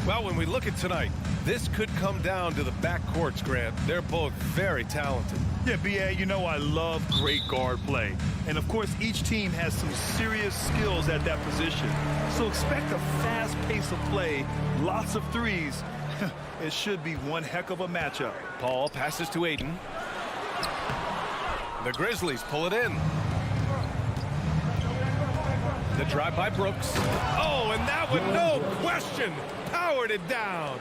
Well, when we look at tonight, this could come down to the backcourts, Grant. They're both very talented. Yeah, B.A., you know I love great guard play. And, of course, each team has some serious skills at that position. So expect a fast pace of play, lots of threes. It should be one heck of a matchup. Paul passes to Aiden. The Grizzlies pull it in. The drive by Brooks. Oh, and that one, no question, powered it down.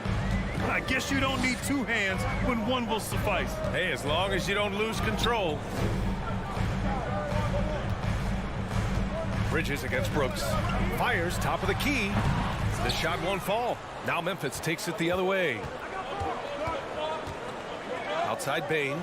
I guess you don't need two hands when one will suffice. Hey, as long as you don't lose control. Bridges against Brooks. Fires top of the key. The shot won't fall. Now Memphis takes it the other way. Outside Bain.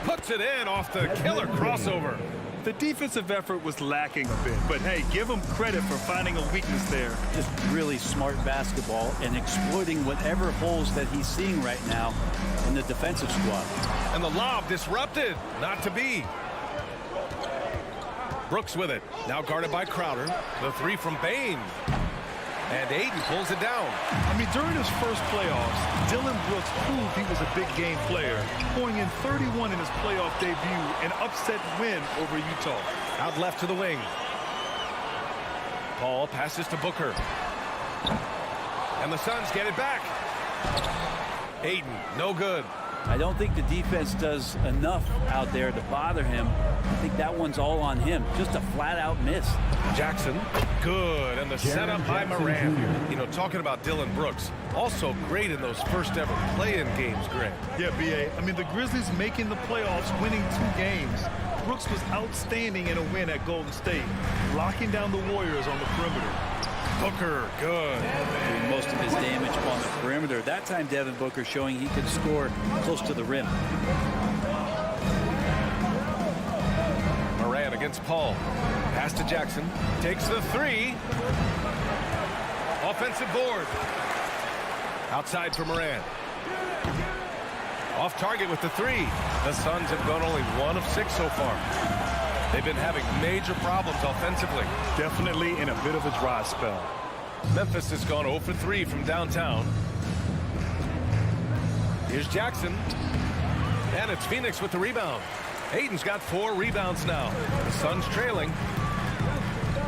Puts it in off the killer crossover. The defensive effort was lacking a bit, but hey, give him credit for finding a weakness there. Just really smart basketball and exploiting whatever holes that he's seeing right now in the defensive squad. And the lob disrupted. Not to be. Brooks with it. Now guarded by Crowder. The three from Bain. And Aiden pulls it down. I mean, during his first playoffs, Dillon Brooks proved he was a big game player, going in 31 in his playoff debut, an upset win over Utah. Out left to the wing. Paul passes to Booker. And the Suns get it back. Aiden, no good. I don't think the defense does enough out there to bother him. I think that one's all on him. Just a flat-out miss. Jackson, good. And the setup by Moran. You know, talking about Dillon Brooks, also great in those first-ever play-in games, Grant. Yeah, B.A. I mean, the Grizzlies making the playoffs, winning 2 games. Brooks was outstanding in a win at Golden State, locking down the Warriors on the perimeter. Booker, good. Doing most of his damage on the perimeter. That time, Devin Booker showing he could score close to the rim. Moran against Paul. Pass to Jackson. Takes the three. Offensive board. Outside for Moran. Off target with the three. The Suns have gone only 1 of 6 so far. They've been having major problems offensively. Definitely in a bit of a dry spell. Memphis has gone 0 for 3 from downtown. Here's Jackson. And it's Phoenix with the rebound. Aiden's got 4 rebounds now. The Suns trailing.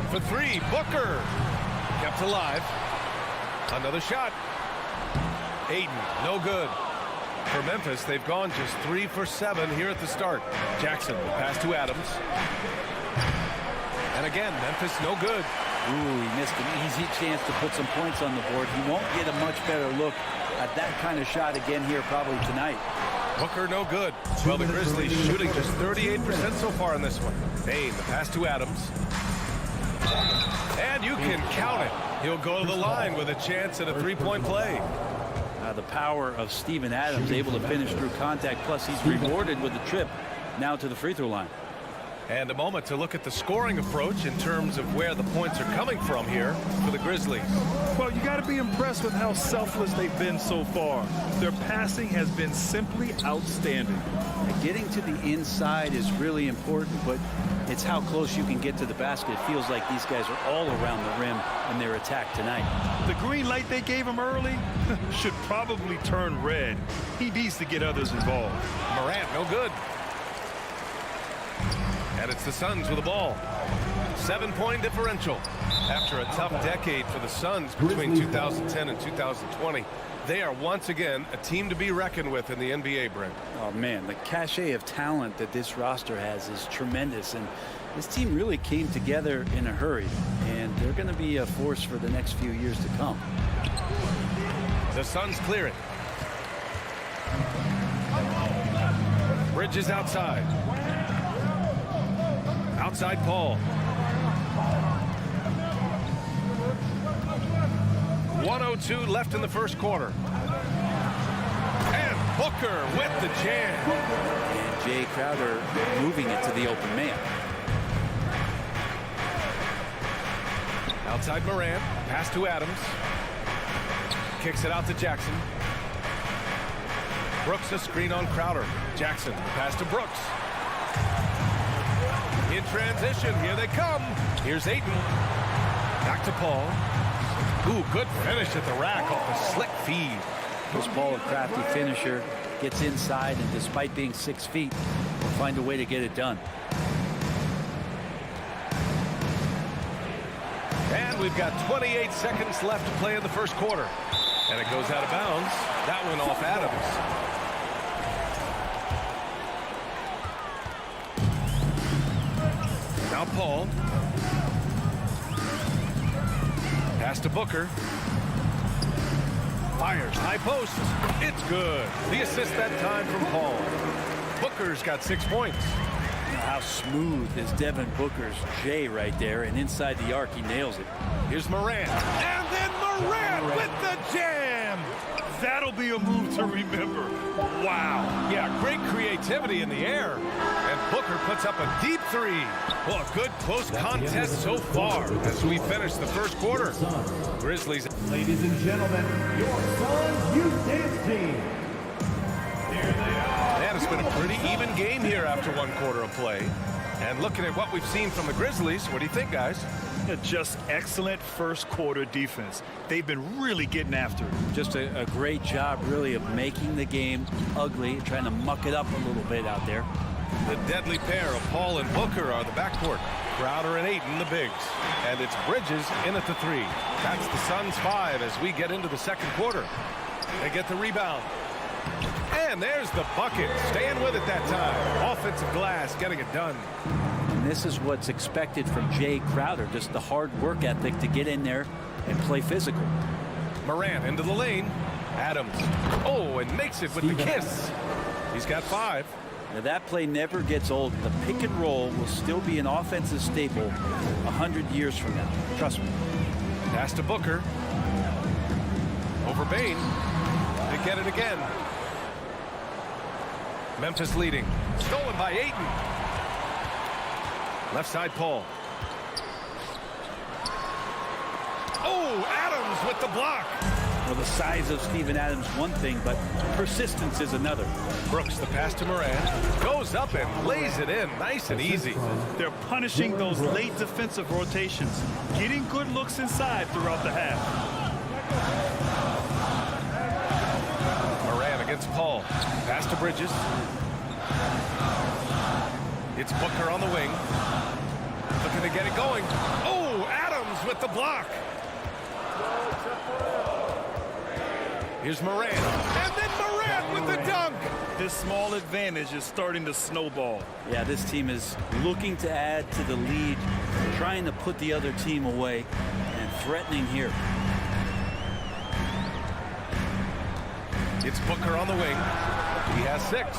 For 3, Booker. Kept alive. Another shot. Aiden, no good. For Memphis, they've gone just 3 for 7 here at the start. Jackson, the pass to Adams. And again, Memphis, no good. Ooh, he missed an easy chance to put some points on the board. He won't get a much better look at that kind of shot again here probably tonight. Booker, no good. Well, the Grizzlies shooting just 38% so far in this one. Bain, the pass to Adams. And you can count it. He'll go to the line with a chance at a 3-point play. The power of Steven Adams, able to finish through contact, plus he's rewarded with a trip now to the free throw line. And a moment to look at the scoring approach in terms of where the points are coming from here for the Grizzlies. Well, you got to be impressed with how selfless they've been so far. Their passing has been simply outstanding. Getting to the inside is really important, but it's how close you can get to the basket. It feels like these guys are all around the rim in their attack tonight. The green light they gave him early should probably turn red. He needs to get others involved. Morant, no good. And it's the Suns with the ball. 7-point differential. After a tough decade for the Suns between 2010 and 2020, they are once again a team to be reckoned with in the NBA, Brent. Oh, man, the cachet of talent that this roster has is tremendous. And this team really came together in a hurry. And they're going to be a force for the next few years to come. The Suns clear it. Bridges outside. Outside Paul. 1:02 left in the first quarter. And Booker with the jam. And Jay Crowder moving it to the open man. Outside Moran. Pass to Adams. Kicks it out to Jackson. Brooks a screen on Crowder. Jackson pass to Brooks. In in transition. Here they come. Here's Ayton. Back to Paul. Ooh, good finish at the rack off the slick feed. Chris Paul, a crafty finisher, gets inside, and despite being 6 feet, will find a way to get it done. And we've got 28 seconds left to play in the first quarter. And it goes out of bounds. That one off Adams. Now Paul. Pass to Booker. Fires, high post. It's good. The assist that time from Paul. Booker's got 6 points. How smooth is Devin Booker's J right there, and inside the arc he nails it. Here's Morant. And then Morant with the jam. That'll be a move to remember. Wow. Yeah, great creativity in the air. And Booker puts up a deep three. Well, a good close contest so far as we finish the first quarter. Grizzlies. Ladies and gentlemen, your Suns Youth Dance Team. Here they are. Man, it's been a pretty even game here after 1 quarter of play. And looking at what we've seen from the Grizzlies, what do you think, guys? Just excellent first quarter defense. They've been really getting after it. Just a great job, really, of making the game ugly, trying to muck it up a little bit out there. The deadly pair of Paul and Booker are the backcourt. Crowder and Ayton, the bigs. And it's Bridges in at the 3. That's the Suns 5 as we get into the second quarter. They get the rebound. And there's the bucket. Staying with it that time. Offensive glass, getting it done. And this is what's expected from Jay Crowder, just the hard work ethic to get in there and play physical. Morant into the lane. Adams. Oh, and makes it with the kiss. He's got 5. Now that play never gets old. The pick and roll will still be an offensive staple 100 years from now. Trust me. Pass to Booker. Over Bain. They get it again. Memphis leading. Stolen by Ayton. Left side Paul. Oh, Adams with the block. Well, the size of Steven Adams one thing, but persistence is another. Brooks, the pass to Morant. Goes up and lays it in. Nice and easy. They're punishing those late defensive rotations, getting good looks inside throughout the half. Morant against Paul. Pass to Bridges. It's Booker on the wing. Looking to get it going. Oh, Adams with the block. Here's Morant. And then Morant with the dunk. This small advantage is starting to snowball. Yeah, this team is looking to add to the lead, trying to put the other team away, and threatening here. It's Booker on the wing. He has 6.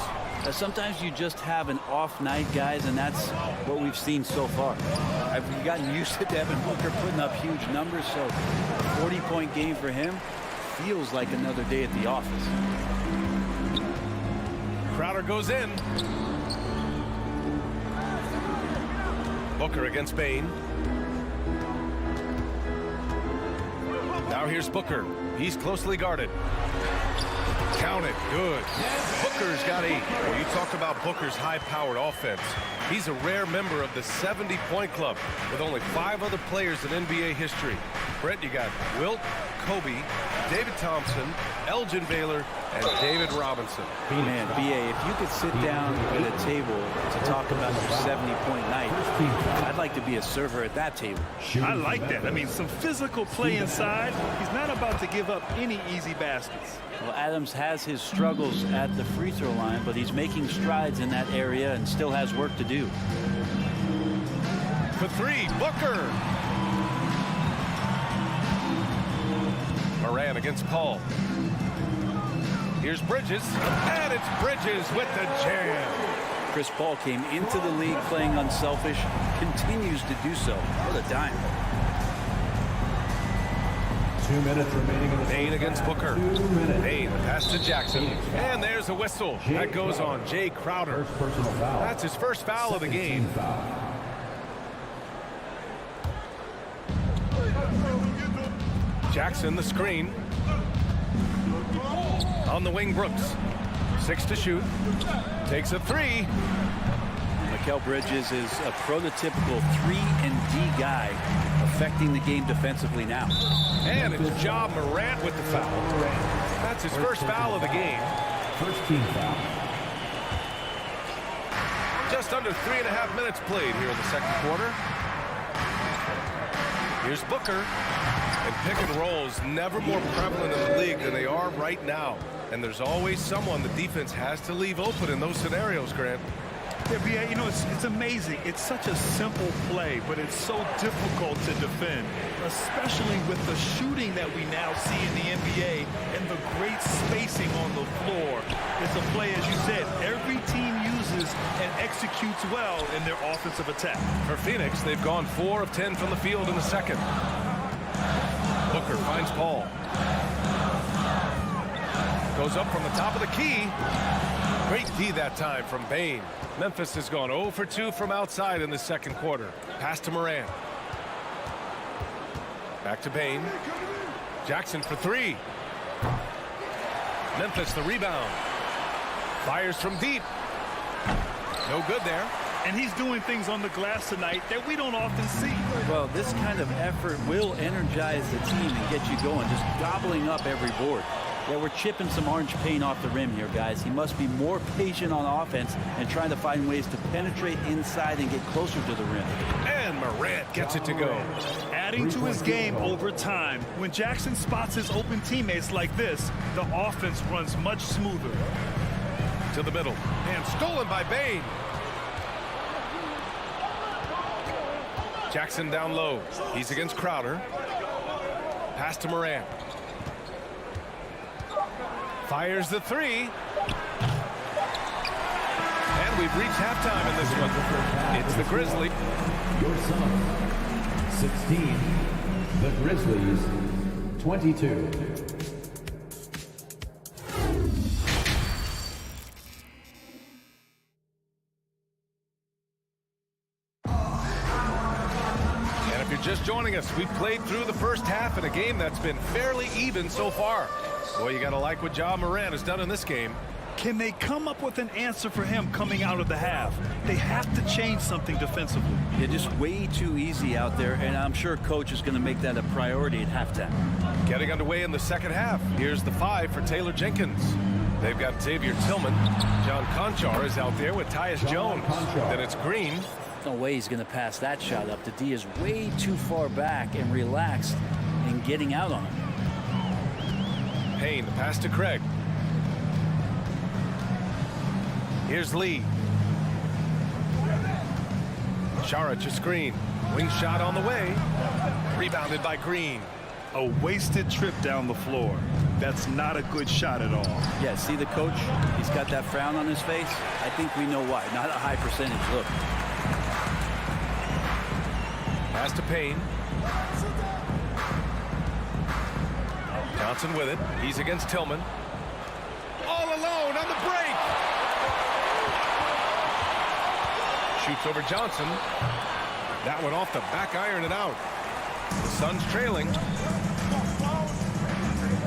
Sometimes you just have an off night, guys, and that's what we've seen so far. I've gotten used to Devin Booker putting up huge numbers, so a 40-point game for him feels like another day at the office. Crowder goes in. Booker against Bain. Now here's Booker. He's closely guarded. Count it. Good. Booker's got 8. Well, you talk about Booker's high-powered offense. He's a rare member of the 70-point club with only 5 other players in NBA history. Brett, you got Wilt, Kobe, David Thompson, Elgin Baylor, and David Robinson. Man, B.A., if you could sit down at a table to talk about your 70-point night, I'd like to be a server at that table. I like that. I mean, some physical play inside. He's not about to give up any easy baskets. Well, Adams has his struggles at the free throw line, but he's making strides in that area and still has work to do. For 3, Booker. Morant against Paul. Here's Bridges, and it's Bridges with the jam. Chris Paul came into the league playing unselfish, continues to do so. What a dime. 2 minutes remaining in the Bain against Booker. 2 minutes. Bain, pass to Jackson. And there's a whistle. That goes on Jay Crowder. First personal foul. That's his first foul of the game. Foul. Jackson, the screen. On the wing, Brooks. 6 to shoot. Takes a 3. The Mikal Bridges is a prototypical 3-and-D guy, affecting the game defensively now. And it's Ja Morant with the foul. That's his first foul of the game. First team foul. Just under 3.5 minutes played here in the second quarter. Here's Booker. And pick and rolls never more prevalent in the league than they are right now. And there's always someone the defense has to leave open in those scenarios, Grant. Yeah, BA, you know, it's amazing. It's such a simple play, but it's so difficult to defend, especially with the shooting that we now see in the NBA and the great spacing on the floor. It's a play, as you said, every team uses and executes well in their offensive attack. For Phoenix, they've gone 4 of 10 from the field in the second. Booker finds Paul. Goes up from the top of the key. Great D that time from Bane. Memphis has gone 0 for 2 from outside in the second quarter. Pass to Morant. Back to Bane. Jackson for 3. Memphis the rebound. Fires from deep. No good there. And he's doing things on the glass tonight that we don't often see. Well, this kind of effort will energize the team and get you going, just gobbling up every board. Yeah, we're chipping some orange paint off the rim here, guys. He must be more patient on offense and trying to find ways to penetrate inside and get closer to the rim. And Morant gets it to go. Adding to his game over time. When Jackson spots his open teammates like this, the offense runs much smoother. To the middle. And stolen by Bane. Jackson down low. He's against Crowder. Pass to Morant. Fires the 3. And we've reached halftime in this one. It's the Grizzlies. Your Suns, 16. The Grizzlies, 22. Just joining us, we played through the first half in a game that's been fairly even so far. Boy, you gotta like what Ja Morant has done in this game. Can they come up with an answer for him coming out of the half? They have to change something defensively. They're just way too easy out there, and I'm sure coach is going to make that a priority at halftime. Getting underway in the second half. Here's the 5 for Taylor Jenkins. They've got Xavier Tillman. John Conchar is out there with Tyus Jones. Then it's Green. No way he's going to pass that shot up. The D is way too far back and relaxed in getting out on him. Payne, the pass to Craig. Here's Lee. Saric a screen. Wing shot on the way. Rebounded by Green. A wasted trip down the floor. That's not a good shot at all. Yeah, see the coach? He's got that frown on his face. I think we know why. Not a high percentage look. Pass to Payne. Johnson with it. He's against Tillman. All alone on the break. Shoots over Johnson. That one off the back iron and out. The Suns trailing.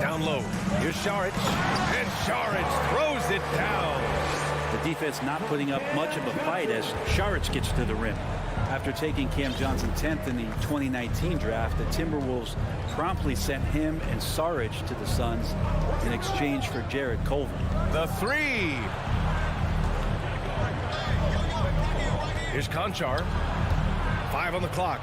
Down low. Here's Saric. And Saric throws it down. The defense not putting up much of a fight as Saric gets to the rim. After taking Cam Johnson 10th in the 2019 draft, the Timberwolves promptly sent him and Saric to the Suns in exchange for Jarrett Culver. The 3. Here's Conchar. 5 on the clock.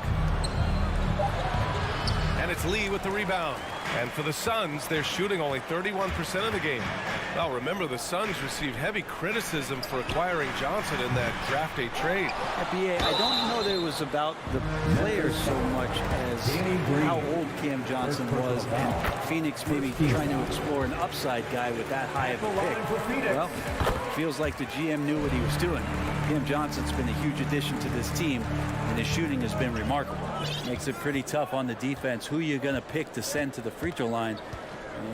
And it's Lee with the rebound. And for the Suns, they're shooting only 31% of the game. Well, remember, the Suns received heavy criticism for acquiring Johnson in that draft day trade. BA, I don't know that it was about the players so much as how old Cam Johnson was and Phoenix maybe trying to explore an upside guy with that high of a pick. Well, feels like the GM knew what he was doing. Cam Johnson's been a huge addition to this team, and his shooting has been remarkable. Makes it pretty tough on the defense. Who you going to pick to send to the free throw line?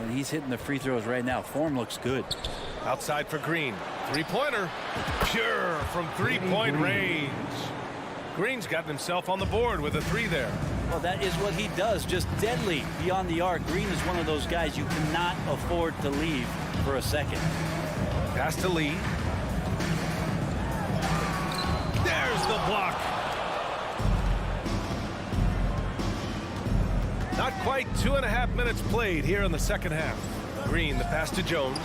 And he's hitting the free throws right now. Form looks good. Outside for Green. Three-pointer. Pure from three-point range. Green's gotten himself on the board with a 3 there. Well, that is what he does. Just deadly beyond the arc. Green is one of those guys you cannot afford to leave for a second. Pass to Lee. There's the block. Not quite 2.5 minutes played here in the second half. Green, the pass to Jones.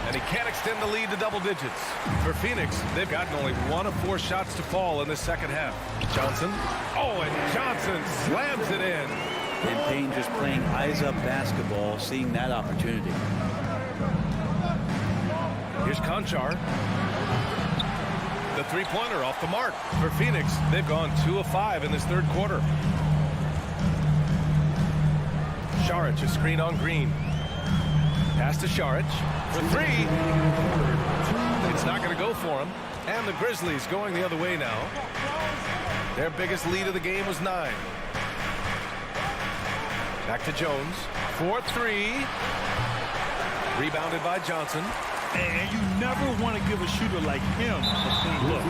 And he can't extend the lead to double digits. For Phoenix, they've gotten only 1 of 4 shots to fall in the second half. Johnson. Oh, and Johnson slams it in. And Payne just playing eyes-up basketball, seeing that opportunity. Here's Conchar. The three-pointer off the mark. For Phoenix, they've gone 2 of 5 in this third quarter. Šarić, a screen on Green. Pass to Šarić for 3. It's not going to go for him. And the Grizzlies going the other way now. Their biggest lead of the game was 9. Back to Jones. 4-3. Rebounded by Johnson. And you never want to give a shooter like him a clean look.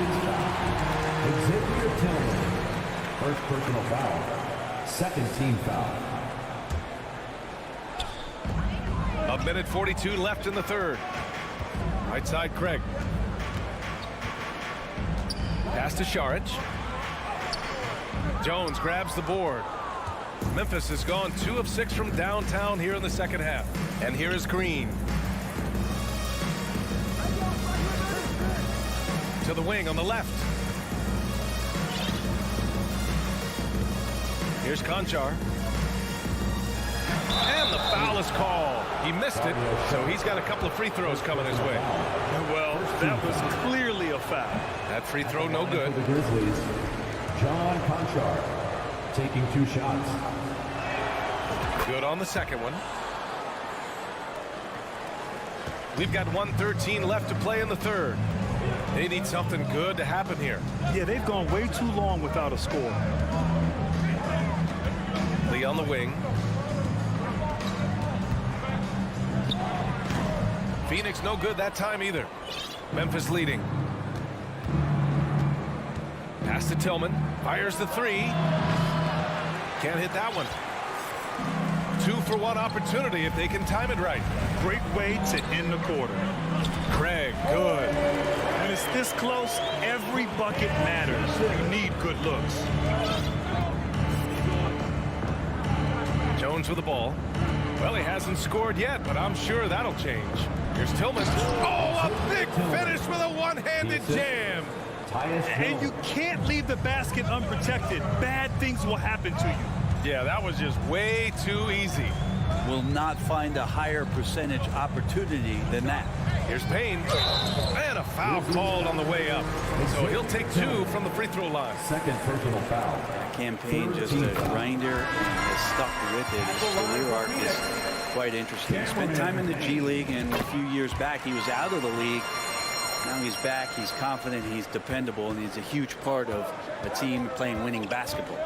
Xavier Tillman. First personal foul. Second team foul. A minute 42 left in the third. Right side, Craig. Pass to Šarić. Jones grabs the board. Memphis has gone 2 of 6 from downtown here in the second half. And here is Green. To the wing on the left. Here's Conchar. And the foul is called. He missed it, so he's got a couple of free throws coming his way. Well, that was clearly a foul. That free throw no good. For the Grizzlies, John Conchar taking 2 shots. Good on the second one. We've got 1:13 left to play in the third. They need something good to happen here. Yeah, they've gone way too long without a score. Lee on the wing. Phoenix no good that time either. Memphis leading. Pass to Tillman. Fires the 3. Can't hit that one. 2-for-1 opportunity if they can time it right. Great way to end the quarter. Craig, good. When it's this close, every bucket matters. You need good looks. Jones with the ball. Well, he hasn't scored yet, but I'm sure that'll change. Here's Tillman. Oh, a big finish with a one-handed jam. And you can't leave the basket unprotected. Bad things will happen to you. Yeah, that was just way too easy. Will not find a higher percentage opportunity than that. Here's Payne. And a foul called on the way up. So he'll take 2 from the free throw line. Second personal foul. Campaign just a grinder and has stuck with it. His career arc is quite interesting. He spent time in the G League, and a few years back he was out of the league. Now he's back, he's confident, he's dependable, and he's a huge part of a team playing winning basketball.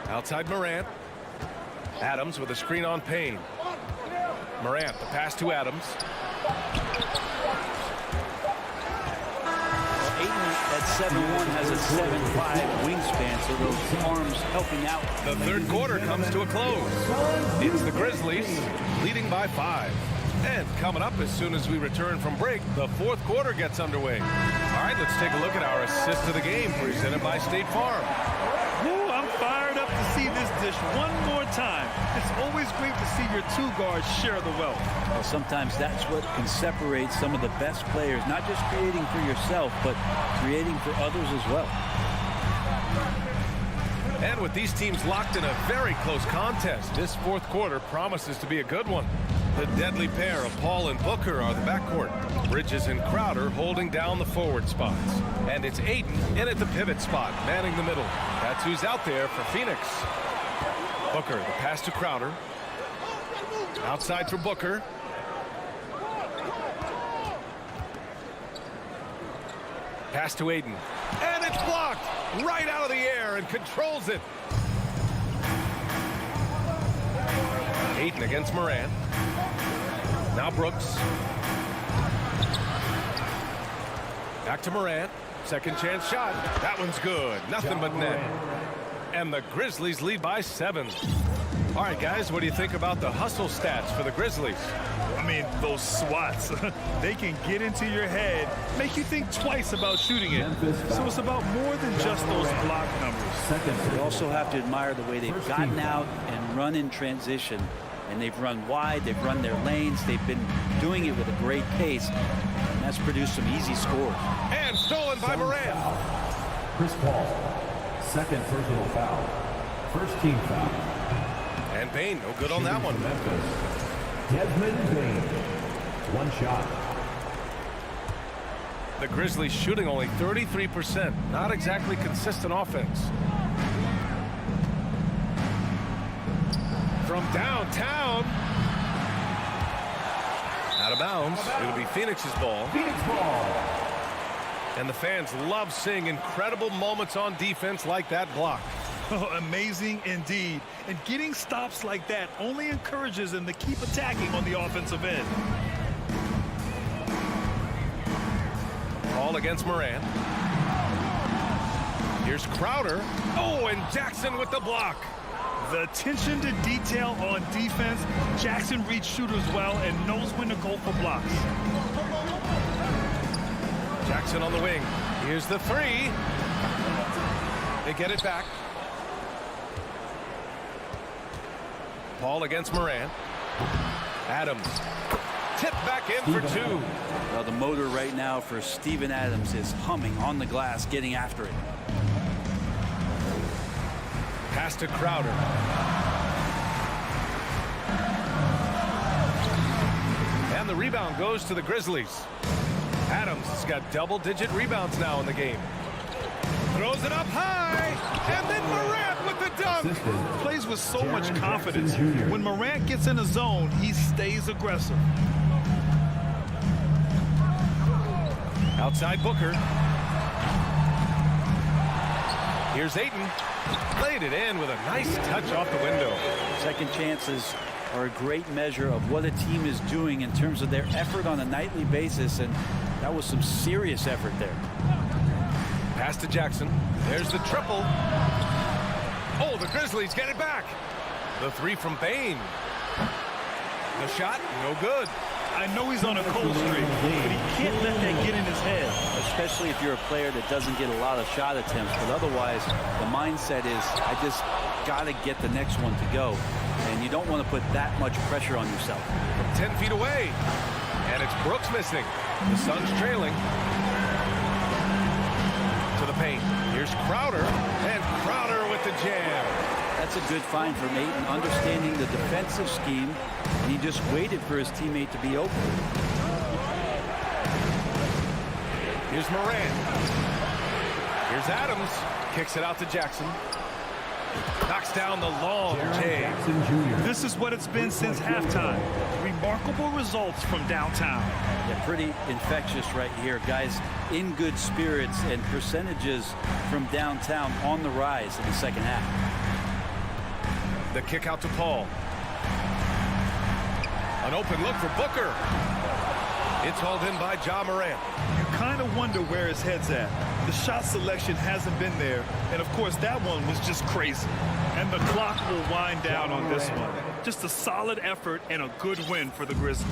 Outside Morant. Adams with a screen on Payne. Morant, the pass to Adams. Ayton at 7'1" has a 7'5" wingspan, so those arms helping out. The third quarter comes to a close. It's the Grizzlies leading by 5. And coming up as soon as we return from break, the fourth quarter gets underway. All right, let's take a look at our assist of the game presented by State Farm. Ooh, I'm fired up to see this dish one more time. It's always great to see your 2 guards share the wealth. Well, sometimes that's what can separate some of the best players, not just creating for yourself, but creating for others as well. And with these teams locked in a very close contest, this fourth quarter promises to be a good one. The deadly pair of Paul and Booker are the backcourt. Bridges and Crowder holding down the forward spots. And it's Ayton in at the pivot spot, manning the middle. That's who's out there for Phoenix. Booker, the pass to Crowder. Outside for Booker. Pass to Ayton. And it's blocked right out of the air and controls it. Ayton against Morant. Now Brooks. Back to Morant. Second chance shot. That one's good. Nothing but net. And the Grizzlies lead by 7. All right, guys, what do you think about the hustle stats for the Grizzlies? mean, those swats, they can get into your head, make you think twice about shooting it. So it's about more than just those block numbers. You also have to admire the way they've gotten out and run in transition. And they've run wide, they've run their lanes, they've been doing it with a great pace, and that's produced some easy scores. And stolen by Moran. Chris Paul, second personal foul. First team foul. And Bain, no good on that one. Memphis. Desmond Bain, one shot. The Grizzlies shooting only 33%. Not exactly consistent offense. From downtown. Out of bounds. It'll be Phoenix's ball. Phoenix ball. And the fans love seeing incredible moments on defense like that block. Oh, amazing indeed. And getting stops like that only encourages them to keep attacking on the offensive end. Ball against Moran. Here's Crowder. Oh, and Jackson with the block. The attention to detail on defense. Jackson reads shooters well and knows when to go for blocks. Jackson on the wing. Here's the three. They get it back. Paul against Moran. Adams. Tip back in for two. Well, the motor right now for Steven Adams is humming on the glass, getting after it. Pass to Crowder. And the rebound goes to the Grizzlies. Adams has got double-digit rebounds now in the game. Throws it up high. And then Morant with the dunk. Plays with so much confidence. When Morant gets in a zone, he stays aggressive. Outside Booker. Here's Ayton. Laid it in with a nice touch off the window. Second chances are a great measure of what a team is doing in terms of their effort on a nightly basis, and that was some serious effort there. Pass to Jackson. There's the triple. Oh, the Grizzlies get it back. The three from Bain. The shot, no good. I know he's on a cold streak, but he can't let that get in his head. Especially if you're a player that doesn't get a lot of shot attempts, but otherwise the mindset is I just got to get the next one to go, and you don't want to put that much pressure on yourself. From 10 feet away, and it's Brooks missing. The Suns trailing. To the paint. Here's Crowder, and Crowder with the jam. That's a good find from Ayton, understanding the defensive scheme, and he just waited for his teammate to be open. Here's Moran. Here's Adams. Kicks it out to Jackson. Knocks down the long J. This is what it's been since halftime. Remarkable results from downtown. Yeah, pretty infectious right here. Guys in good spirits, and percentages from downtown on the rise in the second half. The kick out to Paul. An open look for Booker. It's hauled in by Ja Morant. You kind of wonder where his head's at. The shot selection hasn't been there, and of course that one was just crazy. And the clock will wind down on this one. Just a solid effort and a good win for the Grizzlies.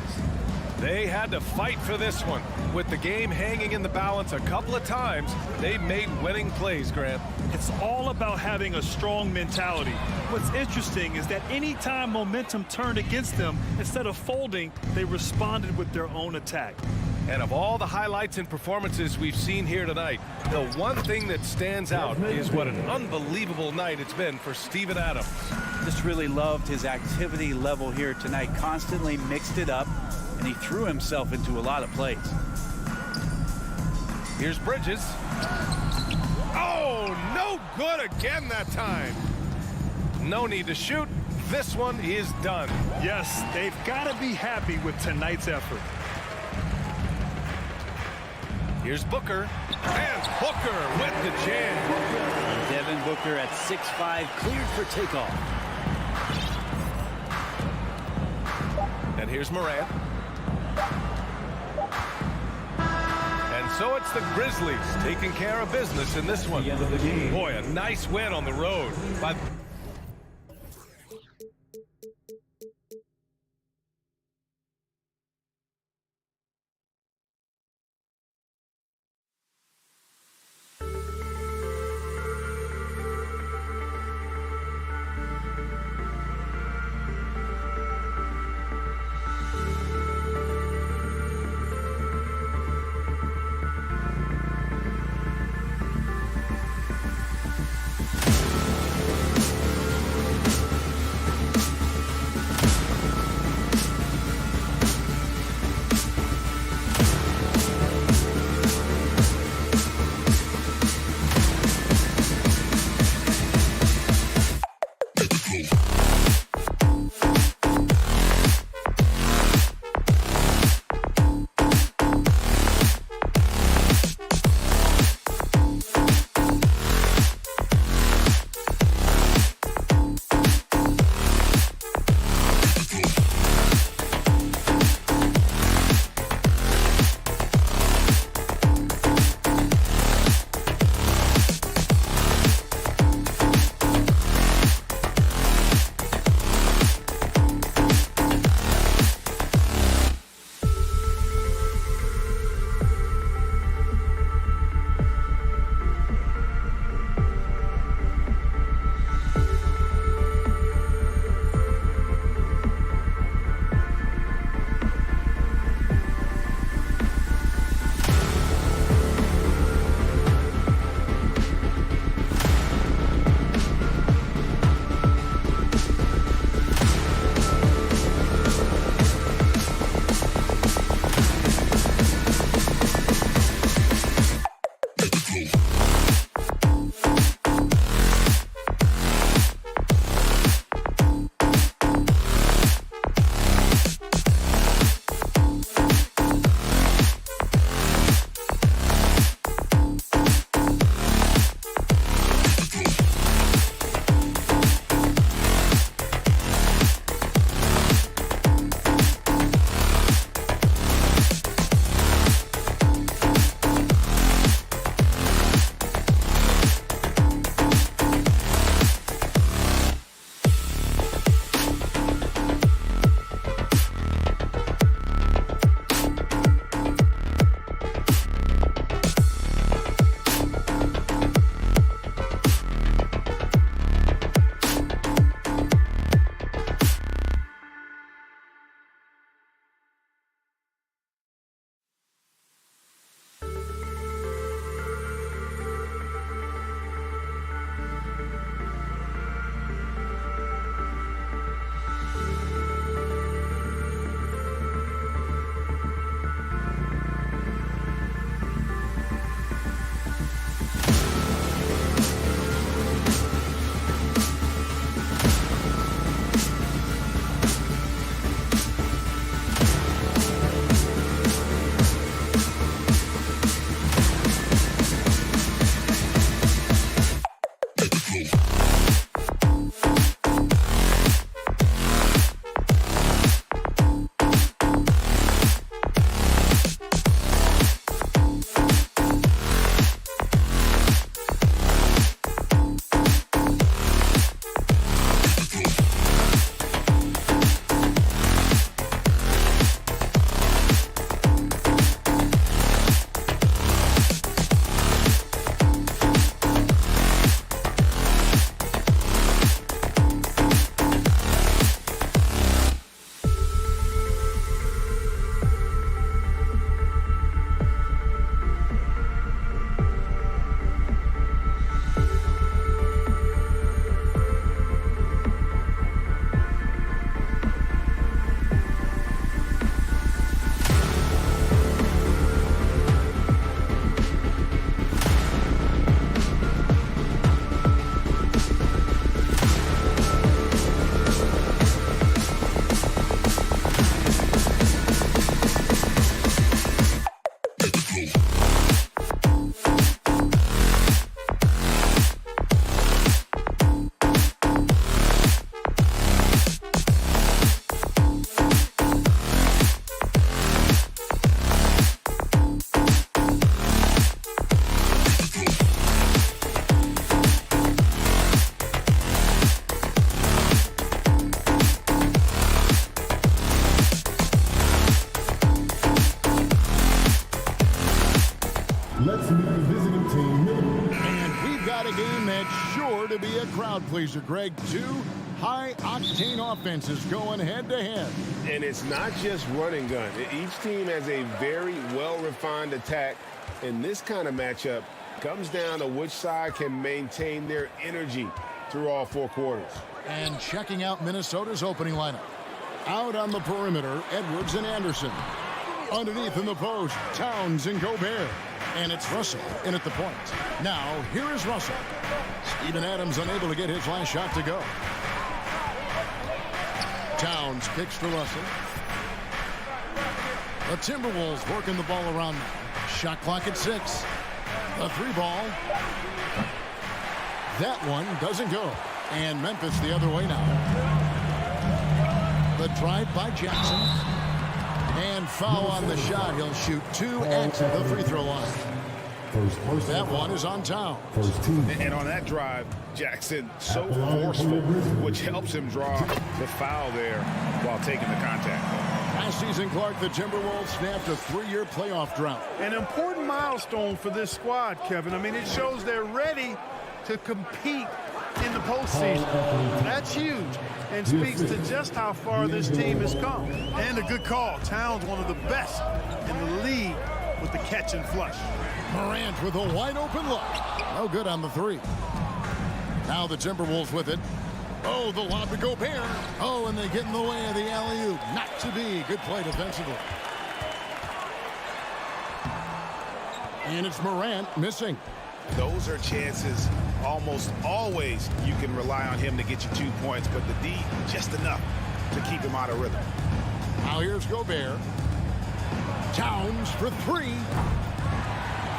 They had to fight for this one. With the game hanging in the balance a couple of times, they made winning plays, Grant. It's all about having a strong mentality. What's interesting is that anytime momentum turned against them, instead of folding, they responded with their own attack. And of all the highlights and performances we've seen here tonight, the one thing that stands out is what an unbelievable night it's been for Steven Adams. Just really loved his activity level here tonight. Constantly mixed it up, and he threw himself into a lot of plays. Here's Bridges. Oh, no good again that time. No need to shoot. This one is done. Yes, they've got to be happy with tonight's effort. Here's Booker. And Booker with the jam. Devin Booker at 6'5", cleared for takeoff. And here's Morant. And so it's the Grizzlies taking care of business in this one. Boy, a nice win on the road. game that's sure to be a crowd pleaser, Greg. Two high-octane offenses going head-to-head. And it's not just run and gun. Each team has a very well-refined attack, and this kind of matchup comes down to which side can maintain their energy through all 4 quarters. And checking out Minnesota's opening lineup. Out on the perimeter, Edwards and Anderson. Underneath in the post, Towns and Gobert. And it's Russell in at the point. Now, here is Russell. Steven Adams unable to get his last shot to go. Towns kicks to Russell. The Timberwolves working the ball around now. Shot clock at 6. The 3 ball. That one doesn't go. And Memphis the other way now. The drive by Jackson. And foul on the shot. He'll shoot 2 at the free throw line. That one is on Towns. And on that drive, Jackson so forceful, which helps him draw the foul there while taking the contact. Last season, Clark, the Timberwolves snapped a 3-year playoff drought. An important milestone for this squad, Kevin. I mean, it shows they're ready to compete in the postseason. That's huge and speaks to just how far this team has come. And a good call. Towns, one of the best in the league with the catch and flush. Morant with a wide open look. No good on the 3. Now the Timberwolves with it. Oh, the lob to Gobert. Oh, and they get in the way of the alley-oop. Not to be. Good play defensively. And it's Morant missing. Those are chances almost always you can rely on him to get you 2 points, but the D just enough to keep him out of rhythm. Now here's Gobert. Towns for 3.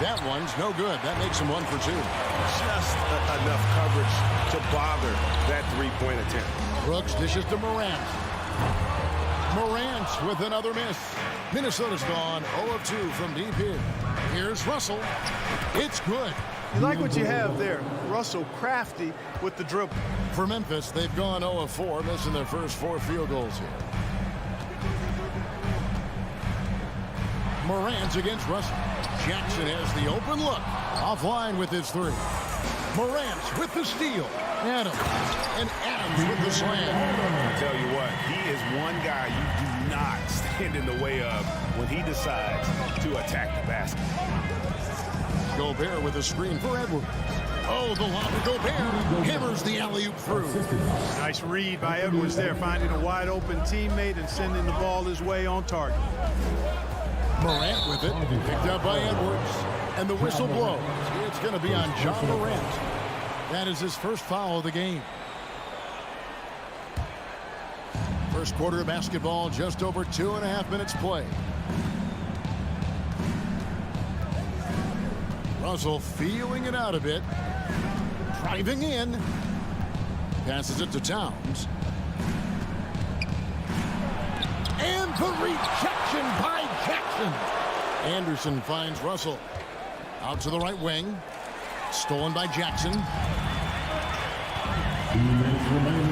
That one's no good. That makes him 1 for 2. Just enough coverage to bother that 3-point attempt. Brooks dishes to Morant. Morant with another miss. Minnesota's gone 0 of 2 from deep here. Here's Russell. It's good. You like what you have there. Russell crafty with the dribble. For Memphis, they've gone 0 of 4, missing their first 4 field goals here. Morant against Russell. Jackson has the open look. Offline with his 3. Morant with the steal. Adams. And Adams with the slam. I'll tell you what, he is one guy you do not stand in the way of when he decides to attack the basket. Gobert with a screen for Edwards. Oh, the lob to Gobert. Hammers the alley-oop through. Nice read by Edwards there, finding a wide open teammate and sending the ball his way on target. Morant with it. Picked up by Edwards. And the whistle blows. It's going to be on John Morant. That is his first foul of the game. First quarter of basketball, just over 2.5 minutes play. Russell feeling it out a bit. Driving in. Passes it to Towns. And the rejection by Jackson. Anderson finds Russell. Out to the right wing. Stolen by Jackson.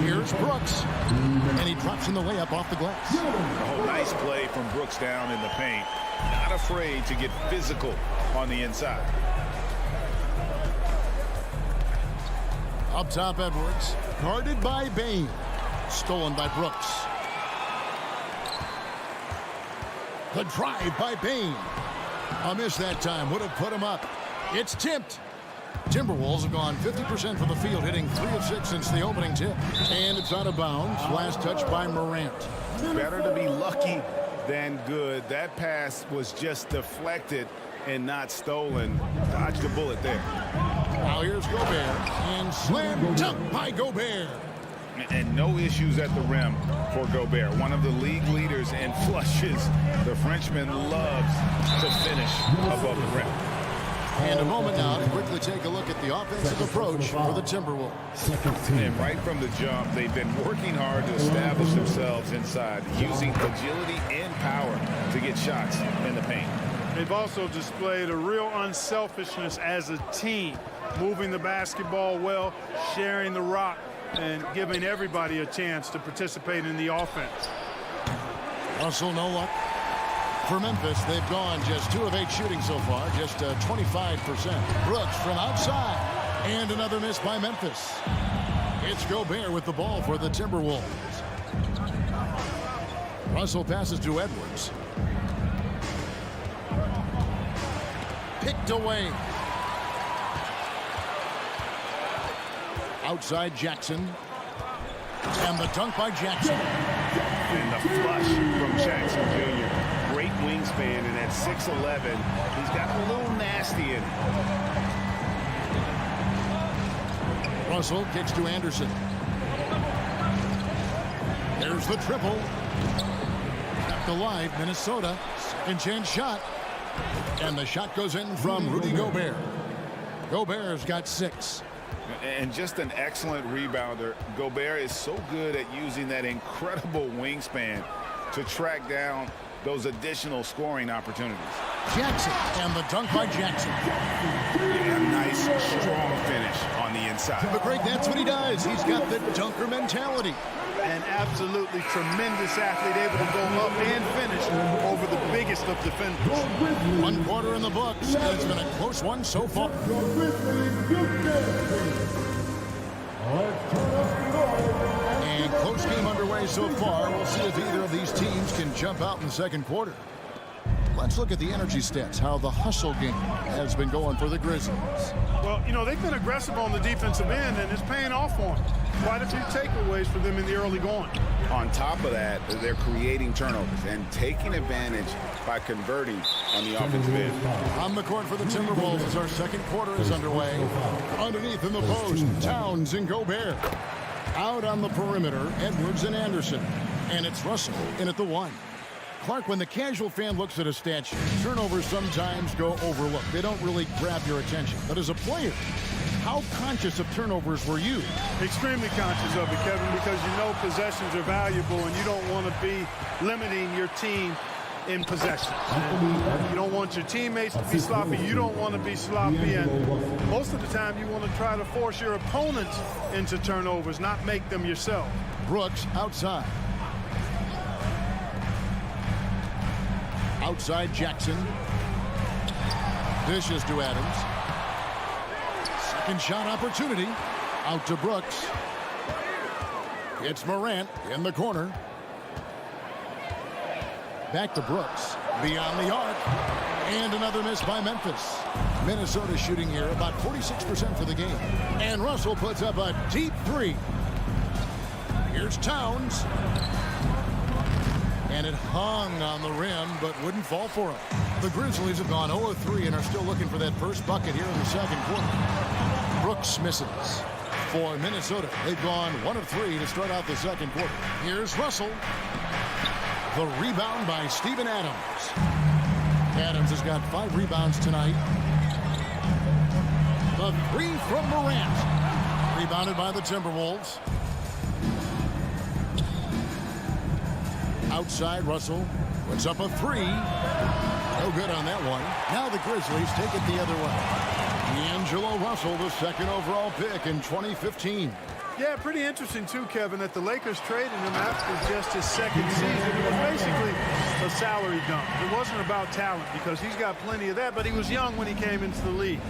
Here's Brooks. And he drops in the layup off the glass. Oh, nice play from Brooks down in the paint. Not afraid to get physical on the inside. Up top, Edwards. Guarded by Bain. Stolen by Brooks. The drive by Bain. A miss that time. Would have put him up. It's tipped. Timberwolves have gone 50% from the field, hitting 3 of 6 since the opening tip. And it's out of bounds. Last touch by Morant. Better to be lucky than good. That pass was just deflected and not stolen. Dodged a bullet there. Now here's Gobert. And slam dunk by Gobert. And no issues at the rim for Gobert. One of the league leaders in flushes. The Frenchman loves to finish above the rim. And a moment now to quickly take a look at the offensive approach for the Timberwolves. And right from the jump, they've been working hard to establish themselves inside, using agility and power to get shots in the paint. They've also displayed a real unselfishness as a team, moving the basketball well, sharing the rock, and giving everybody a chance to participate in the offense. Russell, no luck. For Memphis, they've gone just 2 of 8 shooting so far, just 25%. Brooks from outside. And another miss by Memphis. It's Gobert with the ball for the Timberwolves. Russell passes to Edwards. Picked away. Outside Jackson. And the dunk by Jackson. And the flush from Jackson Jr. Great wingspan, and at 6'11", he's got a little nasty in it. Russell kicks to Anderson. There's the triple. Kept alive, Minnesota. Second chance shot. And the shot goes in from Rudy Gobert. Gobert's got 6. And just an excellent rebounder. Gobert is so good at using that incredible wingspan to track down those additional scoring opportunities. Jackson, and the dunk by Jackson. Yeah, nice, strong finish on the inside. But Greg, that's what he does. He's got the dunker mentality. An absolutely tremendous athlete, able to go up and finish over the biggest of defenders. 1 quarter in the books, and it's been a close one so far. And close game underway so far. We'll see if either of these teams can jump out in the second quarter. Let's look at the energy stats, how the hustle game has been going for the Grizzlies. Well, you know, they've been aggressive on the defensive end, and it's paying off for them. Quite a few takeaways for them in the early going. On top of that, they're creating turnovers and taking advantage by converting on the offensive end. On the court for the Timberwolves as our second quarter is underway. Underneath in the post, Towns and Gobert. Out on the perimeter, Edwards and Anderson. And it's Russell in at the 1. Clark, when the casual fan looks at a stat sheet, turnovers sometimes go overlooked. They don't really grab your attention. But as a player, how conscious of turnovers were you? Extremely conscious of it, Kevin, because you know possessions are valuable, and you don't want to be limiting your team in possession. You don't want your teammates to be sloppy. You don't want to be sloppy. And most of the time, you want to try to force your opponents into turnovers, not make them yourself. Brooks outside. Outside Jackson. Dishes to Adams. Second shot opportunity. Out to Brooks. It's Morant in the corner. Back to Brooks. Beyond the arc. And another miss by Memphis. Minnesota shooting here about 46% for the game. And Russell puts up a deep 3. Here's Towns. And it hung on the rim, but wouldn't fall for him. The Grizzlies have gone 0-3 and are still looking for that first bucket here in the second quarter. Brooks misses. For Minnesota, they've gone 1 of 3 to start out the second quarter. Here's Russell. The rebound by Steven Adams. Adams has got 5 rebounds tonight. The 3 from Morant. Rebounded by the Timberwolves. Outside, Russell puts up a 3. No good on that one. Now the Grizzlies take it the other way. D'Angelo Russell, the second overall pick in 2015. Yeah, pretty interesting, too, Kevin, that the Lakers traded him after just his second season. It was basically a salary dump. It wasn't about talent because he's got plenty of that, but he was young when he came into the league.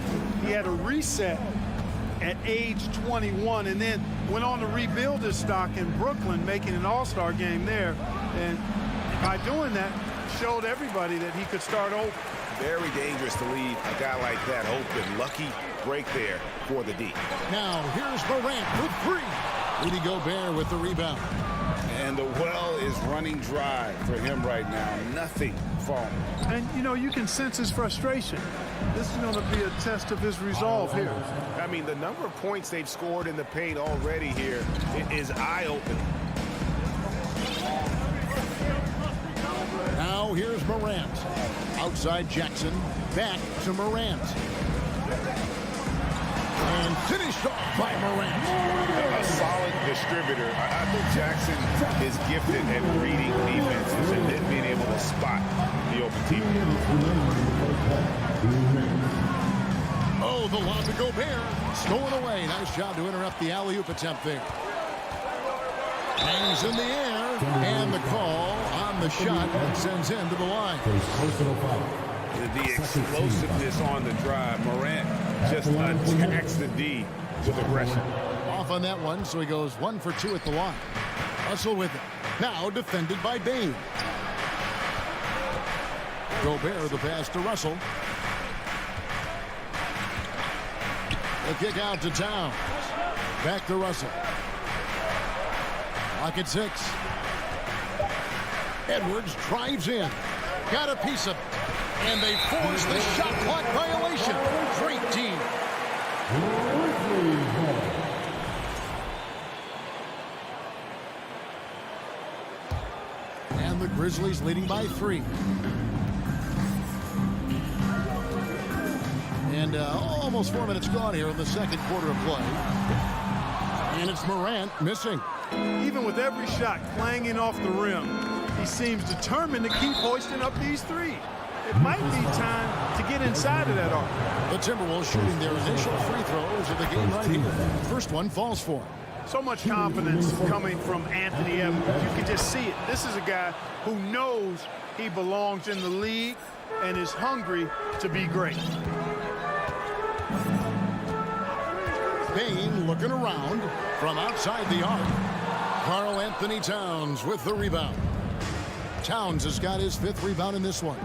He had a reset at age 21 and then went on to rebuild his stock in Brooklyn, making an all-star game there. And by doing that, showed everybody that he could start over. Very dangerous to leave a guy like that open. Lucky break there for the D. Now here's Morant for 3. Rudy Gobert with the rebound. And the well is running dry for him right now. Nothing falling. And, you know, you can sense his frustration. This is going to be a test of his resolve here. I mean, the number of points they've scored in the paint already here is eye-opening. Now here's Morant. Outside Jackson. Back to Morant. And finished off by Morant. A solid distributor. I think Jackson is gifted at reading defenses and then being able to spot the open team. Oh, the lob to Gobert. Stolen away. Nice job to interrupt the alley-oop attempt there. Hangs in the air. And the call on the shot sends him to the line. The explosiveness on the drive. Morant just attacks the D with aggression. Off on that one, so he goes 1 for 2 at the line. Russell with it. Now defended by Bain. Gobert the pass to Russell. The kick out to Towns. Back to Russell. Lock at 6. Edwards drives in. Got a piece of it. And they force the shot clock violation. Great team. And the Grizzlies leading by 3. And almost 4 minutes gone here in the second quarter of play. And it's Morant missing. Even with every shot clanging off the rim, he seems determined to keep hoisting up these threes. It might be time to get inside of that arc. The Timberwolves shooting their initial free throws of the game right here. First one falls for him. So much confidence coming from Anthony Edwards. You can just see it. This is a guy who knows he belongs in the league and is hungry to be great. Bain looking around from outside the arc. Karl Anthony Towns with the rebound. Towns has got his 5th rebound in this one.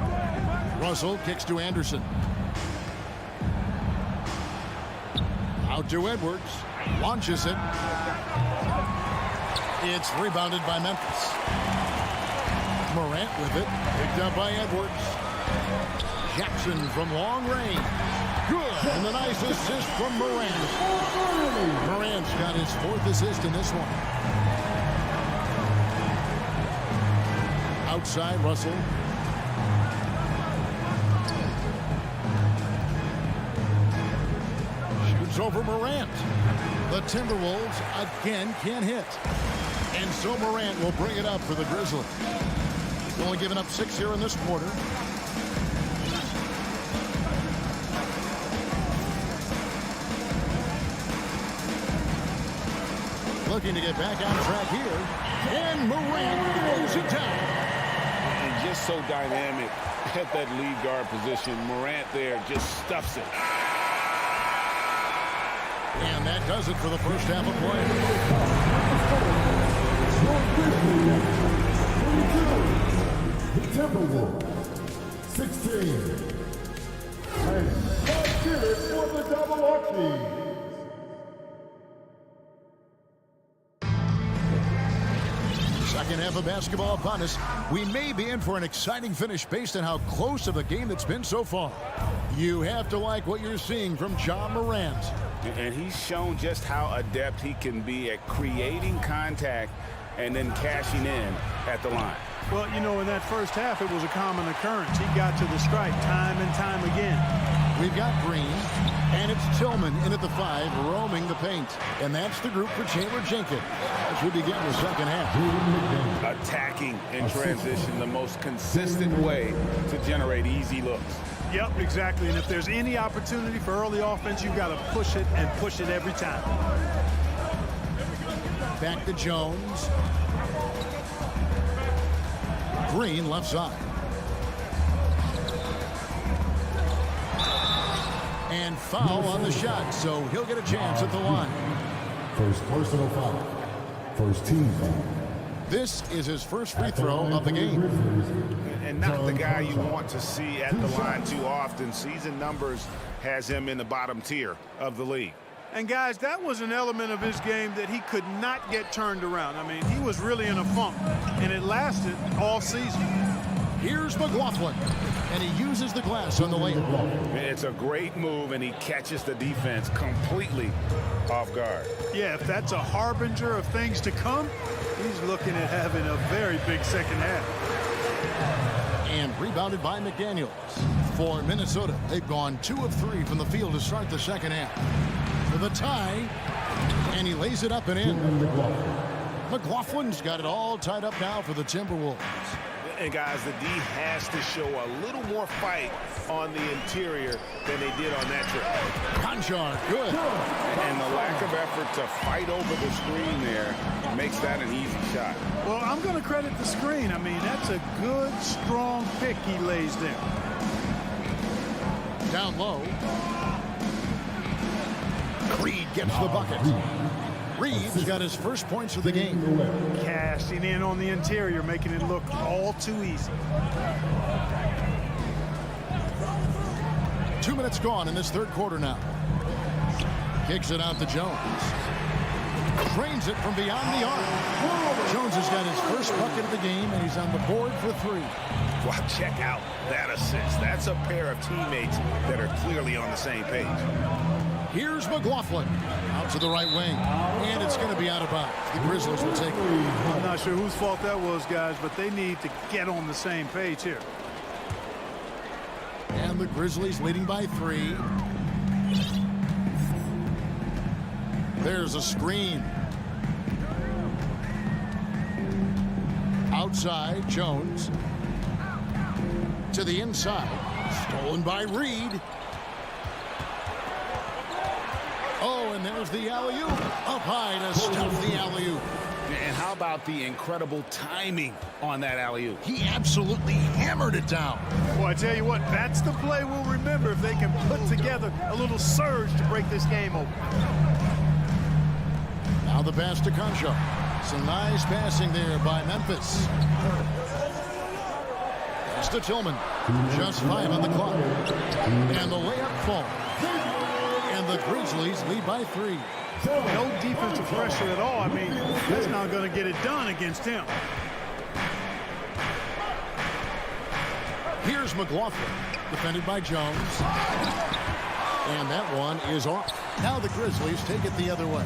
Russell kicks to Anderson. Out to Edwards. Launches it. It's rebounded by Memphis. Morant with it. Picked up by Edwards. Jackson from long range. Good. And the nice assist from Morant. Morant's got his 4th assist in this one. Outside Russell. Shoots over Morant. The Timberwolves again can't hit. And so Morant will bring it up for the Grizzlies. He's only given up 6 here in this quarter. Looking to get back on track here. And Morant throws it down. And just so dynamic at that lead guard position. Morant there just stuffs it. And that does it for the first half of play. The Timberwolves, 16. And let's get it for the double Huskies. Second half of basketball upon us. We may be in for an exciting finish based on how close of a game that's been so far. You have to like what you're seeing from John Morant. And he's shown just how adept he can be at creating contact and then cashing in at the line. Well, you know, in that first half, it was a common occurrence. He got to the stripe time and time again. We've got Green, and it's Tillman in at the 5, roaming the paint. And that's the group for Chandler Jenkins as we begin the second half. Attacking in transition, the most consistent way to generate easy looks. Yep, exactly. And if there's any opportunity for early offense, you've got to push it and push it every time. Back to Jones. Green left side. And foul on the shot, so he'll get a chance at the line. First personal foul. First team foul. This is his first free throw of the game. And not the guy you want to see at the line too often. Season numbers has him in the bottom tier of the league. And guys, that was an element of his game that he could not get turned around. I mean, he was really in a funk, and it lasted all season. Here's McLaughlin, and he uses the glass on the layup. It's a great move, and he catches the defense completely off guard. Yeah, if that's a harbinger of things to come, he's looking at having a very big second half. And rebounded by McDaniels. For Minnesota, they've gone 2 of 3 from the field to start the second half. For the tie, and he lays it up and in. McLaughlin's got it all tied up now for the Timberwolves. And guys, the D has to show a little more fight on the interior than they did on that trip. Conchar, good. And the lack of effort to fight over the screen there makes that an easy shot. Well, I'm going to credit the screen. I mean, that's a good, strong pick he lays there. Down low. Reed gets the bucket. Reed's got his first points of the game. Cashing in on the interior, making it look all too easy. 2 minutes gone in this third quarter now. Kicks it out to Jones. Drains it from beyond the arc. Jones has got his first bucket of the game, and he's on the board for 3. Wow, check out that assist. That's a pair of teammates that are clearly on the same page. Here's McLaughlin out to the right wing, and it's going to be out of bounds. The Grizzlies will take it. I'm not sure whose fault that was, guys, but they need to get on the same page here. And the Grizzlies leading by 3. There's a screen. Outside, Jones. To the inside. Stolen by Reed. Oh, and there's the alley-oop. Up high to stuff the alley-oop. And how about the incredible timing on that alley-oop? He absolutely hammered it down. Well, I tell you what, that's the play we'll remember if they can put together a little surge to break this game open. Now the pass to Concho. Some nice passing there by Memphis. Pass to Tillman. Just 5 on the clock. And the layup falls. And the Grizzlies lead by 3. No defensive pressure at all. I mean, that's not going to get it done against him. Here's McLaughlin, defended by Jones. And that one is off. Now the Grizzlies take it the other way.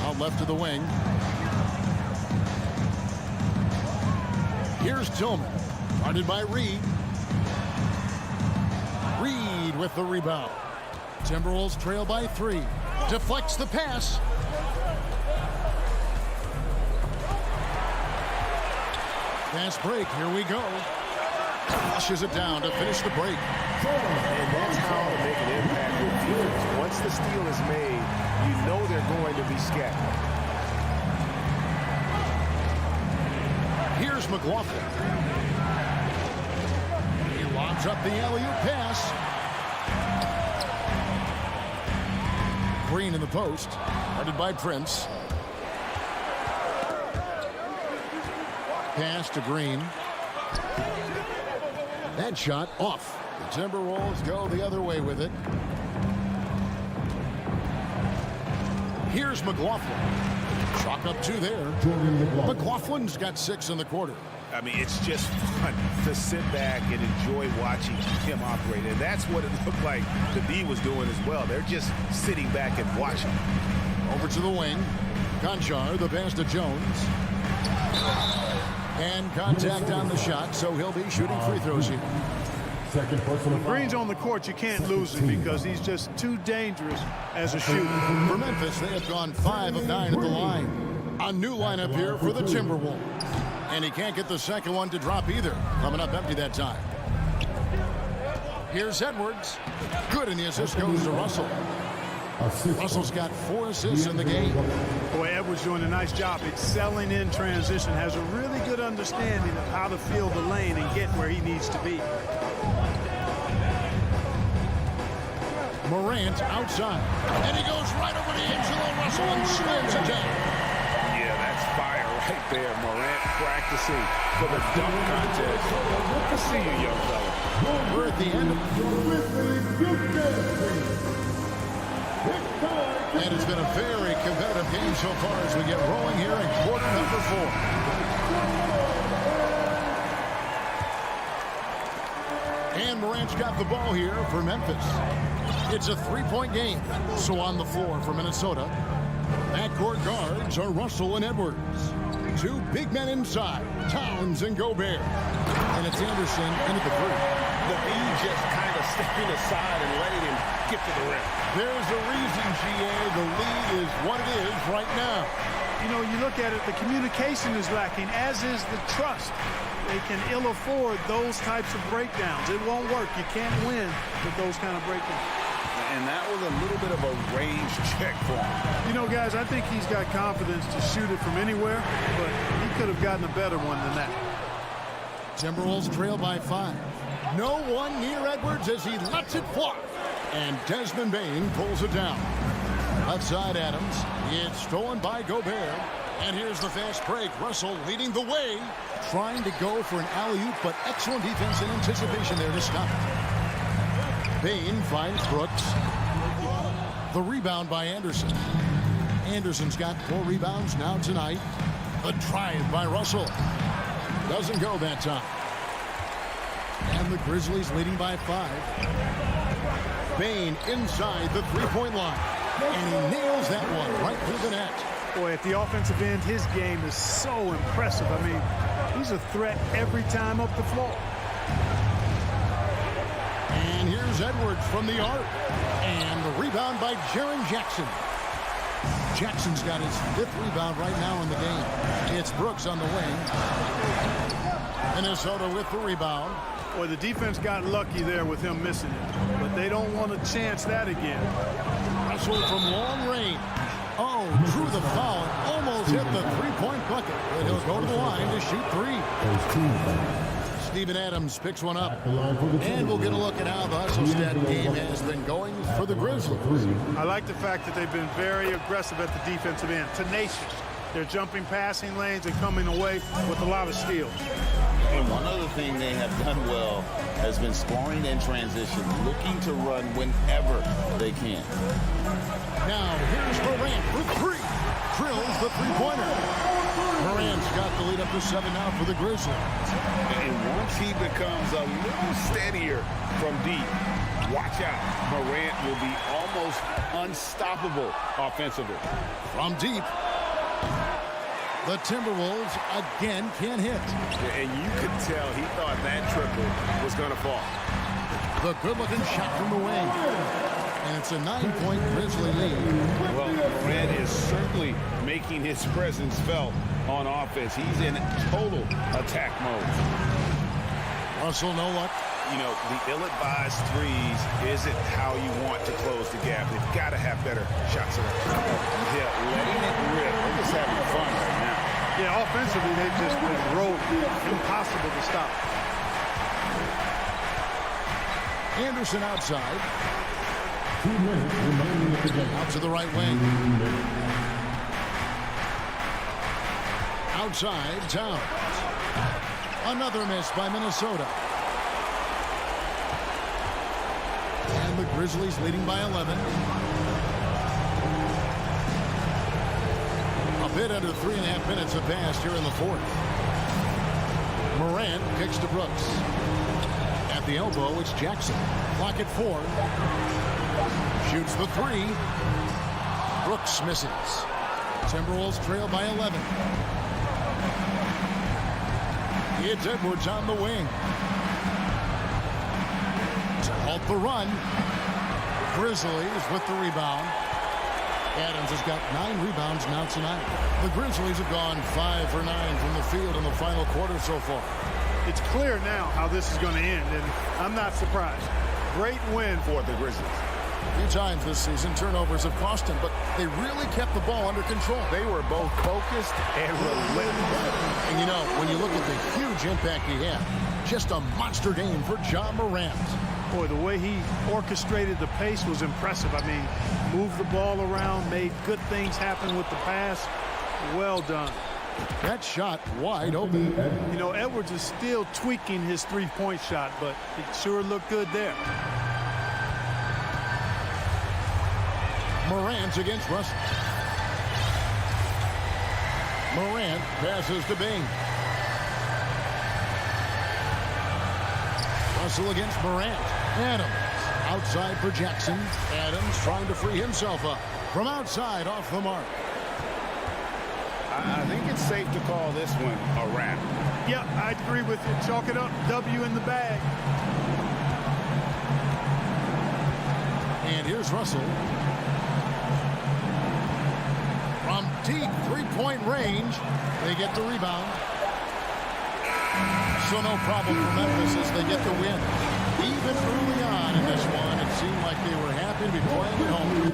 Out left to the wing. Here's Tillman, guarded by Reed. Reed with the rebound. Timberwolves trail by 3. Deflects the pass. Fast break, here we go. Flushes it down to finish the break. And that's how to make an impact with defense. Once the steal is made, you know they're going to be scattered. Here's McLaughlin. He lobs up the alley-oop pass. Green in the post, guarded by Prince. Pass to Green. That shot off. The Timberwolves go the other way with it. Here's McLaughlin. Chalk up 2 there. McLaughlin's got 6 in the quarter. I mean, it's just fun to sit back and enjoy watching him operate. And that's what it looked like the D was doing as well. They're just sitting back and watching. Over to the wing. Conchar, the pass to Jones. And contact on the shot, so he'll be shooting free throws here. Second personal foul. Green's on the court, you can't lose him because he's just too dangerous as a shooter. For Memphis, they have gone 5 of 9 at the line. A new lineup here for the Timberwolves. And he can't get the second one to drop either. Coming up empty that time. Here's Edwards. Good, and the assist goes to Russell. Russell's got 4 assists in the game. Boy, Edwards doing a nice job excelling in transition. Has a really good understanding of how to fill the lane and get where he needs to be. Morant outside. And he goes right over to Angelo Russell and slams it down. Yeah, that's fire right there. Morant practicing for the dunk contest. Good to see you, young fella. We're at the end of and it's been a very competitive game so far as we get rolling here in quarter number 4. And Morant's got the ball here for Memphis. It's a 3-point game. So on the floor for Minnesota, backcourt guards are Russell and Edwards. 2 big men inside, Towns and Gobert. And it's Anderson into the 3. The B just kind of stepping aside and letting him get to the rim. There's a reason, GA, the lead is what it is right now. You know, you look at it, the communication is lacking, as is the trust. They can ill afford those types of breakdowns. It won't work. You can't win with those kind of breakdowns. And that was a little bit of a range check for him. You know, guys, I think he's got confidence to shoot it from anywhere, but he could have gotten a better one than that. Timberwolves trail by 5. No one near Edwards as he lets it fly. And Desmond Bain pulls it down. Left side Adams. It's stolen by Gobert. And here's the fast break. Russell leading the way. Trying to go for an alley-oop, but excellent defense and anticipation there to stop it. Bain finds Brooks. The rebound by Anderson. Anderson's got 4 rebounds now tonight. The drive by Russell. Doesn't go that time. And the Grizzlies leading by 5. Bain inside the three-point line. And he nails that one right through the net. Boy, at the offensive end, his game is so impressive. I mean, he's a threat every time up the floor. And here's Edwards from the arc. And the rebound by Jaren Jackson. Jackson's got his 5th rebound right now in the game. It's Brooks on the wing. Minnesota with the rebound. Boy, the defense got lucky there with him missing it. But they don't want to chance that again. Russell from long range. Oh, drew the foul. Almost hit the three-point bucket. But he'll go to the line to shoot 3. Steven Adams picks one up. And we'll get a look at how the Hustle-Stat game has been going for the Grizzlies. I like the fact that they've been very aggressive at the defensive end. Tenacious. They're jumping passing lanes and coming away with a lot of steals. And one other thing they have done well has been scoring in transition, looking to run whenever they can. Now, here's Morant for 3. Drills the three-pointer. Morant's got the lead up to 7 now for the Grizzlies. And once he becomes a little steadier from deep, watch out. Morant will be almost unstoppable offensively. From deep. The Timberwolves again can't hit. And you could tell he thought that triple was going to fall. The good-looking shot from the wing. And it's a 9-point Grizzly lead. Well, Morant is certainly making his presence felt on offense. He's in total attack mode. Russell, no luck. You know, the ill-advised threes isn't how you want to close the gap. They've got to have better shot selection. Yeah, letting it rip. They're just having fun right now. Yeah, offensively, they've just been rolling. Impossible to stop. Anderson outside. 2 minutes remaining of the game. Out to the right wing. Outside, Towns. Another miss by Minnesota. And the Grizzlies leading by 11. A bit under 3.5 minutes have passed here in the 4th. Morant kicks to Brooks. At the elbow, it's Jackson. Clock at 4. Shoots the 3. Brooks misses. Timberwolves trail by 11. It's Edwards on the wing. To halt the run. Grizzlies with the rebound. Adams has got 9 rebounds now tonight. The Grizzlies have gone 5 for 9 from the field in the final quarter so far. It's clear now how this is going to end, and I'm not surprised. Great win for the Grizzlies. A few times this season, turnovers have cost them, but they really kept the ball under control. They were both focused and relentless. And you know, when you look at the huge impact he had, just a monster game for John Morant. Boy, the way he orchestrated the pace was impressive. I mean, moved the ball around, made good things happen with the pass. Well done. That shot wide open. You know, Edwards is still tweaking his three-point shot, but it sure looked good there. Morant against Russell. Morant passes to Bing. Russell against Morant. Adams outside for Jackson. Adams trying to free himself up. From outside, off the mark. I think it's safe to call this one a wrap. Yeah, I agree with you. Chalk it up. W in the bag. And here's Russell. From deep three-point range, they get the rebound. So no problem for Memphis as they get the win. Even early on in this one, it seemed like they were happy to be playing at home.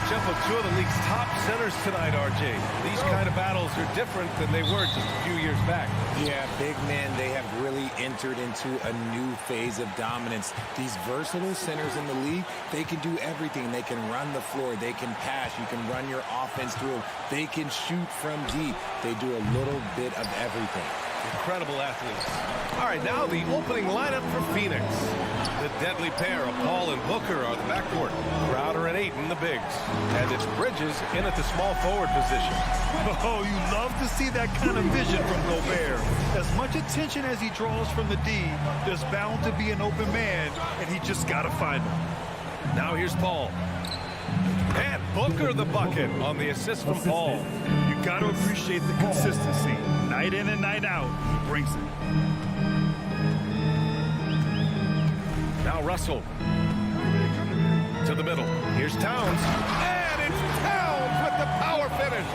matchup of two of the league's top centers tonight, RJ. These kind of battles are different than they were just a few years back. Yeah, big men, they have really entered into a new phase of dominance. These versatile centers in the league, they can do everything. They can run the floor. They can pass. You can run your offense through them. They can shoot from deep. They do a little bit of everything. Incredible athletes. All right, now the opening lineup for Phoenix. The deadly pair of Paul and Booker are the backcourt. Crowder and Ayton, the bigs. And it's Bridges in at the small forward position. Oh, you love to see that kind of vision from Gobert. As much attention as he draws from the D, there's bound to be an open man, and he just got to find him. Now here's Paul. And Booker the bucket on the assist from Paul. You got to appreciate the consistency. Night in and night out, he brings it. Now Russell. To the middle. Here's Towns. And it's Towns with the power finish.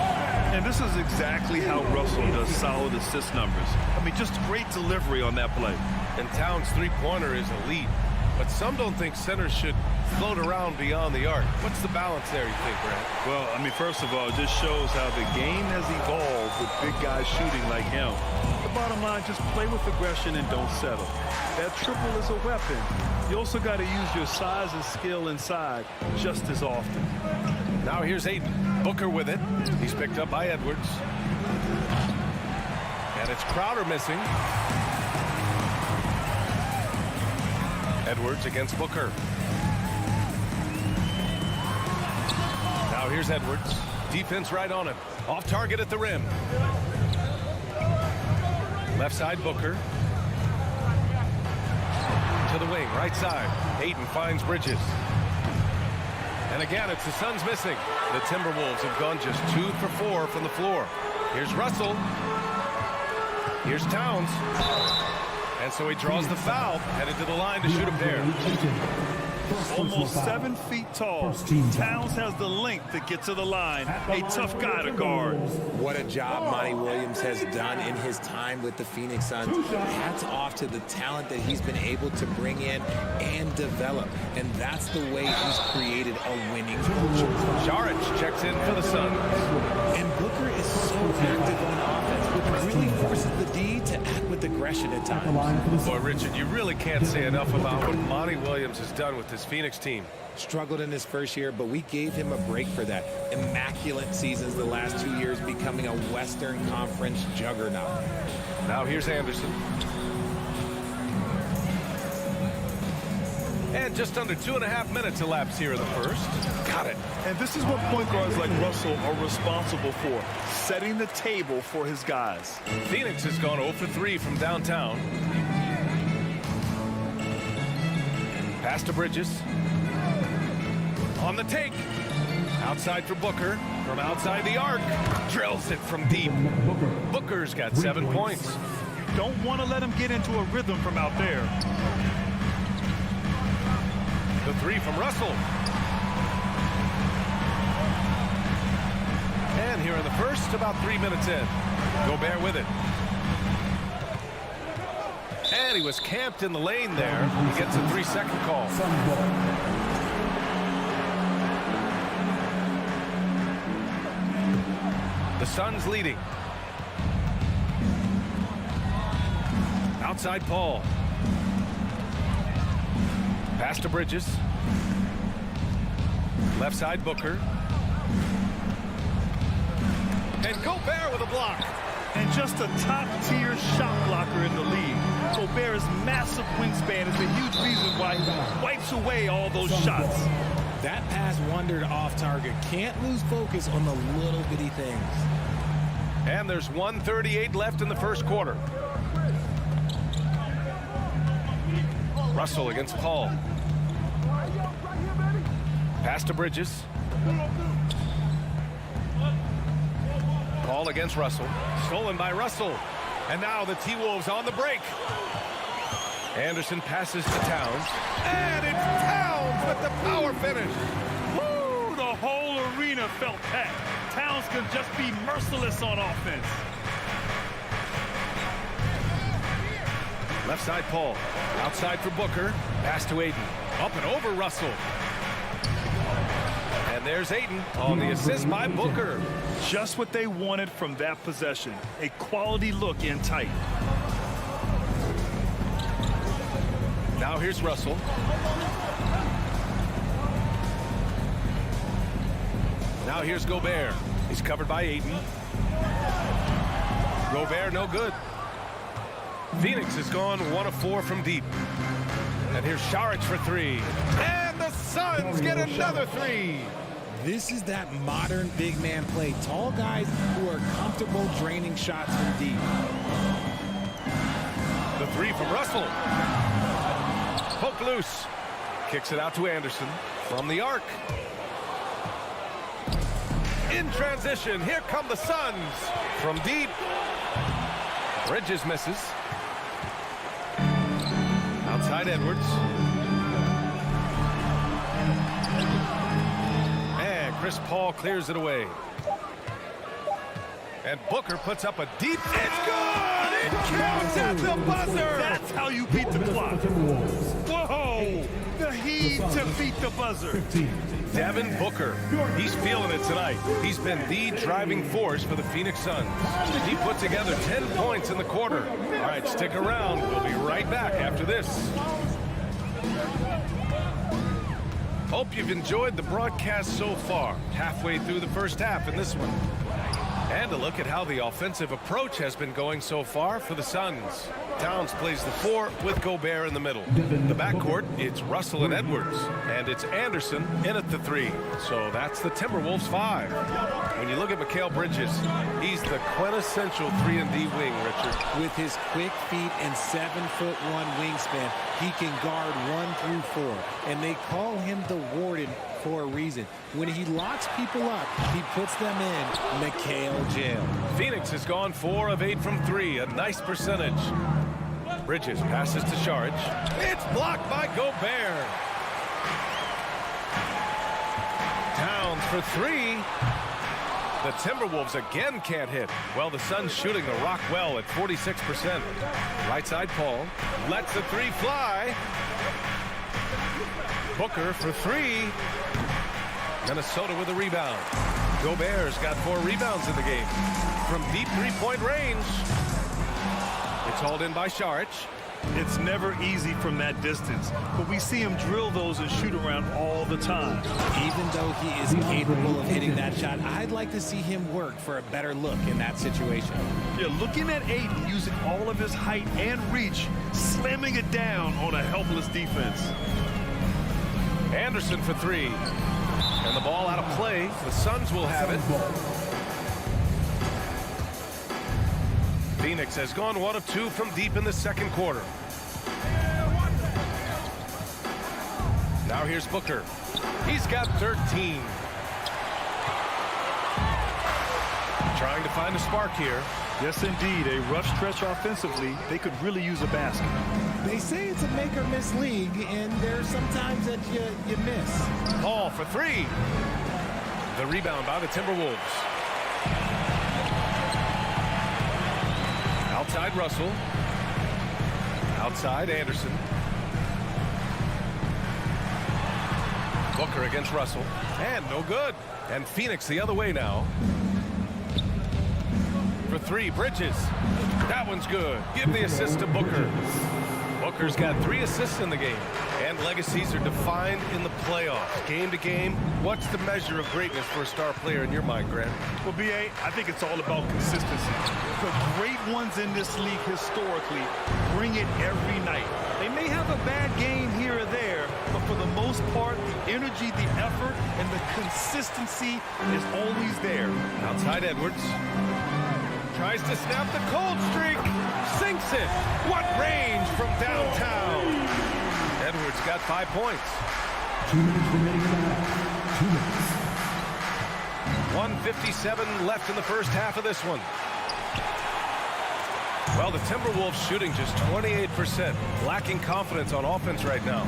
And this is exactly how Russell does solid assist numbers. I mean, just great delivery on that play. And Towns' three-pointer is elite. But some don't think centers should float around beyond the arc. What's the balance there, you think, Brad? Well, I mean, first of all, it just shows how the game has evolved with big guys shooting like him. The bottom line, just play with aggression and don't settle. That triple is a weapon. You also got to use your size and skill inside just as often. Now here's Ayton. Booker with it. He's picked up by Edwards. And it's Crowder missing. Edwards against Booker. Now here's Edwards. Defense right on him. Off target at the rim. Left side Booker. To the wing, right side. Ayton finds Bridges. And again, it's the Suns missing. The Timberwolves have gone just 2 for 4 from the floor. Here's Russell. Here's Towns. And so he draws the foul, headed to the line to shoot a pair. Almost 7 feet tall. Towns has the length to get to the line. A tough guy to guard. What a job Monty Williams has done in his time with the Phoenix Suns. Hats off to the talent that he's been able to bring in and develop. And that's the way he's created a winning culture. Šarić checks in for the Suns. And Booker is so active on offense, which really forces the D to act with aggression at times. Boy, Richard, you really can't say enough about what Monty Williams has done with this Phoenix team. Struggled in his first year, but we gave him a break for that. Immaculate seasons the last 2 years, becoming a Western Conference juggernaut. Now here's Anderson. And just under 2.5 minutes elapsed here in the first. Got it. And this is what point guards like Russell are responsible for, setting the table for his guys. Phoenix has gone 0 for 3 from downtown. Pass to Bridges. On the take. Outside for Booker. From outside the arc. Drills it from deep. Booker's got 7 points. You don't want to let him get into a rhythm from out there. The three from Russell. And here in the first, about 3 minutes in. Gobert with it. And he was camped in the lane there. He gets a 3-second call. The Suns leading. Outside Paul. Pass to Bridges. Left side Booker. And Gobert with a block. And just a top-tier shot blocker in the league. Gobert's massive wingspan is a huge reason why he wipes away all those shots. That pass wandered off target. Can't lose focus on the little bitty things. And there's 1:38 left in the first quarter. Russell against Paul. Pass to Bridges. Paul against Russell. Stolen by Russell. And now the T-Wolves on the break. Anderson passes to Towns. And it's Towns with the power finish. Woo! The whole arena felt that. Towns can just be merciless on offense. Left side Paul. Outside for Booker. Pass to Ayton. Up and over Russell. And And there's Ayton on the assist by Booker. Just what they wanted from that possession. A quality look in tight. Now here's Russell. Now here's Gobert. He's covered by Ayton. Gobert no good. Phoenix has gone 1 of 4 from deep. And here's Saric for 3. And the Suns get another 3. This is that modern big man play. Tall guys who are comfortable draining shots from deep. The 3 from Russell. Poke loose. Kicks it out to Anderson from the arc. In transition, here come the Suns. From deep. Bridges misses. Outside Edwards. And Chris Paul clears it away. And Booker puts up a deep. It's good! It counts at the buzzer! That's how you beat the clock. Whoa! The Heat to beat the buzzer. Devin Booker. He's feeling it tonight. He's been the driving force for the Phoenix Suns. He put together 10 points in the quarter. All right, stick around. We'll be right back after this. Hope you've enjoyed the broadcast so far. Halfway through the first half in this one. And a look at how the offensive approach has been going so far for the Suns. Towns plays the 4 with Gobert in the middle. The backcourt, it's Russell and Edwards. And it's Anderson in at the 3. So that's the Timberwolves 5. When you look at Mikal Bridges, he's the quintessential 3-and-D wing, Richard. With his quick feet and 7'1" wingspan, he can guard 1 through 4. And they call him the Warden for a reason. When he locks people up, he puts them in Mikal jail. Phoenix has gone 4 of 8 from 3, a nice percentage. Bridges passes to Saric. It's blocked by Gobert. Towns for 3. The Timberwolves again can't hit. Well, the Suns shooting the rock well at 46%. Right side Paul lets the 3 fly. Booker for 3. Minnesota with a rebound. Gobert's got 4 rebounds in the game. From deep 3-point range. It's hauled in by Saric. It's never easy from that distance, but we see him drill those and shoot around all the time. Even though he is capable of hitting that shot, I'd like to see him work for a better look in that situation. Yeah, looking at Ayton using all of his height and reach, slamming it down on a helpless defense. Anderson for 3. And the ball out of play. The Suns will have it. Phoenix has gone 1 of 2 from deep in the second quarter. Now here's Booker. He's got 13. Trying to find a spark here. Yes, indeed. A rough stretch offensively. They could really use a basket. They say it's a make or miss league, and there's sometimes that you miss. Paul for 3. The rebound by the Timberwolves. Outside Russell. Outside Anderson. Booker against Russell. And no good. And Phoenix the other way now. For 3, Bridges. That one's good. Give the assist to Booker. Booker's got 3 assists in the game. And legacies are defined in the playoffs. Game to game, what's the measure of greatness for a star player in your mind, Grant? Well, B.A., I think it's all about consistency. The great ones in this league historically bring it every night. They may have a bad game here or there, but for the most part, the energy, the effort, and the consistency is always there. Outside Edwards. Tries to snap the cold streak. Sinks it. What range from downtown. Edwards got 5 points. 2 minutes remaining in the half. 2 minutes. 1:57 left in the first half of this one. Well, the Timberwolves shooting just 28%. Lacking confidence on offense right now.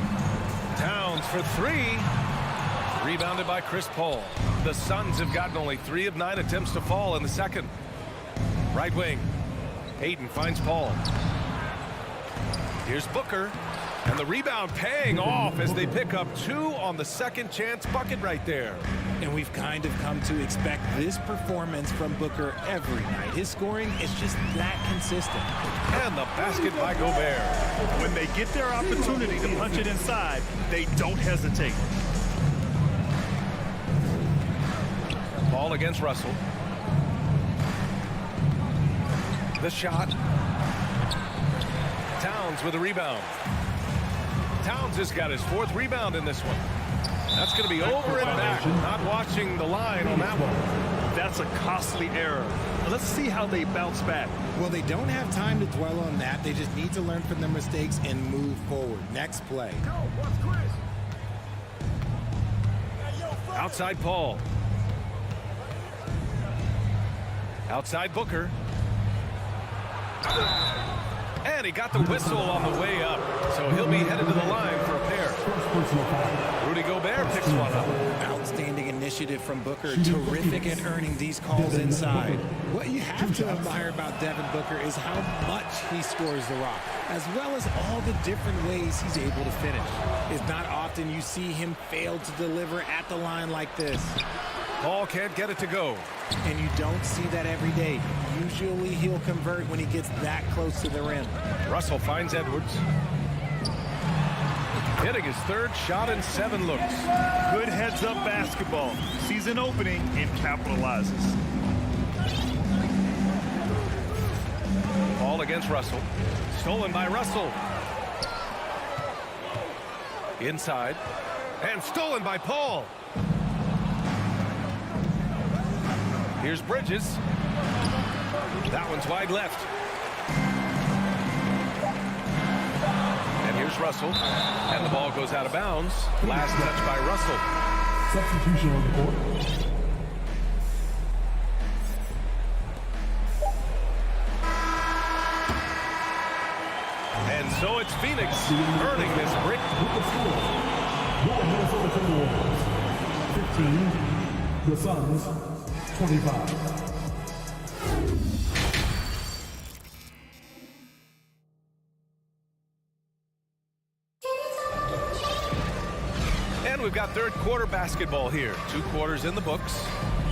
Towns for 3. Rebounded by Chris Paul. The Suns have gotten only 3 of 9 attempts to fall in the second. Right wing. Ayton finds Paul. Here's Booker. And And the rebound paying off as they pick up 2 on the second chance bucket right there. And we've kind of come to expect this performance from Booker every night. His scoring is just that consistent. And the basket by Gobert. When they get their opportunity to punch it inside, they don't hesitate. Ball against Russell. The shot. Towns with a rebound. Towns has got his 4th rebound in this one. That's going to be over and back. Not watching the line on that one. That's a costly error. Let's see how they bounce back. Well, they don't have time to dwell on that. They just need to learn from their mistakes and move forward. Next play. Outside Paul. Outside Booker. And he got the whistle on the way up. So he'll be headed to the line for a pair. Rudy Gobert picks one up. Outstanding initiative from Booker. Terrific at earning these calls inside. What you have to admire about Devin Booker is how much he scores the rock, as well as all the different ways he's able to finish. It's not often you see him fail to deliver at the line like this. Paul can't get it to go. And you don't see that every day. Usually he'll convert when he gets that close to the rim. Russell finds Edwards. Hitting his 3rd shot in 7 looks. Good heads-up basketball. Sees an opening and capitalizes. Ball against Russell. Stolen by Russell. Inside. And stolen by Paul. Here's Bridges. That one's wide left. And here's Russell. And the ball goes out of bounds. Last touch by Russell. Substitution on the court. And so it's Phoenix earning this break. With the score, your Minnesota Timberwolves 15, the Suns 25. And we've got 3rd quarter basketball here. 2 quarters in the books.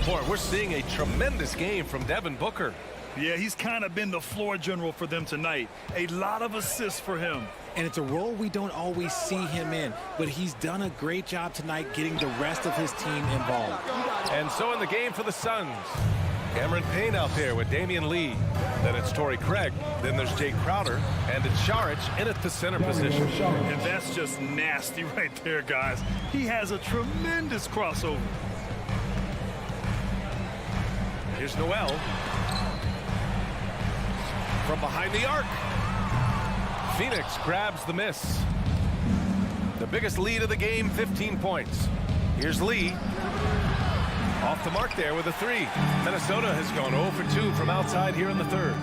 Boy, we're seeing a tremendous game from Devin Booker. Yeah, he's kind of been the floor general for them tonight. A lot of assists for him. And it's a role we don't always see him in, but he's done a great job tonight getting the rest of his team involved. And so in the game for the Suns, Cameron Payne out there with Damian Lee. Then it's Torrey Craig. Then there's Jay Crowder. And it's Saric in at the center position. And that's just nasty right there, guys. He has a tremendous crossover. Here's Noel. From behind the arc. Phoenix grabs the miss. The biggest lead of the game, 15 points. Here's Lee. Off the mark there with a 3. Minnesota has gone 0 for 2 from outside here in the 3rd.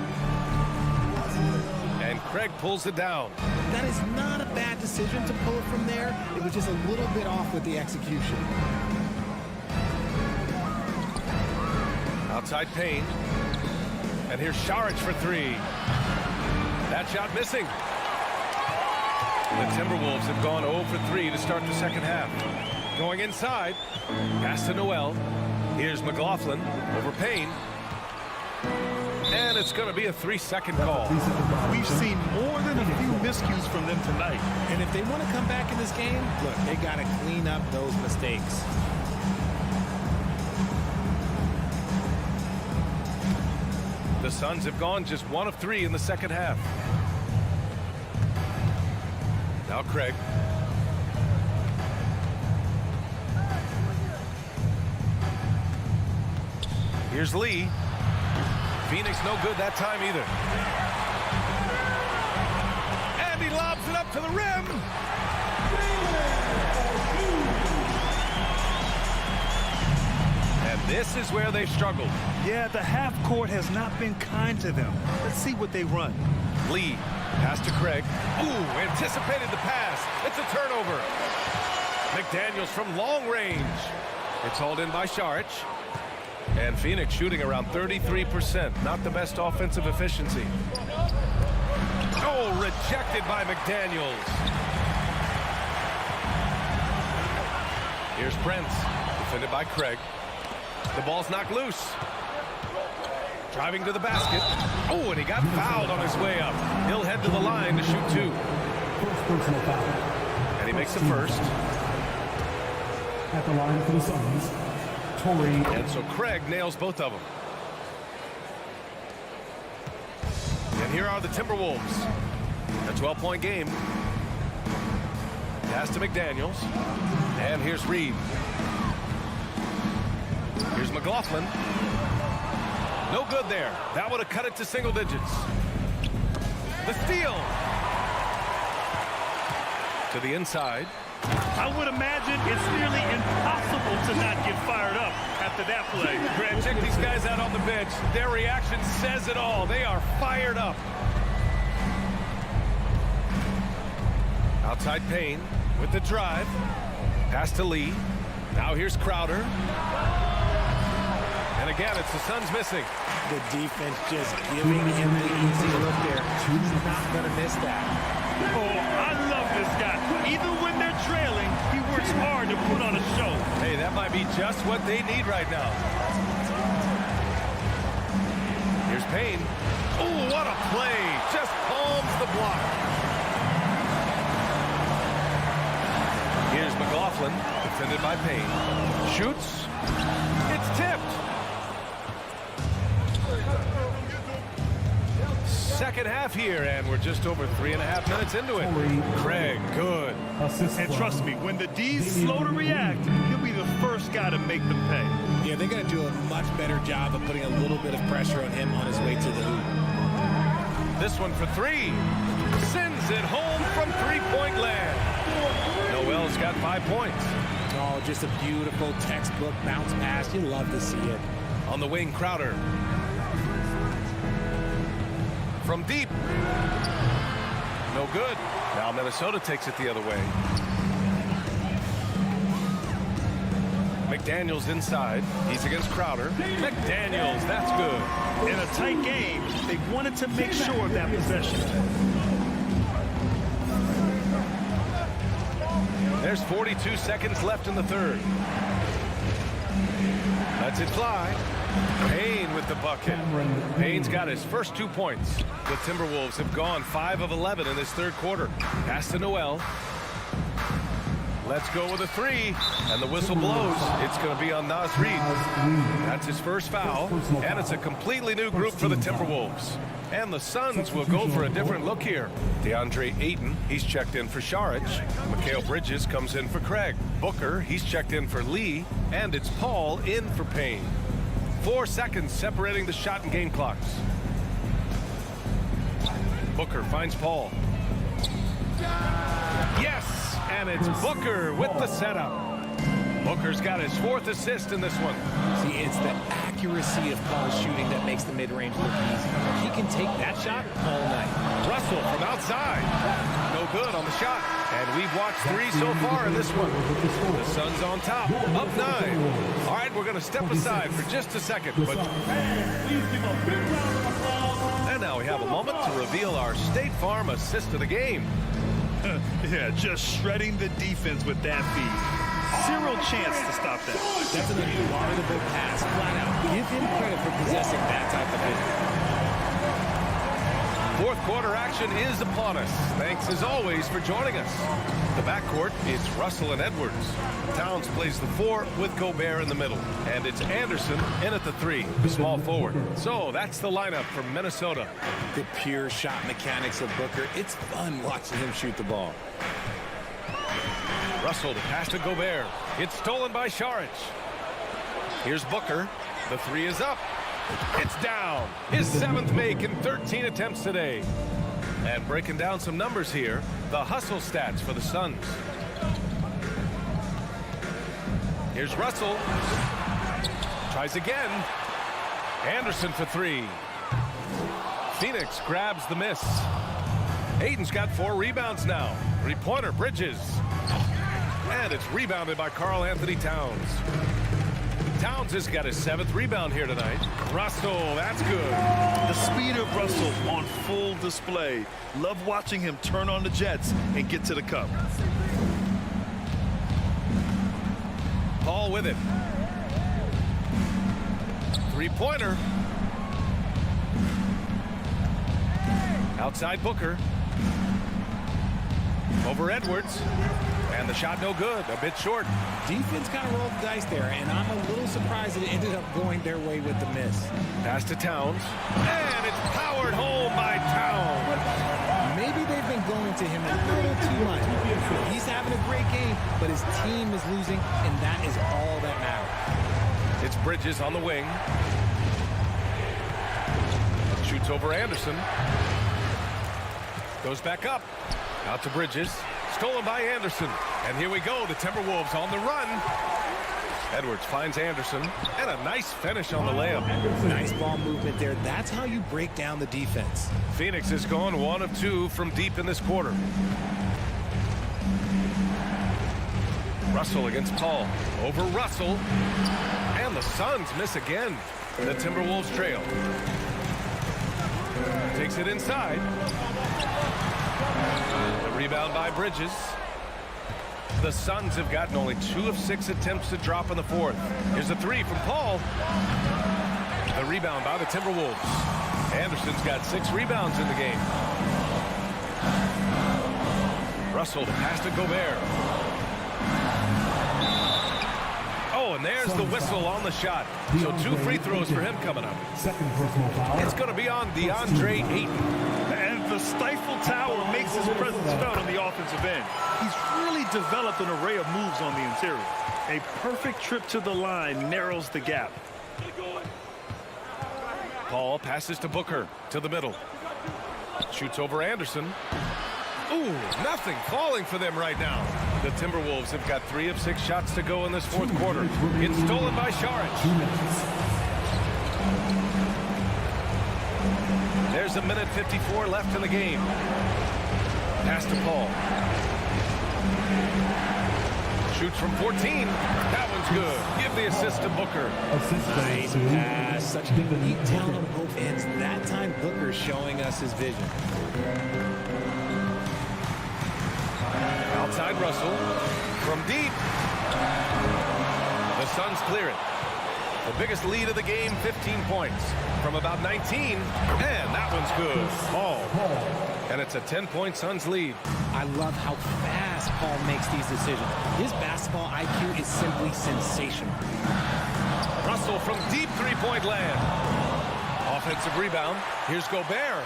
And Craig pulls it down. That is not a bad decision to pull it from there. It was just a little bit off with the execution. Outside Payne. And here's Saric for 3. That shot missing. The Timberwolves have gone 0 for 3 to start the second half. Going inside. Pass to Noel. Here's McLaughlin over Payne. And it's going to be a 3-second call. We've seen more than a few miscues from them tonight. And if they want to come back in this game, look, they got to clean up those mistakes. The Suns have gone just 1 of 3 in the second half. Now Craig. Here's Lee. Phoenix no good that time either. And he lobs it up to the rim. And this is where they've struggled. Yeah, the half court has not been kind to them. Let's see what they run. Lee, pass to Craig. Ooh, anticipated the pass. It's a turnover. McDaniels from long range. It's hauled in by Saric. And Phoenix shooting around 33%. Not the best offensive efficiency. Oh, rejected by McDaniels. Here's Prince, defended by Craig. The ball's knocked loose. Driving to the basket. Oh, and he got fouled on his way up. He'll head to the line to shoot 2. First personal foul. And he makes the first. At the line for the Suns, Torrey. And so Craig nails both of them. And here are the Timberwolves. A 12-point game. Pass to McDaniels. And here's Reed. Here's McLaughlin. No good there. That would have cut it to single digits. The steal. To the inside. I would imagine it's nearly impossible to not get fired up after that play. Grant, check these guys out on the bench. Their reaction says it all. They are fired up. Outside Payne with the drive. Pass to Lee. Now here's Crowder. And again, it's the Suns missing. The defense just giving him the easy look there. He's not going to miss that. Oh, I love this guy. Even when they're trailing, he works hard to put on a show. Hey, that might be just what they need right now. Here's Payne. Oh, what a play. Just palms the block. Here's McLaughlin, defended by Payne. Shoots. It's tipped. Second half here, and we're just over 3.5 minutes into it. Craig, good. And trust me, when the D's slow to react, he'll be the first guy to make them pay. Yeah, they're going to do a much better job of putting a little bit of pressure on him on his way to the hoop. This one for 3. Sends it home from three-point land. Noel's got 5 points. Oh, just a beautiful textbook bounce pass. You love to see it. On the wing, Crowder. From deep. No good. Now Minnesota takes it the other way. McDaniels inside. He's against Crowder. McDaniels, that's good. In a tight game, they wanted to make sure of that possession. There's 42 seconds left in the third. Lets it fly. Payne with the bucket. Payne's got his first 2 points. The Timberwolves have gone 5 of 11 in this third quarter. Pass to Noel. Let's go with a 3. And the whistle blows. It's going to be on Naz Reid. That's his first foul. And it's a completely new group for the Timberwolves. And the Suns will go for a different look here. DeAndre Ayton, he's checked in for Saric. Mikal Bridges comes in for Craig. Booker, he's checked in for Lee. And it's Paul in for Payne. 4 seconds separating the shot and game clocks. Booker finds Paul. Yes! And it's Booker with the setup. Booker's got his 4th assist in this one. See, it's the accuracy of Paul's shooting that makes the mid-range look easy. He can take that shot all night. Russell from outside. No good on the shot. And we've watched 3 so far in this one. The Suns on top, up 9. All right, we're going to step aside for just a second. And now we have a moment to reveal our State Farm assist of the game. Yeah, just shredding the defense with that feed. 0 chance to stop that. That's an unguardable pass. Flat out. Give him credit for possessing that type of vision. Fourth quarter action is upon us. Thanks as always for joining us. The backcourt, it's Russell and Edwards. Towns plays the 4 with Gobert in the middle. And it's Anderson in at the 3, the small forward. So that's the lineup from Minnesota. The pure shot mechanics of Booker. It's fun watching him shoot the ball. Russell to pass to Gobert. It's stolen by Saric. Here's Booker. The 3 is up. It's down. His 7th make in 13 attempts today. And breaking down some numbers here, the hustle stats for the Suns. Here's Russell. Tries again. Anderson for 3. Phoenix grabs the miss. Ayton's got 4 rebounds now. 3-pointer, Bridges. And it's rebounded by Karl Anthony Towns. Towns has got his 7th rebound here tonight. Russell, that's good. The speed of Russell on full display. Love watching him turn on the jets and get to the cup. Paul with it. Three-pointer. Outside Booker. Over Edwards. And the shot no good. A bit short. Defense kind of rolled the dice there, and I'm a little surprised that it ended up going their way with the miss. Pass to Towns. And it's powered home by Towns. Maybe they've been going to him a little too much. He's having a great game, but his team is losing, and that is all that matters. It's Bridges on the wing. Shoots over Anderson. Goes back up. Out to Bridges. Stolen by Anderson. And here we go. The Timberwolves on the run. Edwards finds Anderson. And a nice finish on the layup. Nice ball movement there. That's how you break down the defense. Phoenix has gone 1 of 2 from deep in this quarter. Russell against Paul. Over Russell. And the Suns miss again. The Timberwolves trail. Takes it inside. The rebound by Bridges. The Suns have gotten only 2 of 6 attempts to drop in the fourth. Here's a three from Paul. The rebound by the Timberwolves. Anderson's got 6 rebounds in the game. Russell to pass to Gobert. Oh, and there's the whistle on the shot. So 2 free throws for him coming up. Second personal foul. It's going to be on DeAndre Ayton. And the stifle tower makes his presence felt on the offensive end. He's really developed an array of moves on the interior. A perfect trip to the line narrows the gap. Paul passes to Booker to the middle. Shoots over Anderson. Ooh, nothing falling for them right now. The Timberwolves have got 3 of 6 shots to go in this fourth quarter. It's stolen by Saric. There's a minute 54 left in the game. Pass to Paul. Shoots from 14. That one's good. Give the assist to Booker. Nice pass. Such unique talent on both ends. That time Booker showing us his vision. Outside Russell. From deep. The Suns clear it. The biggest lead of the game, 15 points. From about 19. And that one's good. Paul. And it's a 10-point Suns lead. I love how fast Paul makes these decisions. His basketball IQ is simply sensational. Russell from deep three-point land. Offensive rebound. Here's Gobert.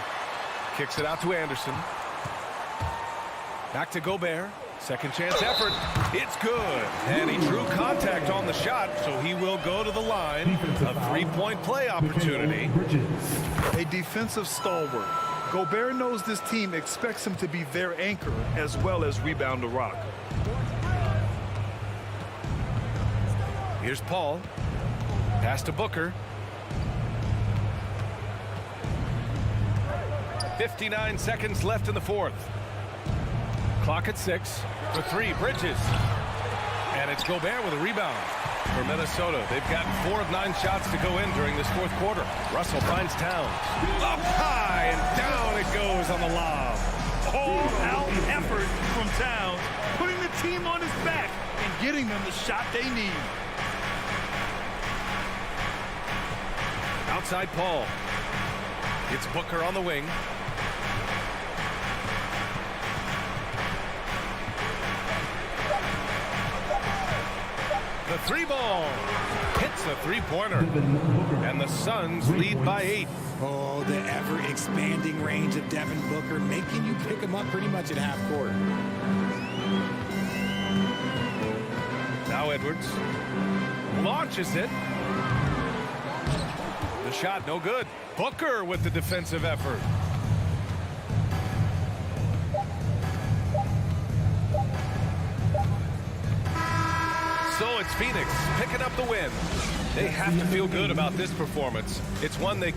Kicks it out to Anderson. Back to Gobert. Second chance effort. It's good. And he drew contact on the shot, so he will go to the line. A three-point play opportunity. A defensive stalwart. Gobert knows this team expects him to be their anchor as well as rebound the rock. Here's Paul. Pass to Booker. 59 seconds left in the fourth. Clock at 6. For 3, Bridges. And it's Gobert with a rebound. For Minnesota, they've gotten 4 of 9 shots to go in during this fourth quarter. Russell finds Towns. Up high and down it goes on the lob. All-out effort from Towns, putting the team on his back and getting them the shot they need. Outside Paul. It's Booker on the wing. The 3-ball hits a 3-pointer, and the Suns lead by 8. Oh, the ever-expanding range of Devin Booker, making you pick him up pretty much at half court. Now Edwards launches it. The shot no good. Booker with the defensive effort. So it's Phoenix picking up the win. They have to feel good about this performance. It's one they...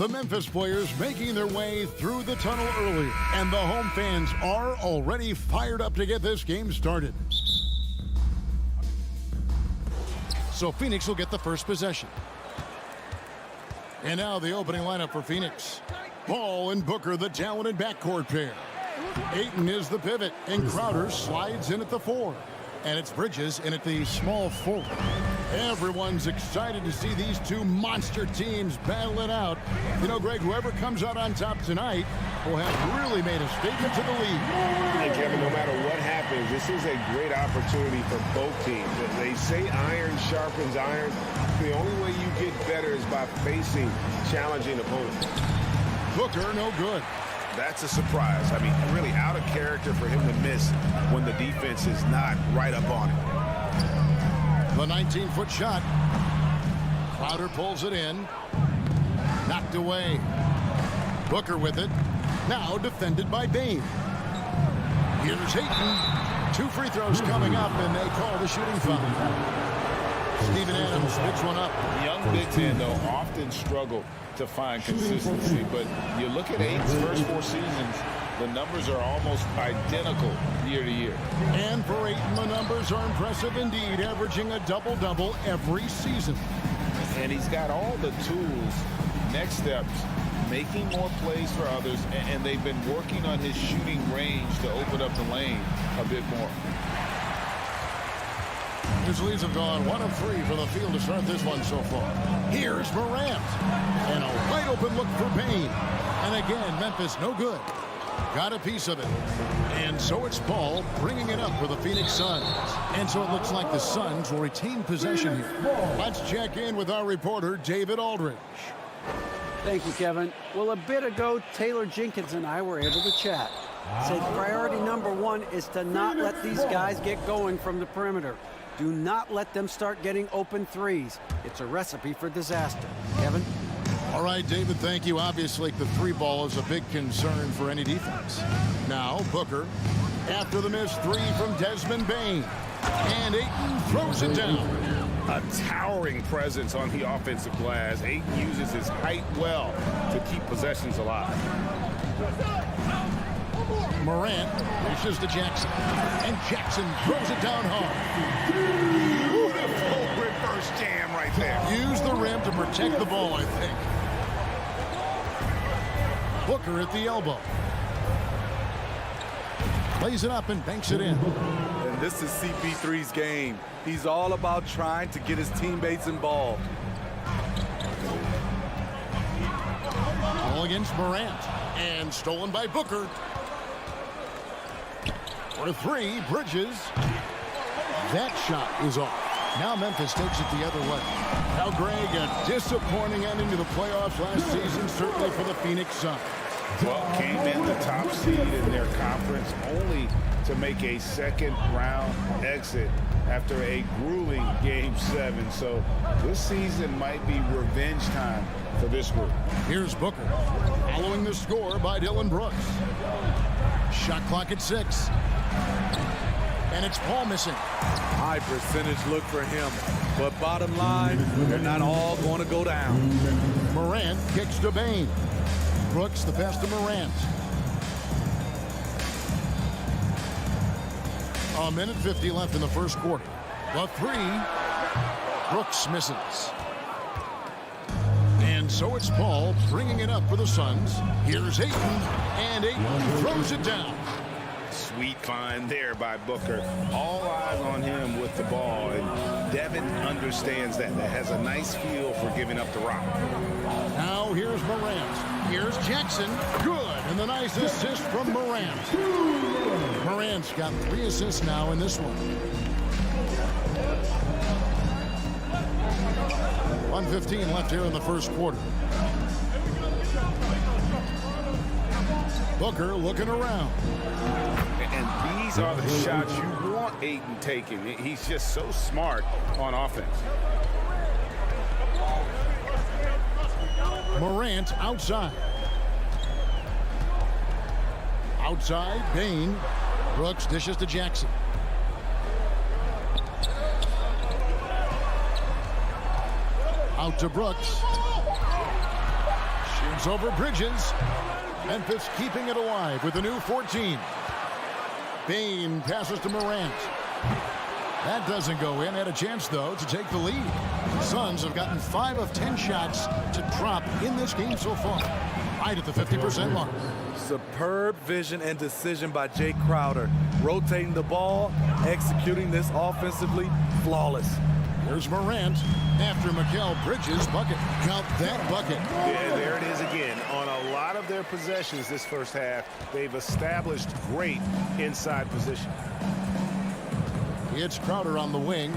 The Memphis players making their way through the tunnel early, and the home fans are already fired up to get this game started. So Phoenix will get the first possession. And now the opening lineup for Phoenix. Ball and Booker, the talented backcourt pair. Ayton is the pivot, and Crowder slides in at the 4. And it's Bridges in at the small forward. Everyone's excited to see these two monster teams battle it out. You know, Greg, whoever comes out on top tonight will have really made a statement to the league. And Kevin, no matter what happens, this is a great opportunity for both teams. They say iron sharpens iron. The only way you get better is by facing challenging opponents. Booker, no good. That's a surprise. I mean, really out of character for him to miss when the defense is not right up on it. The 19-foot shot. Crowder pulls it in. Knocked away. Booker with it. Now defended by Bain. Here's Ayton. 2 free throws coming up, and they call the shooting foul. Steven Adams picks one up. Young big men, though, often struggle to find consistency. But you look at Ayton's first 4 seasons, the numbers are almost identical year to year. And for Ayton, the numbers are impressive indeed, averaging a double-double every season. And he's got all the tools, next steps, making more plays for others, and they've been working on his shooting range to open up the lane a bit more. Grizzlies have gone 1 of 3 for the field to start this one so far. Here's Morant. And a wide open look for Bain. And again, Memphis no good. Got a piece of it. And so it's Ball bringing it up for the Phoenix Suns. And so it looks like the Suns will retain possession here. Let's check in with our reporter, David Aldridge. Thank you, Kevin. Well, a bit ago, Taylor Jenkins and I were able to chat. Said priority number 1 is to not let these guys get going from the perimeter. Do not let them start getting open threes. It's a recipe for disaster. Kevin? All right, David, thank you. Obviously, the 3 ball is a big concern for any defense. Now, Booker, after the missed 3 from Desmond Bain. And Ayton throws it down. A towering presence on the offensive glass. Ayton uses his height well to keep possessions alive. Morant dishes to Jackson. And Jackson throws it down hard. Beautiful reverse jam right there. Use the rim to protect the ball, I think. Booker at the elbow. Plays it up and banks it in. And this is CP3's game. He's all about trying to get his teammates involved. Ball against Morant. And stolen by Booker. For three, Bridges. That shot is off. Now Memphis takes it the other way. Now, Greg, a disappointing ending to the playoffs last season, certainly for the Phoenix Suns. Well, came in the top seed in their conference only to make a second-round exit after a grueling Game 7. So this season might be revenge time for this group. Here's Booker, following the score by Dillon Brooks. Shot clock at 6. And it's Paul missing. High percentage look for him. But bottom line, they're not all going to go down. Morant kicks to Bane. Brooks the pass to Morant. A minute 50 left in the first quarter. The three. Brooks misses. And so it's Paul bringing it up for the Suns. Here's Ayton. And Ayton throws it down. Sweet find there by Booker. All eyes on him with the ball, and Devin understands that. That has a nice feel for giving up the rock. Now here's Morant. Here's Jackson. Good. And the nice assist from Morant. Morant's got 3 assists now in this one. 1:15 left here in the first quarter. Booker looking around. And these are the shots you want Ayton taking. He's just so smart on offense. Morant outside. Outside, Bane. Brooks dishes to Jackson. Out to Brooks. Shoots over Bridges. Memphis keeping it alive with a new 14. Bane passes to Morant. That doesn't go in. Had a chance, though, to take the lead. The Suns have gotten 5 of 10 shots to drop in this game so far. Right at the 50% mark. Superb vision and decision by Jay Crowder. Rotating the ball, executing this offensively, flawless. Here's Morant after Mikal Bridges' bucket. Count that bucket. Yeah, there it is again. On a lot of their possessions this first half, they've established great inside position. It's Crowder on the wing.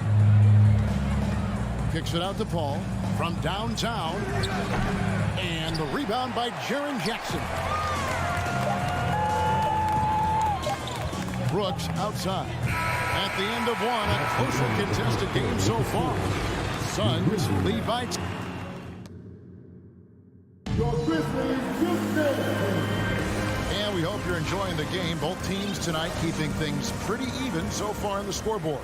Kicks it out to Paul from downtown. And the rebound by Jaren Jackson. Brooks outside. At the end of one, a closer contested game so far. Suns lead by 2. And we hope you're enjoying the game. Both teams tonight keeping things pretty even so far in the scoreboard.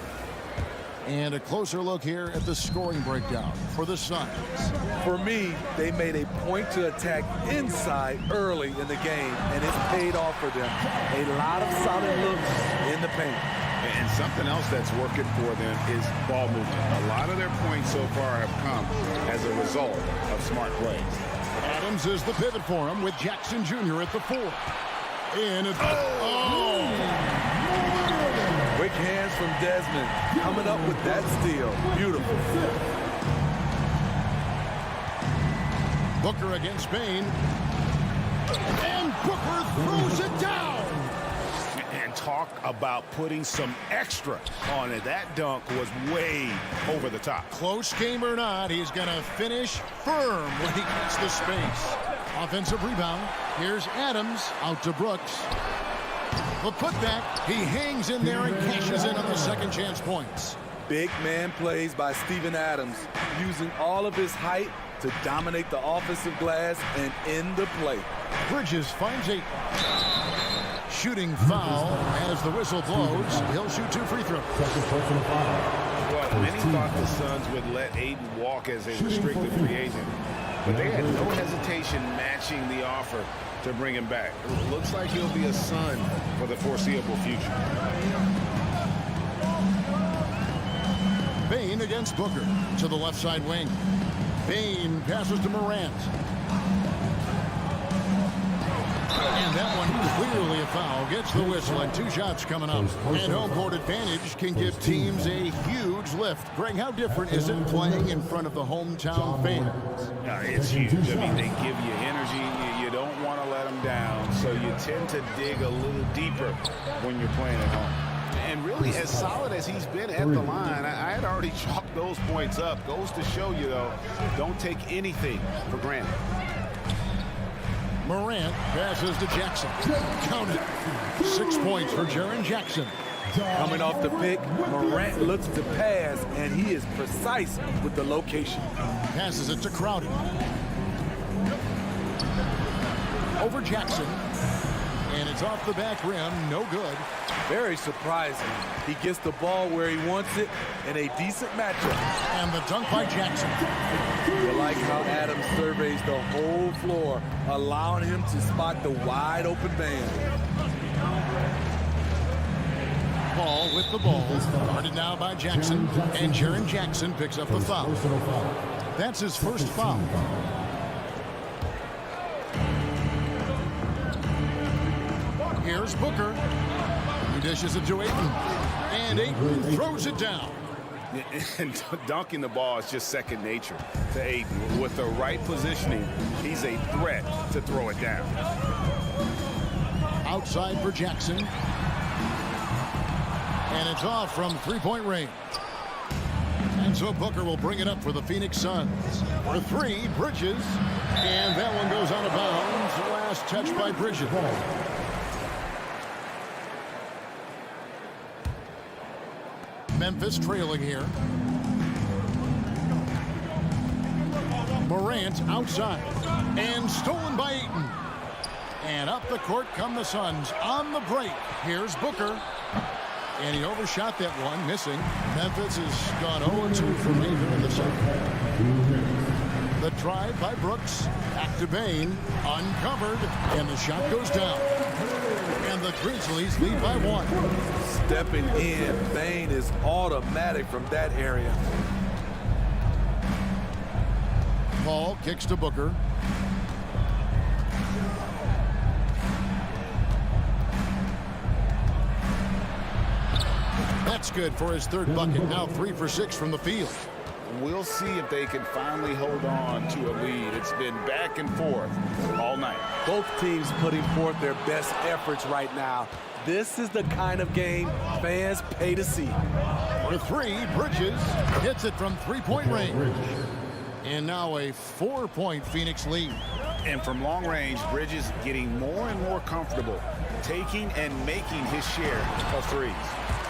And a closer look here at the scoring breakdown for the Suns. For me, they made a point to attack inside early in the game, and it's paid off for them. A lot of solid looks in the paint. And something else that's working for them is ball movement. A lot of their points so far have come as a result of smart plays. Adams is the pivot for him with Jackson Jr. at the 4. And it's... Quick hands from Desmond, coming up with that steal. Beautiful. Booker against Bane. And Booker throws it down. And talk about putting some extra on it. That dunk was way over the top. Close game or not, he's going to finish firm when he gets the space. Offensive rebound. Here's Adams out to Brooks. The putback, he hangs in there and cashes in on the second chance points. Big man plays by Steven Adams, using all of his height to dominate the offensive glass and end the play. Bridges finds Ayton. Shooting foul as the whistle blows. He'll shoot 2 free throws. Well, many thought the Suns would let Ayton walk as a restricted free agent, but they had no hesitation matching the offer to bring him back. It looks like he'll be a Sun for the foreseeable future. Bane against Booker to the left side wing. Bane passes to Morant. And that one clearly a foul. Gets the whistle and 2 shots coming up. And home court advantage can give teams a huge lift. Greg, how different is it playing in front of the hometown fans? It's huge. I mean, they give you energy. You don't want to let them down. So you tend to dig a little deeper when you're playing at home. And really, as solid as he's been at the line, I had already chalked those points up. Goes to show you, though, don't take anything for granted. Morant passes to Jackson. Count it. 6 points for Jaren Jackson. Coming off the pick, Morant looks to pass, and he is precise with the location. Passes it to Crowder. Over Jackson. And it's off the back rim. No good. Very surprising. He gets the ball where he wants it in a decent matchup. And the dunk by Jackson. You like how Adams surveys the whole floor, allowing him to spot the wide open man. Ball with the ball. Guarded now by Jackson. And Jaren Jackson picks up the foul. That's his first foul. Here's Booker. He dishes it to Ayton. And Ayton throws it down. And dunking the ball is just second nature to Ayton. With the right positioning, he's a threat to throw it down. Outside for Jackson. And it's off from three-point range. And so Booker will bring it up for the Phoenix Suns. For 3, Bridges. And that one goes out of bounds. Last touch by Bridges. Memphis trailing here. Morant outside. And stolen by Ayton. And up the court come the Suns on the break. Here's Booker. And he overshot that one, missing. Memphis has gone 0-2 from Ayton in the second. The drive by Brooks. Back to Bain. Uncovered. And the shot goes down. And the Grizzlies lead by 1. Stepping in, Bain is automatic from that area. Paul kicks to Booker. That's good for his 3rd bucket. Now 3 for 6 from the field. We'll see if they can finally hold on to a lead. It's been back and forth all night. Both teams putting forth their best efforts right now. This is the kind of game fans pay to see. For 3, Bridges hits it from three-point range. And now a 4-point Phoenix lead. And from long range, Bridges getting more and more comfortable, taking and making his share of threes.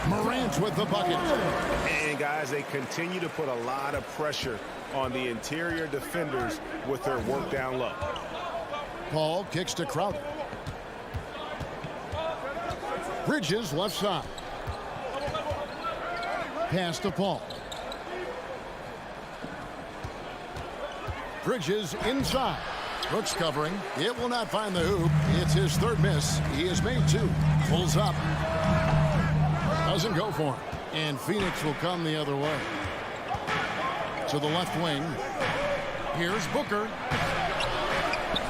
Morant with the bucket. And guys, they continue to put a lot of pressure on the interior defenders with their work down low. Paul kicks to Crowder. Bridges left side. Pass to Paul. Bridges inside. Brooks covering. It will not find the hoop. It's his 3rd miss. He has made 2. Pulls up. Doesn't go for him. And Phoenix will come the other way. To the left wing. Here's Booker.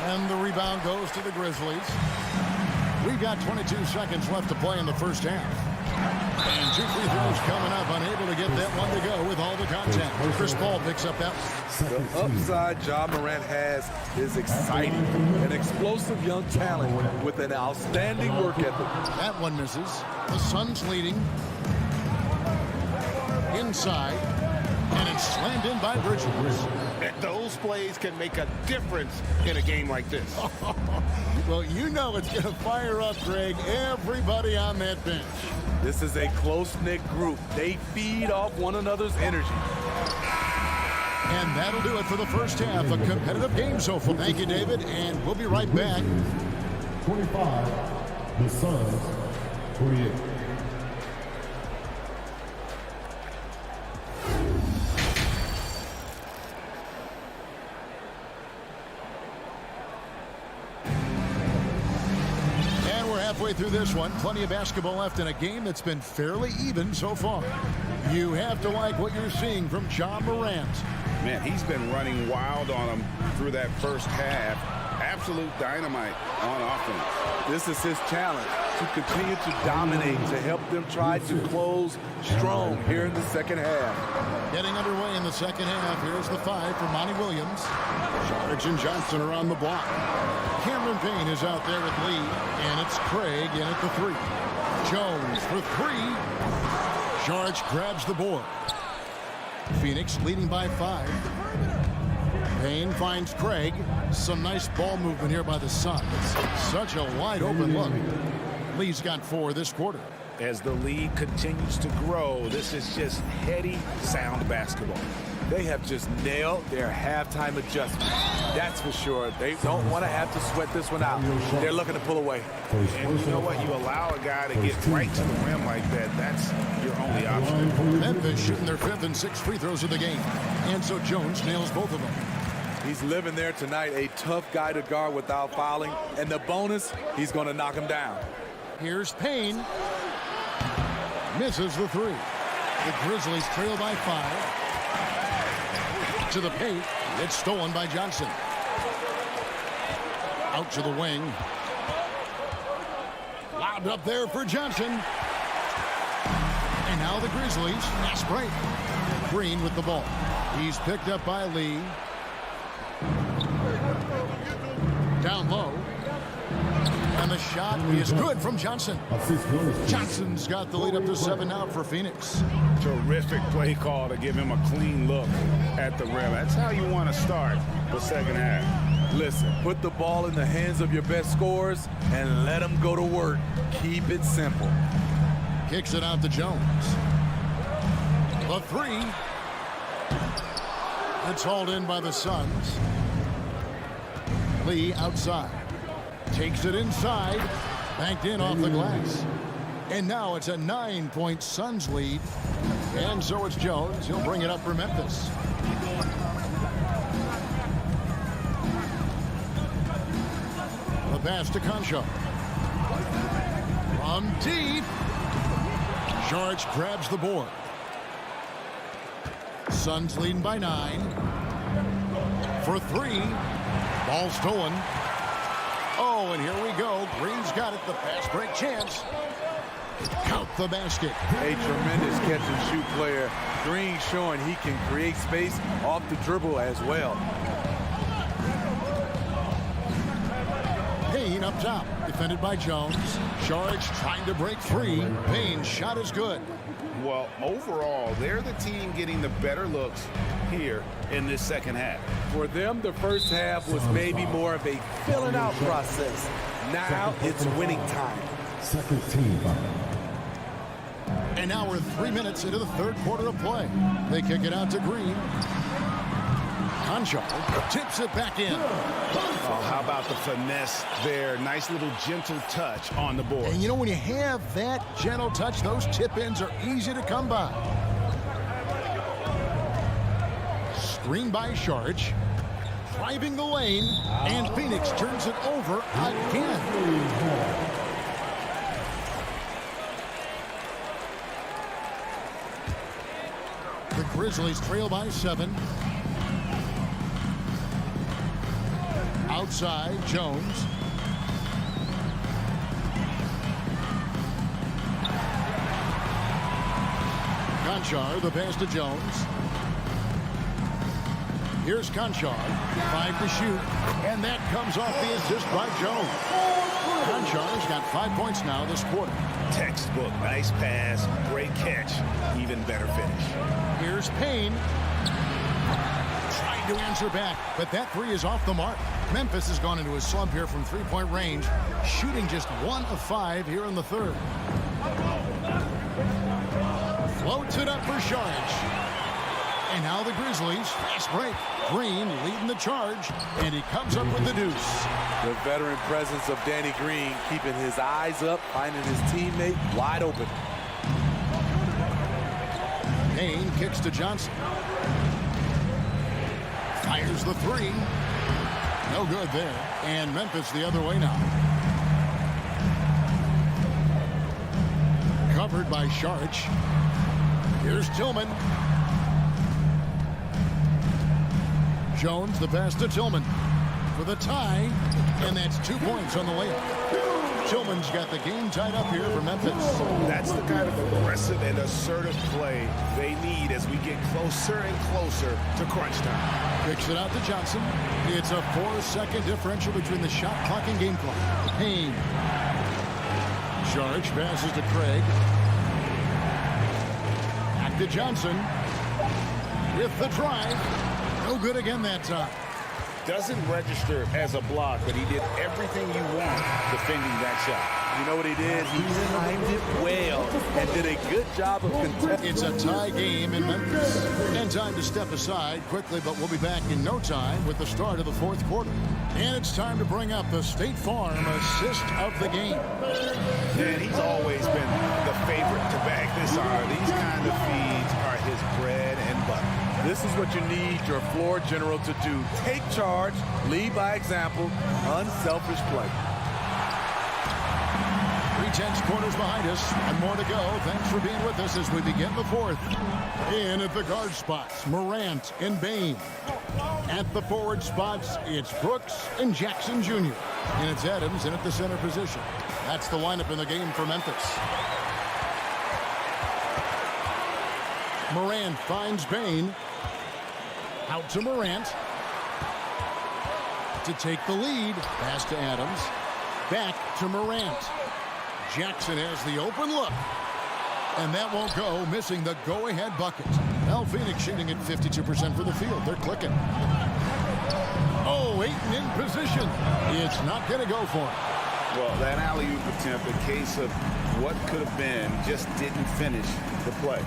And the rebound goes to the Grizzlies. We've got 22 seconds left to play in the first half. And 2 free throws coming up. Unable to get that one to go with all the contact. Chris Paul picks up that one. The upside Ja Morant has is exciting. An explosive young talent with an outstanding work ethic. That one misses. The Suns leading. Inside. And it's slammed in by Bridges. Those plays can make a difference in a game like this. Well, you know it's going to fire up, Greg, everybody on that bench. This is a close-knit group. They feed off one another's energy. And that'll do it for the first half. A competitive game so far. Thank you, David, and we'll be right back. 25, the Suns, 28. Halfway through this one, plenty of basketball left in a game that's been fairly even so far. You have to like what you're seeing from Ja Morant. Man, he's been running wild on him through that first half. absolute dynamite on offense. This is his challenge, to continue to dominate, to help them try to close strong here in the second half. Getting underway in the second half. Here's the 5 for Monty Williams. Sharge and Johnson are on the block. Cameron Payne is out there with Lee, and it's Craig in at the 3. Jones for 3. Sharge grabs the board. Phoenix leading by 5. Payne finds Craig. Some nice ball movement here by the Suns. Such a wide open look. Lee's got 4 this quarter. As the lead continues to grow, this is just heady, sound basketball. They have just nailed their halftime adjustment. That's for sure. They don't want to have to sweat this one out. They're looking to pull away. And you know what? You allow a guy to get right to the rim like that. That's your only option. Memphis shooting their 5th and 6th free throws of the game. And so Jones nails both of them. He's living there tonight, a tough guy to guard without fouling. And the bonus, he's going to knock him down. Here's Payne. Misses the 3. The Grizzlies trail by 5. To the paint. It's stolen by Johnson. Out to the wing. Lobbed up there for Johnson. And now the Grizzlies. Fast break. Green with the ball. He's picked up by Lee. Down low. And the shot is good from Johnson. Johnson's got the lead up to 7 now for Phoenix. Terrific play call to give him a clean look at the rim. That's how you want to start the second half. Listen, put the ball in the hands of your best scorers and let them go to work. Keep it simple. Kicks it out to Jones. The 3. It's hauled in by the Suns. Lee outside. Takes it inside. Banked in off the glass. And now it's a 9-point Suns lead. And so it's Jones. He'll bring it up for Memphis. The pass to Concho. From deep. Sharge grabs the board. Suns leading by 9. For 3. Ball stolen. Oh, and here we go. Green's got it. The fast break chance. Count the basket. A tremendous catch and shoot player. Green showing he can create space off the dribble as well. Payne up top. Defended by Jones. Sharge trying to break free. Payne's shot is good. Well, overall, they're the team getting the better looks here in this second half. For them, the first half was maybe more of a filling out process. Now it's winning time. Second team foul. And now we're 3 minutes into the 3rd quarter of play. They kick it out to Green. Concho tips it back in. Oh, how about the finesse there? Nice little gentle touch on the board. And you know, when you have that gentle touch, those tip-ins are easy to come by. Screen by Sharge. Driving the lane. And Phoenix turns it over again. The Grizzlies trail by 7. Outside, Jones. Conchar, the pass to Jones. Here's Conchar. 5 to shoot. And that comes off the assist by Jones. Conchar's got 5 points now this quarter. Textbook, nice pass, great catch, even better finish. Here's Payne. Trying to answer back, but that 3 is off the mark. Memphis has gone into a slump here from 3-point range, shooting just 1 of 5 here in the 3rd. Floats it up for Sharge. And now the Grizzlies, fast break. Green leading the charge, and he comes up with the deuce. The veteran presence of Danny Green keeping his eyes up, finding his teammate wide open. Payne kicks to Johnson. Fires the 3. No good there. And Memphis the other way now. Covered by Sharge. Here's Tillman. Jones, the pass to Tillman. for the tie, and that's 2 points on the layup. Tillman's got the game tied up here for Memphis. That's the kind of aggressive and assertive play they need as we get closer and closer to crunch time. Kicks it out to Johnson. It's a 4-second differential between the shot clock and game clock. Payne. Charge passes to Craig. Back to Johnson. With the drive. No good again that time. Doesn't register as a block, but he did everything you want defending that shot. You know what he did? He timed it well and did a good job of contesting. It's a tie game in Memphis. And time to step aside quickly, but we'll be back in no time with the start of the fourth quarter. And it's time to bring up the State Farm assist of the game. And he's always been the favorite to bag this honor. These kind of feeds are his bread and butter. This is what you need your floor general to do. Take charge, lead by example, unselfish play. 3/10 quarters behind us and more to go. Thanks for being with us as we begin the fourth. In at the guard spots, Morant and Bain. At the forward spots, it's Brooks and Jackson Jr. And it's Adams in at the center position. That's the lineup in the game for Memphis. Morant finds Bain. Out to Morant. To take the lead. Pass to Adams. Back to Morant. Jackson has the open look. And that won't go, missing the go-ahead bucket. Now Phoenix shooting at 52% for the field. They're clicking. Oh, Ayton in position. It's not going to go for him. Well, that alley-oop attempt, a case of what could have been, just didn't finish the play.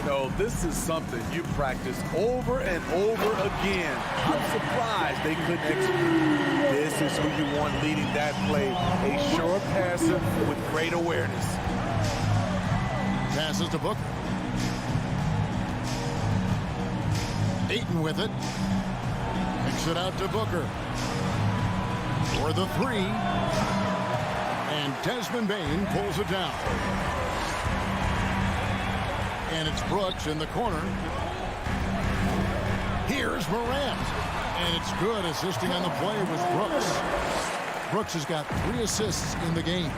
No, this is something you practice over and over again. I'm surprised they couldn't execute. This is who you want leading that play. A sure passer with great awareness. Passes to Booker. Ayton with it. Kicks it out to Booker. For the three. And Desmond Bain pulls it down. And it's Brooks in the corner. Here's Morant. And it's good. Assisting on the play was Brooks. Brooks has got 3 assists in the game.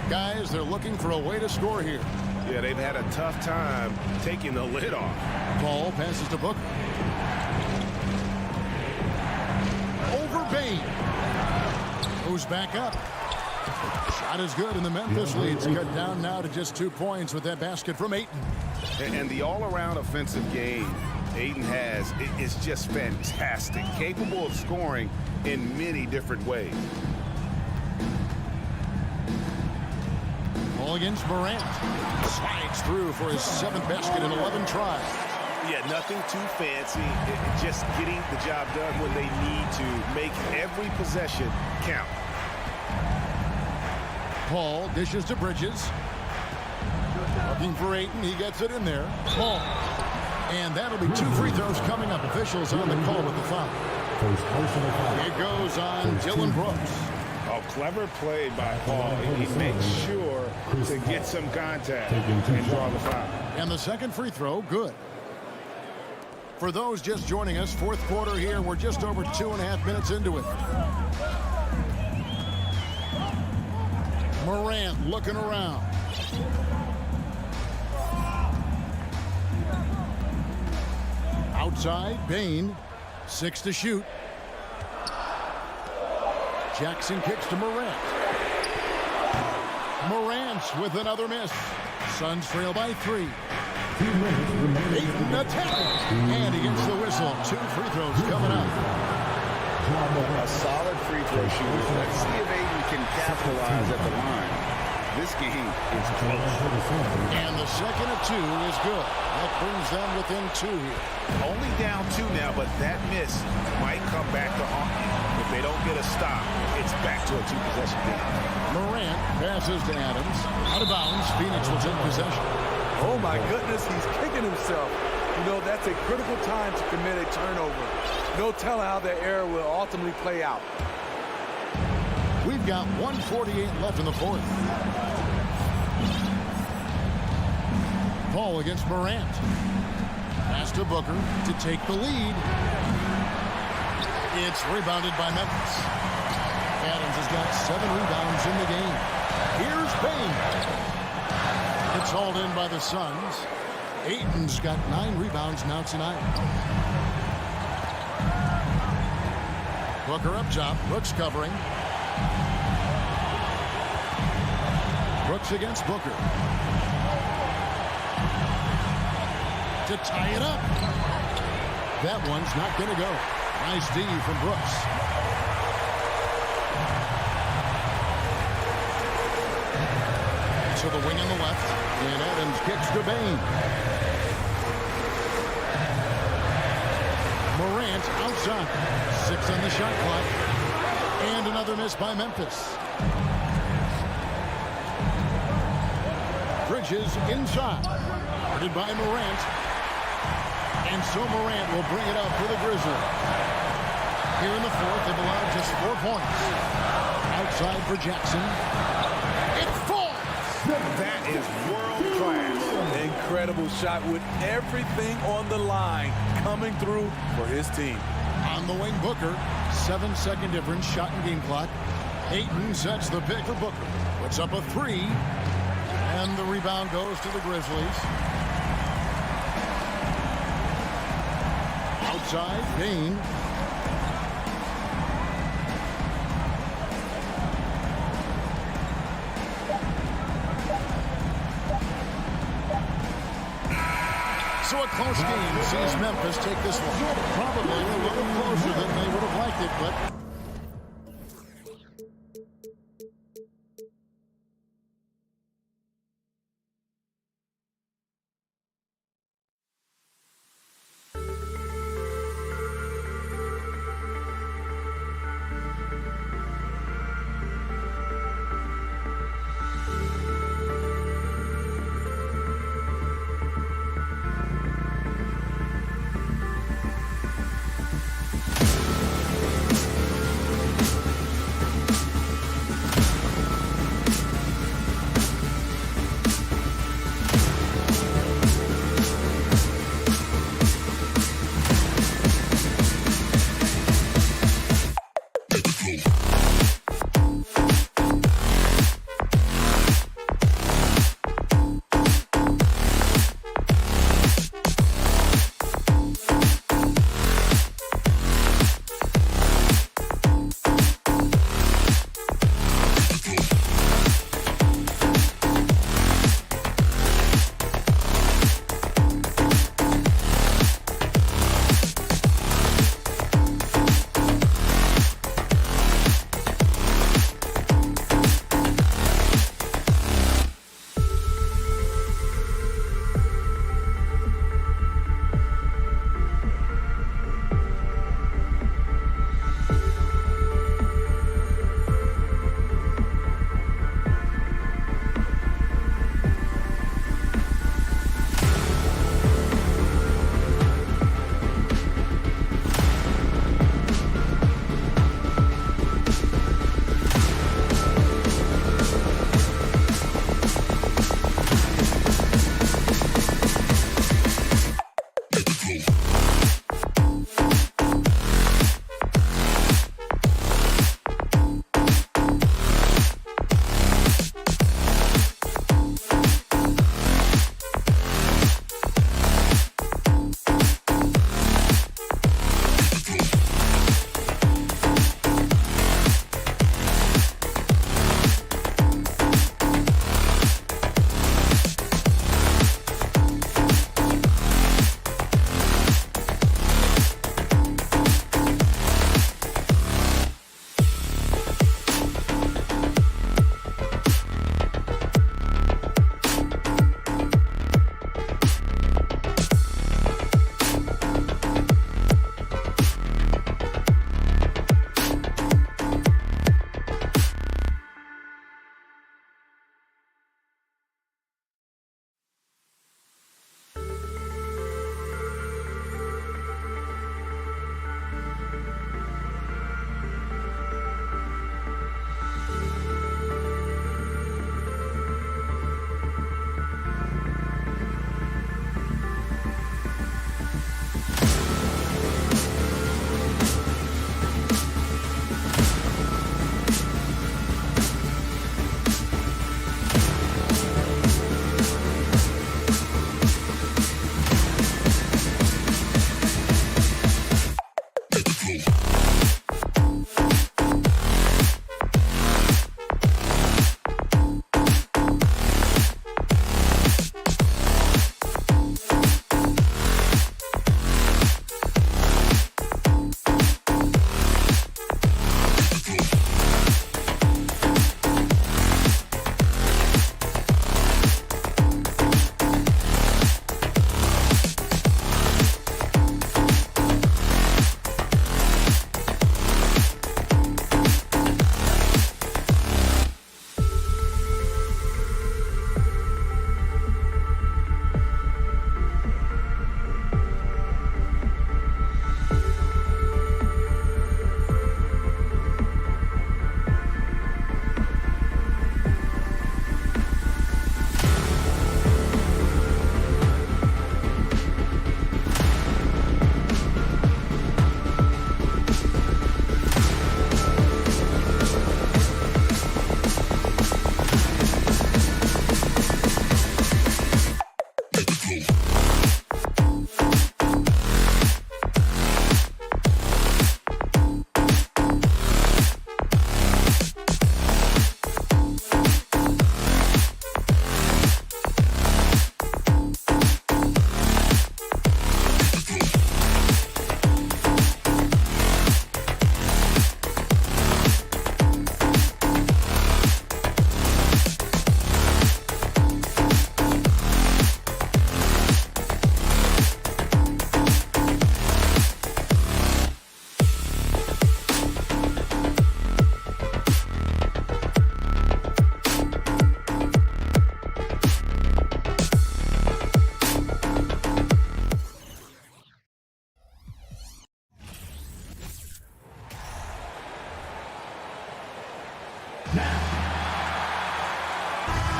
Guys, they're looking for a way to score here. Yeah, they've had a tough time taking the lid off. Ball passes to Booker. Over Bain. Goes back up. Shot is good, and the Memphis lead's cut down now to just 2 points with that basket from Ayton. And the all-around offensive game Ayton has is just fantastic, capable of scoring in many different ways. Ball against Morant. Slides through for his 7th basket in 11 tries. Yeah, nothing too fancy. Just getting the job done when they need to. Make every possession count. Paul dishes to Bridges. Looking for Ayton. He gets it in there. Paul. And that'll be 2 free throws coming up. Officials on the call with the foul. It goes on Dylan Brooks. Oh, clever play by Paul. He makes sure to get some contact and draw the foul. And the second free throw, good. For those just joining us, fourth quarter here. We're just over 2.5 minutes into it. Morant looking around. Outside, Bain. 6 to shoot. Jackson kicks to Morant. Morant with another miss. Suns trail by 3. Ayton attacking. And he gets the whistle. 2 free throws coming up. A solid free throw shooter. Let's see if Ayton can capitalize at the line. This game is close. And the second of 2 is good. That brings them within 2 here. Only down 2 now, but that miss might come back to haunt you. If they don't get a stop, it's back to a 2-possession game. Morant passes to Adams. Out of bounds. Phoenix will take possession. Oh, my goodness, he's kicking himself. You know, that's a critical time to commit a turnover. No telling how that error will ultimately play out. We've got 1:48 left in the fourth. Paul against Morant. Pass to Booker to take the lead. It's rebounded by Memphis. Adams has got 7 rebounds in the game. Here's Payne. It's hauled in by the Suns. Ayton's got 9 rebounds now tonight. Booker up top. Brooks covering. Brooks against Booker. To tie it up. That one's not going to go. Nice D from Brooks. To the wing on the left. And Adams kicks to Bain. Morant outside. 6 on the shot clock. And another miss by Memphis. Bridges inside. Guarded by Morant. And so Morant will bring it up for the Grizzlies. Here in the fourth, they've allowed just 4 points. Outside for Jackson. It falls! That is world class. Incredible shot with everything on the line coming through for his team. On the wing, Booker. 7-second difference, shot and game clock. Ayton sets the pick for Booker. Puts up a 3. And the rebound goes to the Grizzlies. Outside, Bain. So a close game sees Memphis take this one. Probably a little closer than they would have liked it, but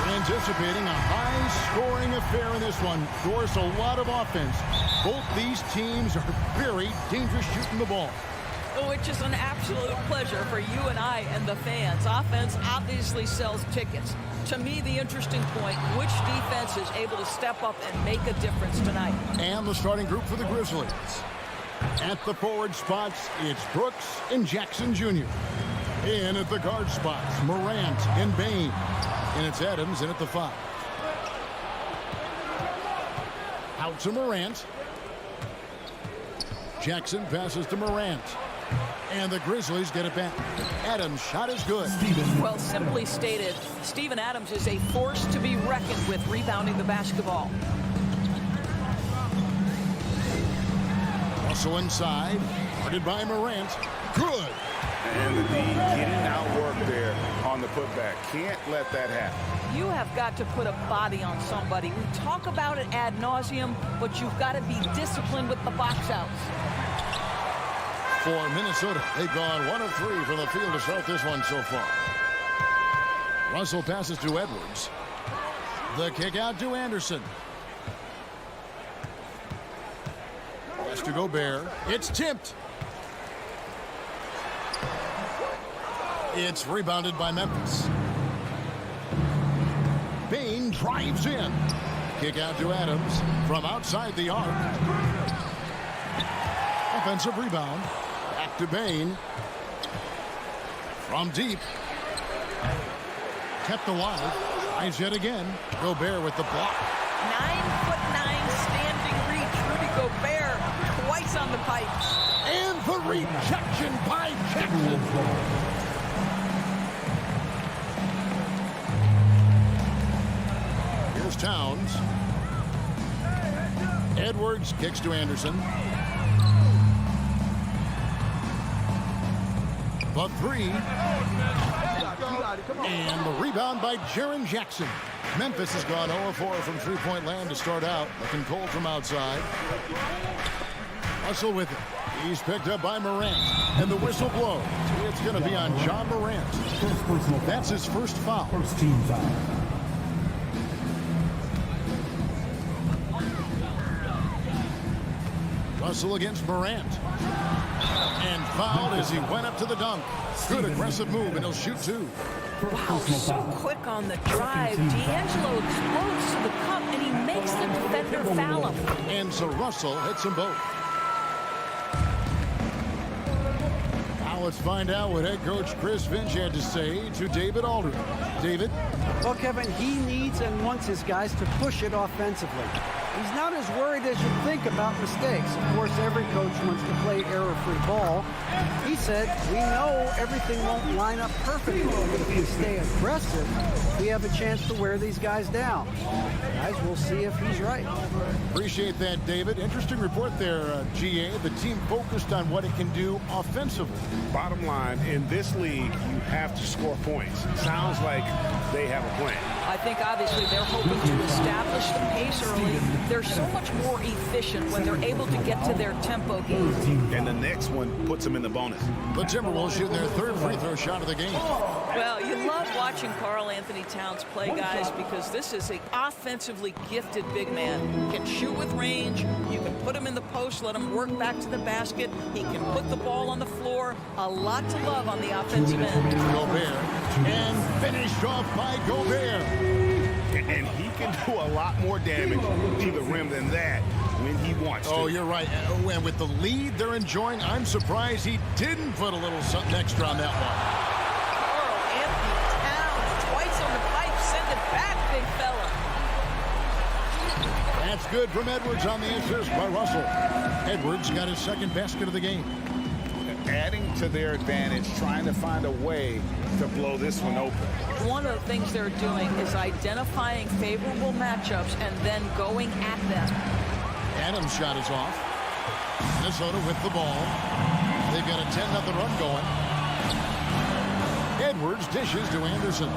Anticipating a high-scoring affair in this one. Of course, a lot of offense. Both these teams are very dangerous shooting the ball. Oh, it's just an absolute pleasure for you and I and the fans. Offense obviously sells tickets. To me, the interesting point, which defense is able to step up and make a difference tonight? And the starting group for the Grizzlies. At the forward spots, it's Brooks and Jackson Jr. In at the guard spots, Morant and Bain. And it's Adams in at the 5. Out to Morant. Jackson passes to Morant. And the Grizzlies get it back. Adams' shot is good. Well, simply stated, Steven Adams is a force to be reckoned with rebounding the basketball. Also inside, guarded by Morant. Good. And the D getting outwork there on the putback. Can't let that happen. You have got to put a body on somebody. We talk about it ad nauseum, but you've got to be disciplined with the box outs. For Minnesota, they've gone 1 of 3 from the field to start this one so far. Russell passes to Edwards. The kick out to Anderson. Pass to Gobert. It's tipped. It's rebounded by Memphis. Bain drives in. Kick out to Adams from outside the arc. Offensive rebound. Back to Bain. From deep. Kept alive. Tries yet again. Gobert with the block. 9'9" standing reach. Rudy Gobert twice on the pipes. And the rejection by Jackson. Here's Towns. Edwards kicks to Anderson. The 3. And the rebound by Jaren Jackson. Memphis has gone 0-4 from three-point land to start out. Looking cold from outside. Russell with it. He's picked up by Morant. And the whistle blows. It's going to be on John Morant. That's his first foul. First team foul. Russell against Morant. And fouled as he went up to the dunk. Good aggressive move, and he'll shoot 2. Wow, so quick on the drive. D'Angelo explodes to the cup, and he makes the defender foul him. And so Russell hits them both. Now let's find out what head coach Chris Finch had to say to David Aldridge. David? Well, Kevin, he needs and wants his guys to push it offensively. He's not as worried as you think about mistakes. Of course, every coach wants to play error-free ball. He said, we know everything won't line up perfectly, but if we stay aggressive, we have a chance to wear these guys down. Guys, we'll see if he's right. Appreciate that, David. Interesting report there, GA. The team focused on what it can do offensively. Bottom line, in this league, you have to score points. Sounds like they have a plan. I think obviously they're hoping to establish the pace early. They're so much more efficient when they're able to get to their tempo game. And the next one puts them in the bonus. The Timberwolves shooting their 3rd free throw shot of the game. Well, you love watching Karl Anthony Towns play, guys, because this is an offensively gifted big man. He can shoot with range. You can put him in the post, let him work back to the basket. He can put the ball on the floor. A lot to love on the offensive end. Gobert. And finished off by Gobert. And he can do a lot more damage to the rim than that when he wants to. Oh, you're right. And with the lead they're enjoying, I'm surprised he didn't put a little something extra on that one. Karl Anthony Towns, twice on the pipe. Send it back, big fella. That's good from Edwards on the assist by Russell. Edwards got his 2nd basket of the game. Adding to their advantage, trying to find a way to blow this one open. One of the things they're doing is identifying favorable matchups and then going at them. Adams' shot is off. Minnesota with the ball. They've got a 10-0 run going. Edwards dishes to Anderson.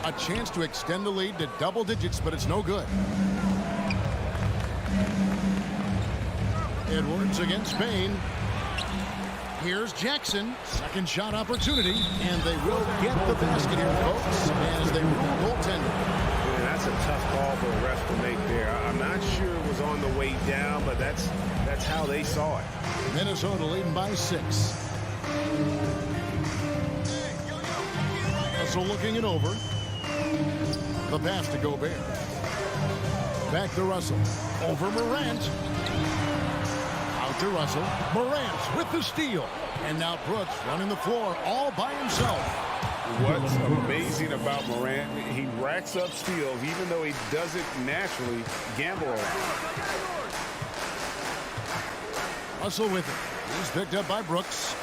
A chance to extend the lead to double digits, but it's no good. Edwards against Bain. Here's Jackson. Second shot opportunity. And they will get the basket here, folks, as they rule goaltender. Yeah, that's a tough call for a ref to make there. I'm not sure it was on the way down, but that's how they saw it. Minnesota leading by 6. Russell looking it over. The pass to Gobert. Back to Russell. Over Morant. Out to Russell. Morant with the steal. And now Brooks running the floor all by himself. What's amazing about Morant, he racks up steals even though he doesn't naturally gamble a lot. Russell with it. He's picked up by Brooks.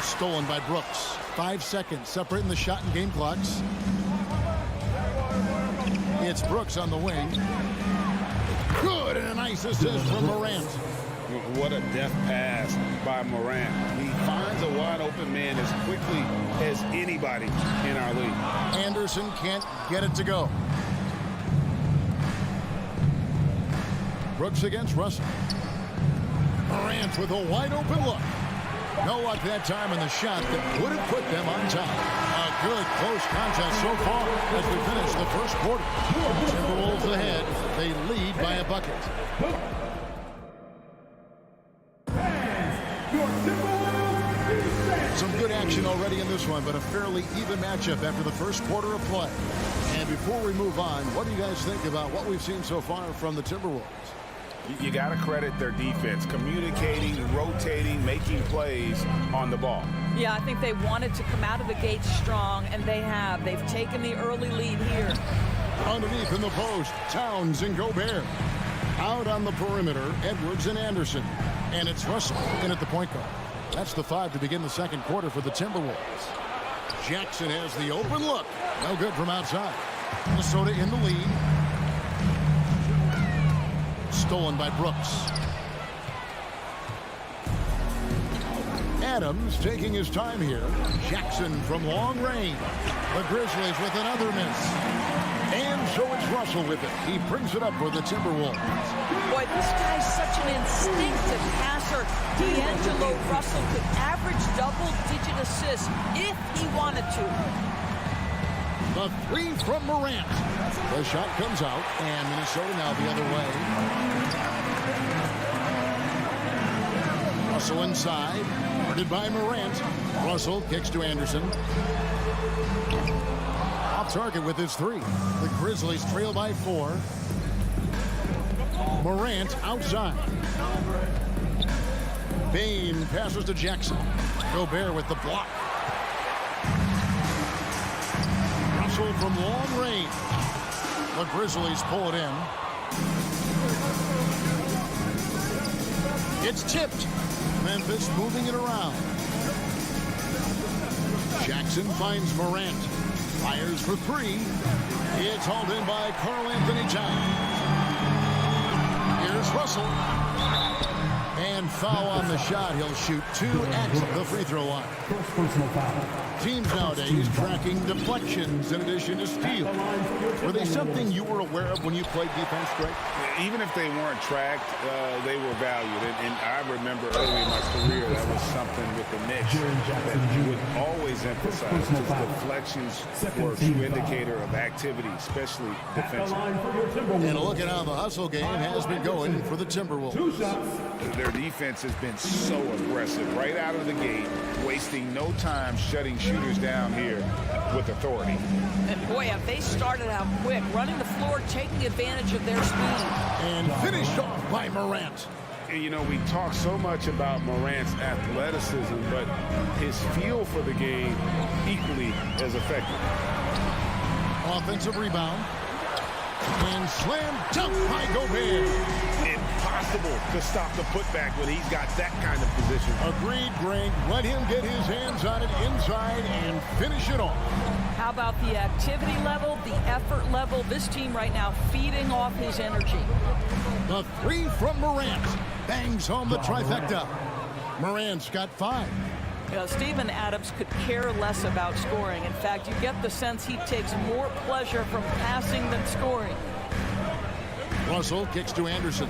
Stolen by Brooks. 5 seconds separating the shot and game clocks. It's Brooks on the wing. Good, and a nice assist from Morant. What a deft pass by Morant. He finds a wide open man as quickly as anybody in our league. Anderson can't get it to go. Brooks against Russell. Morant with a wide open look. No luck that time in the shot that would have put them on top. A good close contest so far as we finish the first quarter. Timberwolves ahead. They lead by a bucket. Some good action already in this one, but a fairly even matchup after the first quarter of play. And before we move on, what do you guys think about what we've seen so far from the Timberwolves? You got to credit their defense, communicating, rotating, making plays on the ball. Yeah, I think they wanted to come out of the gate strong, and they have. They've taken the early lead here. Underneath in the post, Towns and Gobert. Out on the perimeter, Edwards and Anderson. And it's Russell in at the point guard. That's the 5 to begin the second quarter for the Timberwolves. Jackson has the open look. No good from outside. Minnesota in the lead. Stolen by Brooks. Adams taking his time here. Jackson from long range. The Grizzlies with another miss. And so it's Russell with it. He brings it up for the Timberwolves. Boy, this guy's such an instinctive passer. D'Angelo Russell could average double-digit assists if he wanted to. The 3 from Morant. The shot comes out, and Minnesota now the other way. Russell inside, guarded by Morant. Russell kicks to Anderson. Off target with his 3. The Grizzlies trail by 4. Morant outside. Bain passes to Jackson. Gobert with the block. Russell from long range. The Grizzlies pull it in. It's tipped. Memphis moving it around. Jackson finds Morant. Fires for 3. It's hauled in by Karl-Anthony Towns. Here's Russell. And foul on the shot. He'll shoot 2 at the free throw line. Teams nowadays tracking deflections in addition to steals. Were they something you were aware of when you played defense, Greg? Even if they weren't tracked, they were valued. And I remember early in my career, that was something with the Knicks that you would always emphasize. Deflections were a true indicator of activity, especially defensively. And looking how the hustle game has been going for the Timberwolves. Their defense has been so aggressive right out of the gate, wasting no time shutting shooters down here with authority. And boy, have they started out quick, running the floor, taking advantage of their speed. And finished off by Morant. You know, we talk so much about Morant's athleticism, but his feel for the game equally as effective. Offensive rebound. And slam dunk by Gobert. Impossible to stop the putback when he's got that kind of position. Agreed, Greg. Let him get his hands on it inside and finish it off. How about the activity level, the effort level? This team right now feeding off his energy. The 3 from Morant. Bangs home the trifecta. Morant's got 5. You know, Steven Adams could care less about scoring. In fact, you get the sense he takes more pleasure from passing than scoring. Russell kicks to Anderson.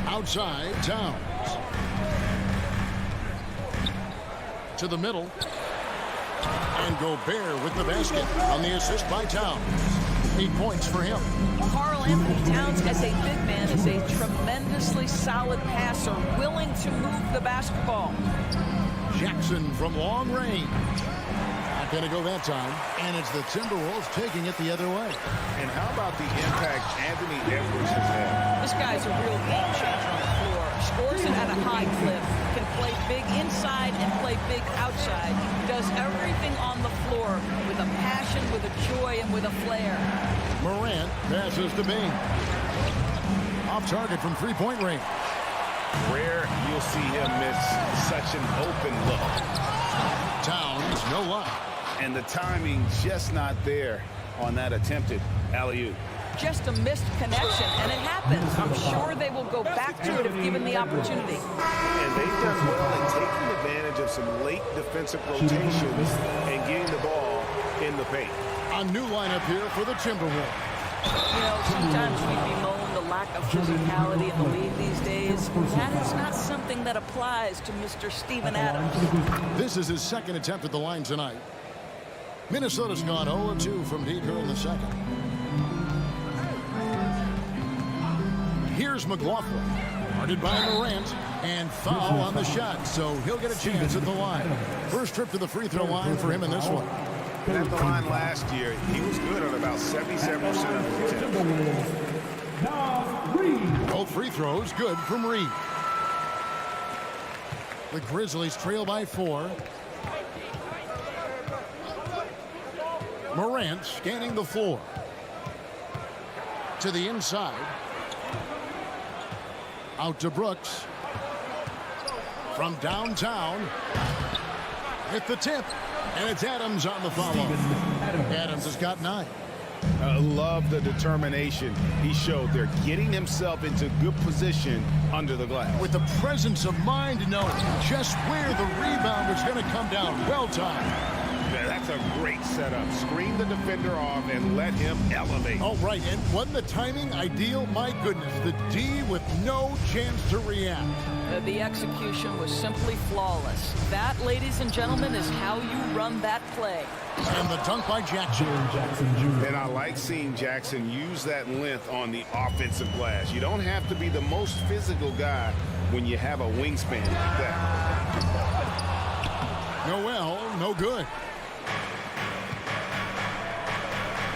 Outside, Towns. To the middle. And Gobert with the basket on the assist by Towns. 8 points for him. Karl Anthony Towns, as a big man, is a tremendously solid passer, willing to move the basketball. Jackson from long range. Not going to go that time. And it's the Timberwolves taking it the other way. And how about the impact Anthony Edwards has had? This guy's a real game changer on the floor. Scores it at a high clip. Can play big inside and play big outside. Does everything on the floor with a passion, with a joy, and with a flair. Morant passes to Bain. Off target from three-point range. Rare you'll see him miss such an open look. Towns, no luck. And the timing just not there on that attempted alley-oop. Just a missed connection, and it happens. I'm sure they will go back to it if given the opportunity. And they've done well in taking advantage of some late defensive rotations and getting the ball in the paint. A new lineup here for the Timberwolves. You know, sometimes we bemoan the lack of physicality in the league these days. That is not something that applies to Mr. Steven Adams. This is his second attempt at the line tonight. Minnesota's gone 0-2 from deep here in the second. Here's McLaughlin, guarded by Morant, and foul on the shot, so he'll get a chance at the line. First trip to the free throw line for him in this one. At the line last year, he was good on about 77% of his attempts. Both free throws good from Reed. The Grizzlies trail by 4. Morant scanning the floor. To the inside. Out to Brooks. From downtown. Hit the tip. And it's Adams on the follow. Adams has got 9. I love the determination he showed there, getting himself into good position under the glass. With the presence of mind to know just where the rebound was going to come down. Well timed. That's a great setup. Screen the defender off and let him elevate. Oh, right. And wasn't the timing ideal? My goodness. The D with no chance to react. The execution was simply flawless. That, ladies and gentlemen, is how you run that play. And the dunk by Jackson. And I like seeing Jackson use that length on the offensive glass. You don't have to be the most physical guy when you have a wingspan like that. Noel, no good.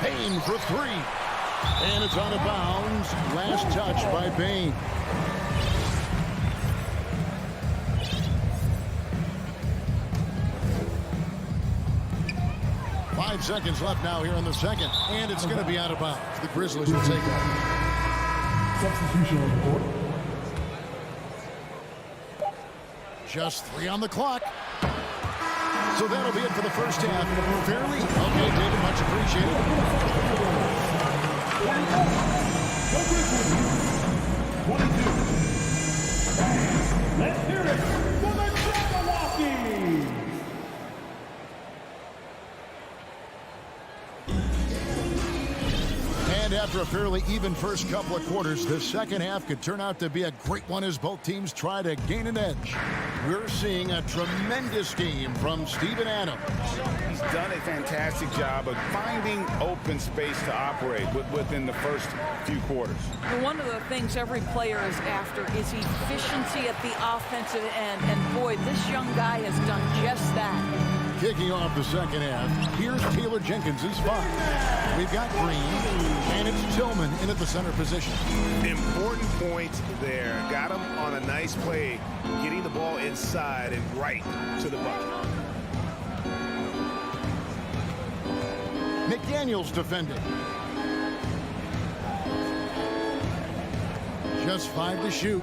Payne for 3. And it's out of bounds. Last touch by Payne. Five seconds left now here in the second. And it's going to be out of bounds. The Grizzlies will take off. Substitution on the court. Just 3 on the clock. So that'll be it for the first half. Fairly okay, David. Much appreciated. Let's hear it for the Jabberwockies! And after a fairly even first couple of quarters, the second half could turn out to be a great one as both teams try to gain an edge. We're seeing a tremendous game from Steven Adams. He's done a fantastic job of finding open space to operate within the first few quarters. One of the things every player is after is efficiency at the offensive end. And boy, this young guy has done just that. Kicking off the second half, here's Taylor Jenkins' 5. We've got Green, and it's Tillman in at the center position. Important point there. Got him on a nice play, getting the ball inside and right to the bucket. McDaniels defending. Just 5 to shoot.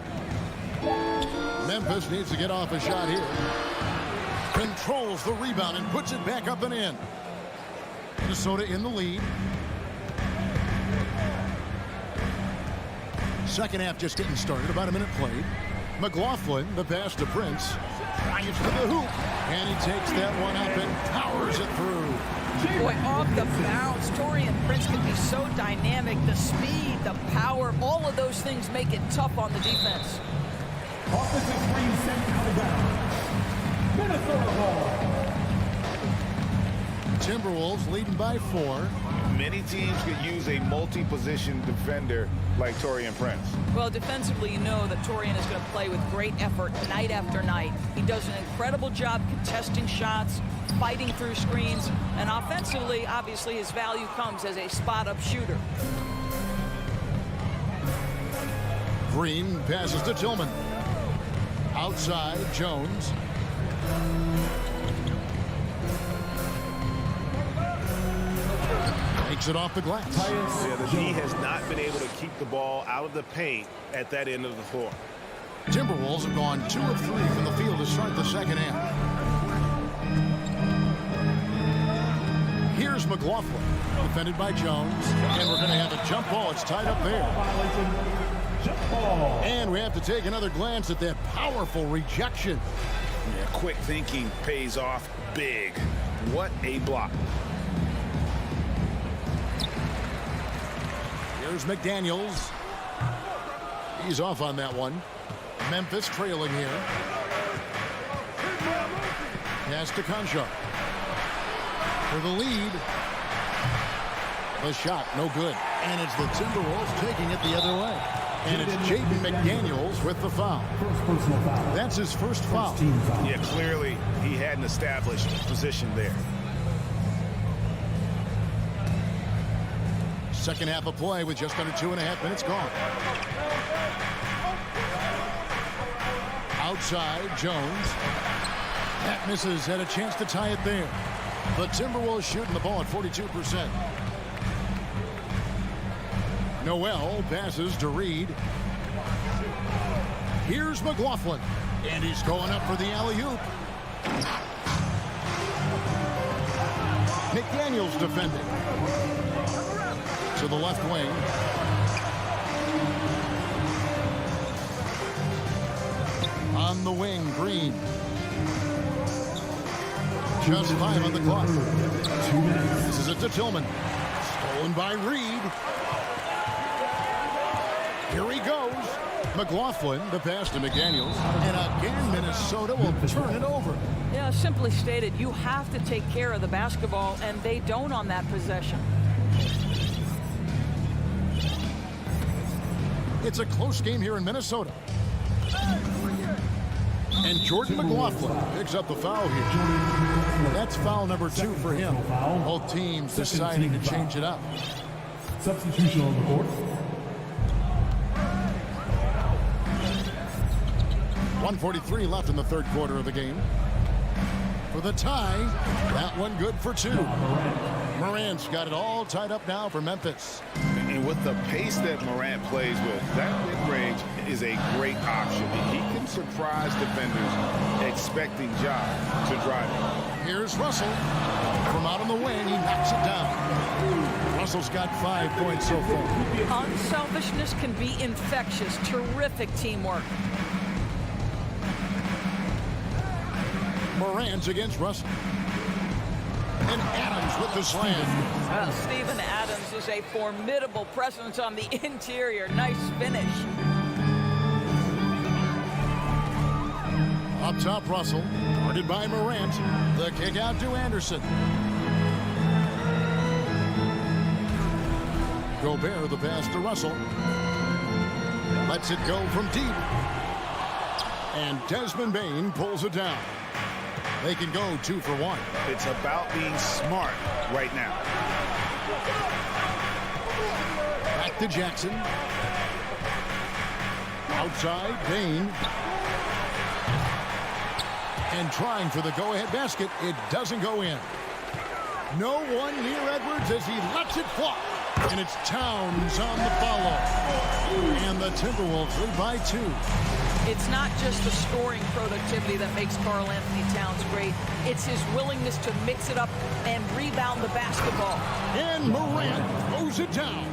Memphis needs to get off a shot here. Controls the rebound and puts it back up and in. Minnesota in the lead. Second half just getting started. About a minute played. McLaughlin, the pass to Prince. Drives to the hoop. And he takes that one up and powers it through. Boy, off the bounce, Taurean Prince can be so dynamic. The speed, the power, all of those things make it tough on the defense. Offensive screen sent out of bounds. Minnesota ball. Timberwolves leading by 4. Many teams could use a multi-position defender like Taurean Prince. Well, defensively, you know that Taurean is going to play with great effort night after night. He does an incredible job contesting shots, fighting through screens, and offensively, obviously, his value comes as a spot-up shooter. Green passes to Tillman. Outside, Jones. Takes it off the glass. Yeah, the D has not been able to keep the ball out of the paint at that end of the floor. Timberwolves have gone 2 of 3 from the field to start the second half. Here's McLaughlin, defended by Jones, and we're going to have a jump ball. It's tied up there. And we have to take another glance at that powerful rejection. Yeah, quick thinking pays off big. What a block. Here's McDaniels. He's off on that one. Memphis trailing here. Pass to Concha. For the lead. The shot, no good. And it's the Timberwolves taking it the other way. And it's Jaden McDaniels with the foul. That's his first foul. Yeah, clearly he had an established position there. Second half of play with just under 2.5 minutes gone. Outside, Jones. That misses, had a chance to tie it there. The Timberwolves shooting the ball at 42%. Noel passes to Reed. Here's McLaughlin. And he's going up for the alley-oop. McDaniels defending. To the left wing. On the wing, Green. Just 5 on the clock. 2 minutes. This is it to Tillman. Stolen by Reed. Here he goes. McLaughlin, the pass to McDaniels. And again, Minnesota will turn it over. Yeah, simply stated, you have to take care of the basketball, and they don't on that possession. It's a close game here in Minnesota. And Jordan McLaughlin picks up the foul here. That's foul number 2 for him. Both teams deciding to change it up. Substitution on the court. 1:43 left in the third quarter of the game. For the tie, that one good for 2. Morant's got it all tied up now for Memphis. And with the pace that Morant plays with, that mid-range is a great option. He can surprise defenders expecting Ja to drive it. Here's Russell. From out on the wing, he knocks it down. Russell's got 5 points so far. Unselfishness can be infectious. Terrific teamwork. Morant's against Russell. And Adams with the slam. Well, Steven Adams is a formidable presence on the interior. Nice finish. Up top, Russell. Guarded by Morant. The kick out to Anderson. Gobert, the pass to Russell. Lets it go from deep. And Desmond Bane pulls it down. They can go 2 for 1. It's about being smart right now. Back to Jackson. Outside, Bane. And trying for the go-ahead basket. It doesn't go in. No one near Edwards as he lets it fly. And it's Towns on the follow. And the Timberwolves lead by 2. It's not just the scoring productivity that makes Karl Anthony Towns great. It's his willingness to mix it up and rebound the basketball. And Morant throws it down.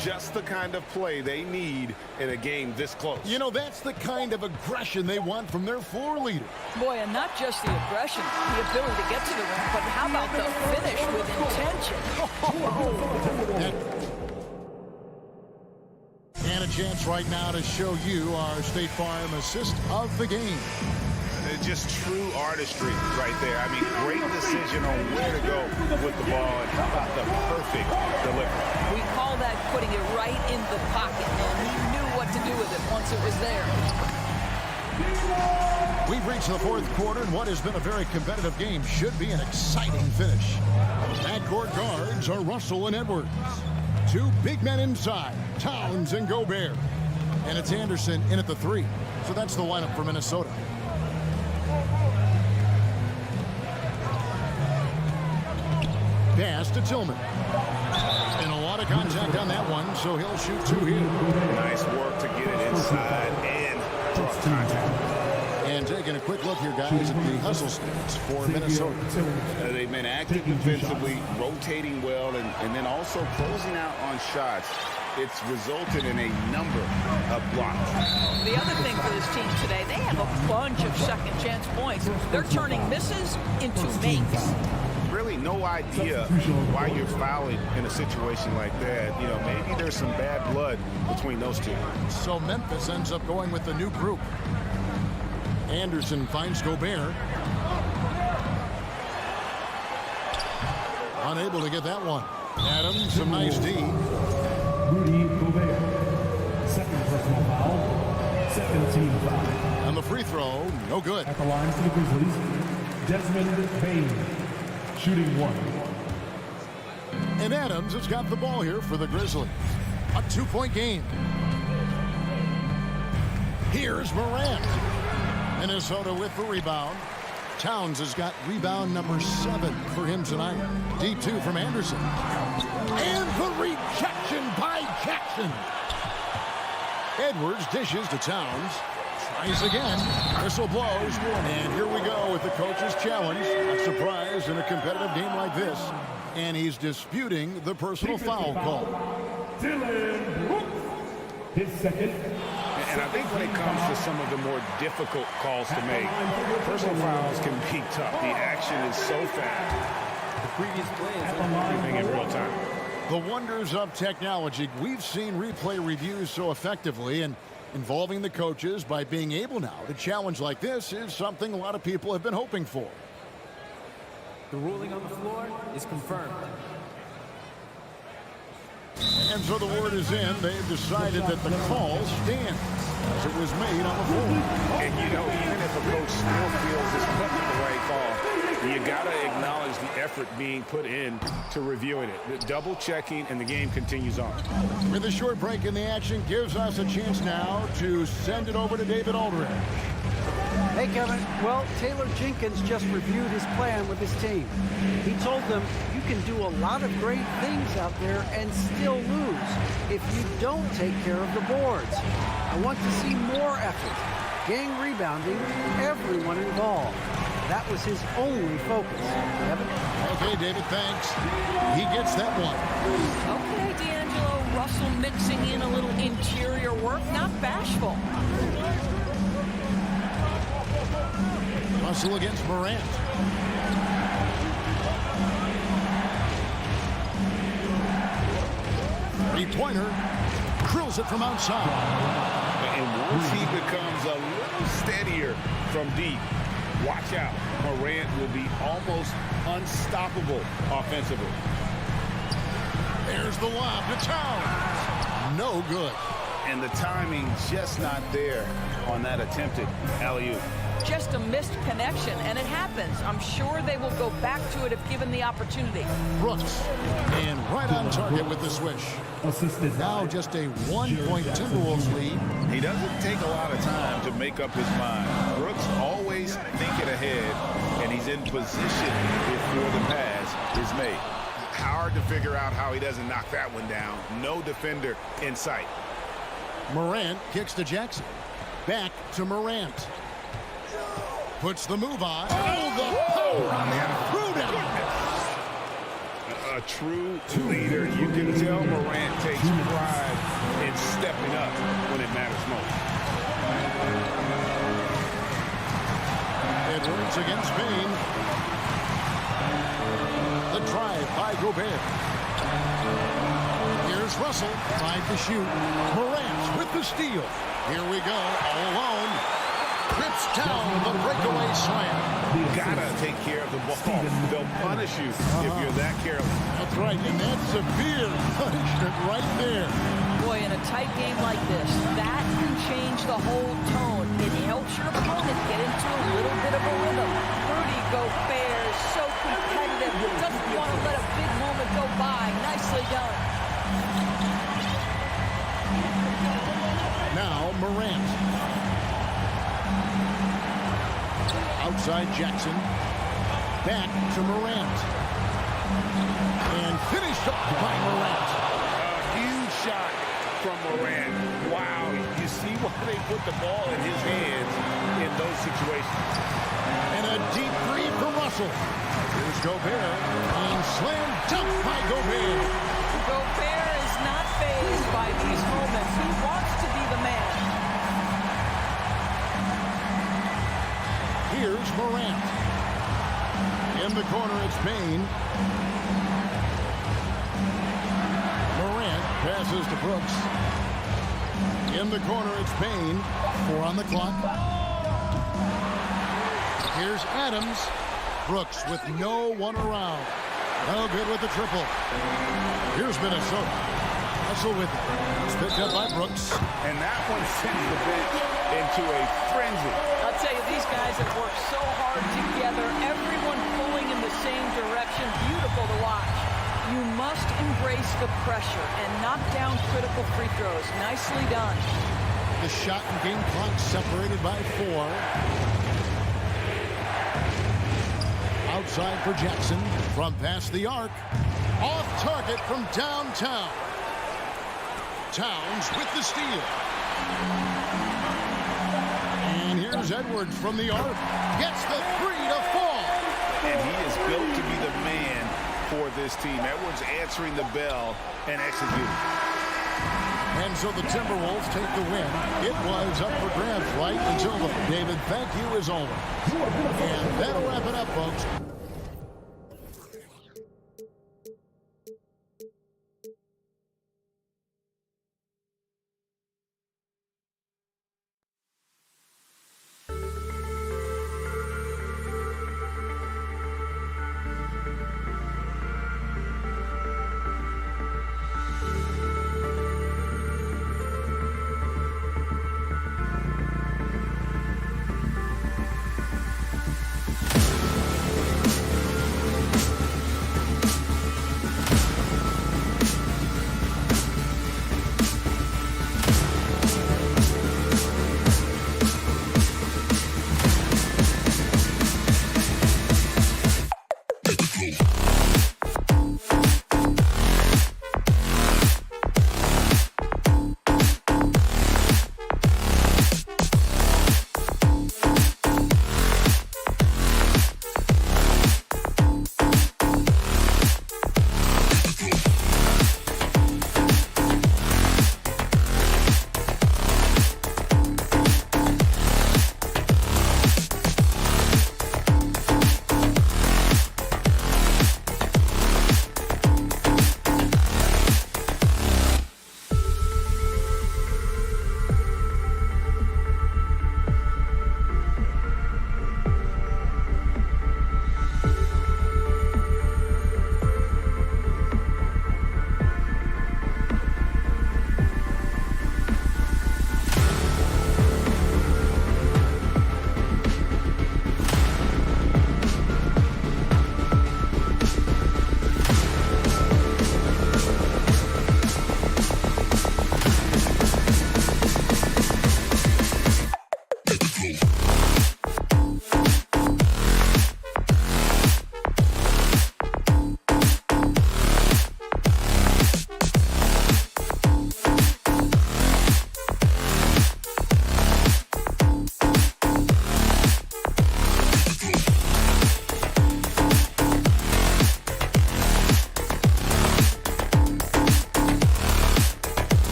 Just the kind of play they need in a game this close. You know, that's the kind of aggression they want from their floor leader. Boy, and not just the aggression, the ability to get to the rim, but how about the finish with intention? And chance right now to show you our State Farm assist of the game. Just true artistry right there. I mean, great decision on where to go with the ball, and how about the perfect delivery. We call that putting it right in the pocket, and he knew what to do with it once it was there. We've reached the fourth quarter, and what has been a very competitive game should be an exciting finish. Backcourt guards are Russell and Edwards. Two big men inside, Towns and Gobert. And it's Anderson in at the 3. So that's the lineup for Minnesota. Pass to Tillman. And a lot of contact on that one, so he'll shoot 2 here. Nice work to get it inside and draw contact. And taking a quick look here, guys, at the hustle stats for Minnesota. They've been active defensively, rotating well, and then also closing out on shots. It's resulted in a number of blocks. The other thing for this team today, they have a bunch of second chance points. They're turning misses into makes. Really no idea why you're fouling in a situation like that. You know, maybe there's some bad blood between those two. So Memphis ends up going with the new group. Anderson finds Gobert. Unable to get that one. Adams, some nice D. Rudy Gobert. Second personal foul. Second team foul. And the free throw, no good. At the line for the Grizzlies, Desmond Bain, shooting 1. And Adams has got the ball here for the Grizzlies. A 2-point game. Here's Morant. Minnesota with the rebound. Towns has got rebound number 7 for him tonight. D2 from Anderson. And the rejection by Jackson. Edwards dishes to Towns. Tries again. Whistle blows. And here we go with the coach's challenge. A surprise in a competitive game like this. And he's disputing the personal foul call. Dylan Brooks. His second. And I think when it comes to some of the more difficult calls to make, personal fouls can be tough. The action is so fast. The previous play is everything in real time. The wonders of technology. We've seen replay reviews so effectively, and involving the coaches by being able now to challenge like this is something a lot of people have been hoping for. The ruling on the floor is confirmed. And so the word is in. They've decided that the call stands as it was made on the floor. And, you know, even if a coach still feels this wasn't the right call, you got to acknowledge the effort being put in to reviewing it. The double checking, and the game continues on. With a short break in the action gives us a chance now to send it over to David Aldridge. Hey, Kevin. Well, Taylor Jenkins just reviewed his plan with his team. He told them you can do a lot of great things out there and still lose if you don't take care of the boards. I want to see more effort, gang rebounding, everyone involved. That was his only focus. Kevin? Okay, David, thanks. He gets that one. Okay, D'Angelo, Russell mixing in a little interior work, not bashful. Russell against Morant. Three-pointer. Drills it from outside. And once he becomes a little steadier from deep, watch out. Morant will be almost unstoppable offensively. There's the lob to Towns. No good. And the timing just not there on that attempted alley-oop. Just a missed connection, and it happens. I'm sure they will go back to it if given the opportunity. Brooks, and right on target with the swish. Assisted. Now just a 1-point Timberwolves lead. He doesn't take a lot of time to make up his mind. Brooks always thinking ahead, and he's in position before the pass is made. Hard to figure out how he doesn't knock that one down. No defender in sight. Morant kicks to Jackson. Back to Morant. Puts the move on. Oh, the power on that. Threw down. A true leader. You can tell Morant takes pride in stepping up when it matters most. Edwards against Bain. The drive by Gobert. Here's Here's Russell, tried to shoot. Morant with the steal. Here we go, all alone. Trips down the breakaway slam. Gotta take care of the ball. They'll punish you if you're that careless. That's right, and that's severe punishment right there. Boy, in a tight game like this, that can change the whole tone. It helps your opponent get into a little bit of a rhythm. Rudy Gobert is so competitive. Doesn't want to let a big moment go by. Nicely done. Now Morant. Outside Jackson. Back to Morant. And finished up by Morant. A huge shot from Morant. Wow, you see why they put the ball in his hands in those situations. And a deep three for Russell. Here's Gobert. And slam dunk by Gobert. Gobert is not fazed by these moments. He wants to be the man. Here's Morant. In the corner, it's Payne. Morant passes to Brooks. In the corner, it's Payne. 4 on the clock. Here's Adams. Brooks with no one around. No good with the triple. Here's Minnesota. Russell with it. It's picked up by Brooks. And that one sends the bench into a frenzy. I'll tell you, these guys have worked so hard together. Everyone pulling in the same direction. Beautiful to watch. You must embrace the pressure and knock down critical free throws. Nicely done. The shot and game clock separated by 4. Outside for Jackson from past the arc. Off target from downtown. Towns with the steal. And here's Edwards from the arc. Gets the 3 to fall. And he is built to be the man for this team. Edwards answering the bell and executing. And so the Timberwolves take the win. It was up for grabs right until the David, thank you as always. And that'll wrap it up, folks.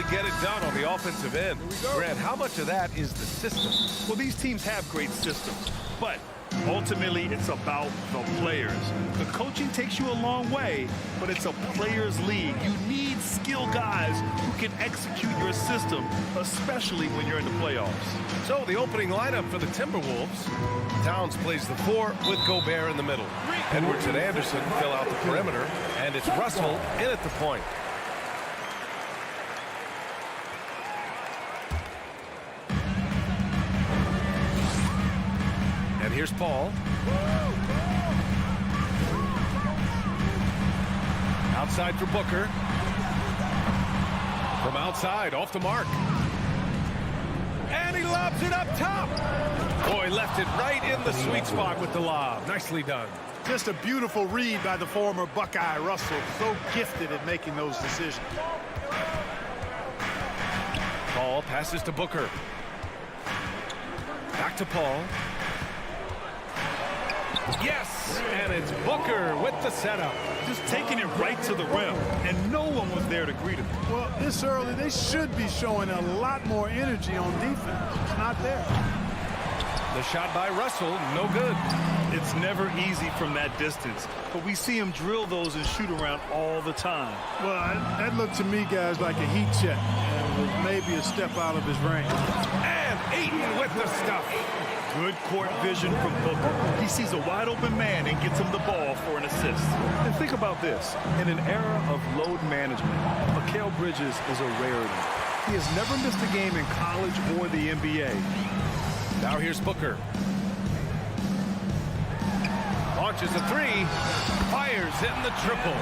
really get it done on the offensive end. Grant, how much of that is the system? Well, these teams have great systems, but ultimately it's about the players. The coaching takes you a long way, but it's a players' league. You need skilled guys who can execute your system, especially when you're in the playoffs. So the opening lineup for the Timberwolves. Towns plays the 4 with Gobert in the middle. Edwards and Anderson fill out the perimeter, and it's Russell in at the point. And here's Paul. Outside for Booker. From outside, off the mark. And he lobs it up top. Boy, left it right in the sweet spot with the lob. Nicely done. Just a beautiful read by the former Buckeye Russell. So gifted at making those decisions. Paul passes to Booker. Back to Paul. Yes, and it's Booker with the setup. Just taking it right to the rim, and no one was there to greet him. Well, this early, they should be showing a lot more energy on defense. It's not there. The shot by Russell, no good. It's never easy from that distance, but we see him drill those and shoot around all the time. Well, that looked to me, guys, like a heat check, and was maybe a step out of his range. And Ayton with the stuff. Good court vision from Booker. He sees a wide open man and gets him the ball for an assist. And think about this. In an era of load management, Mikal Bridges is a rarity. He has never missed a game in college or the NBA. Now here's Booker. Launches a 3. Fires in the triple.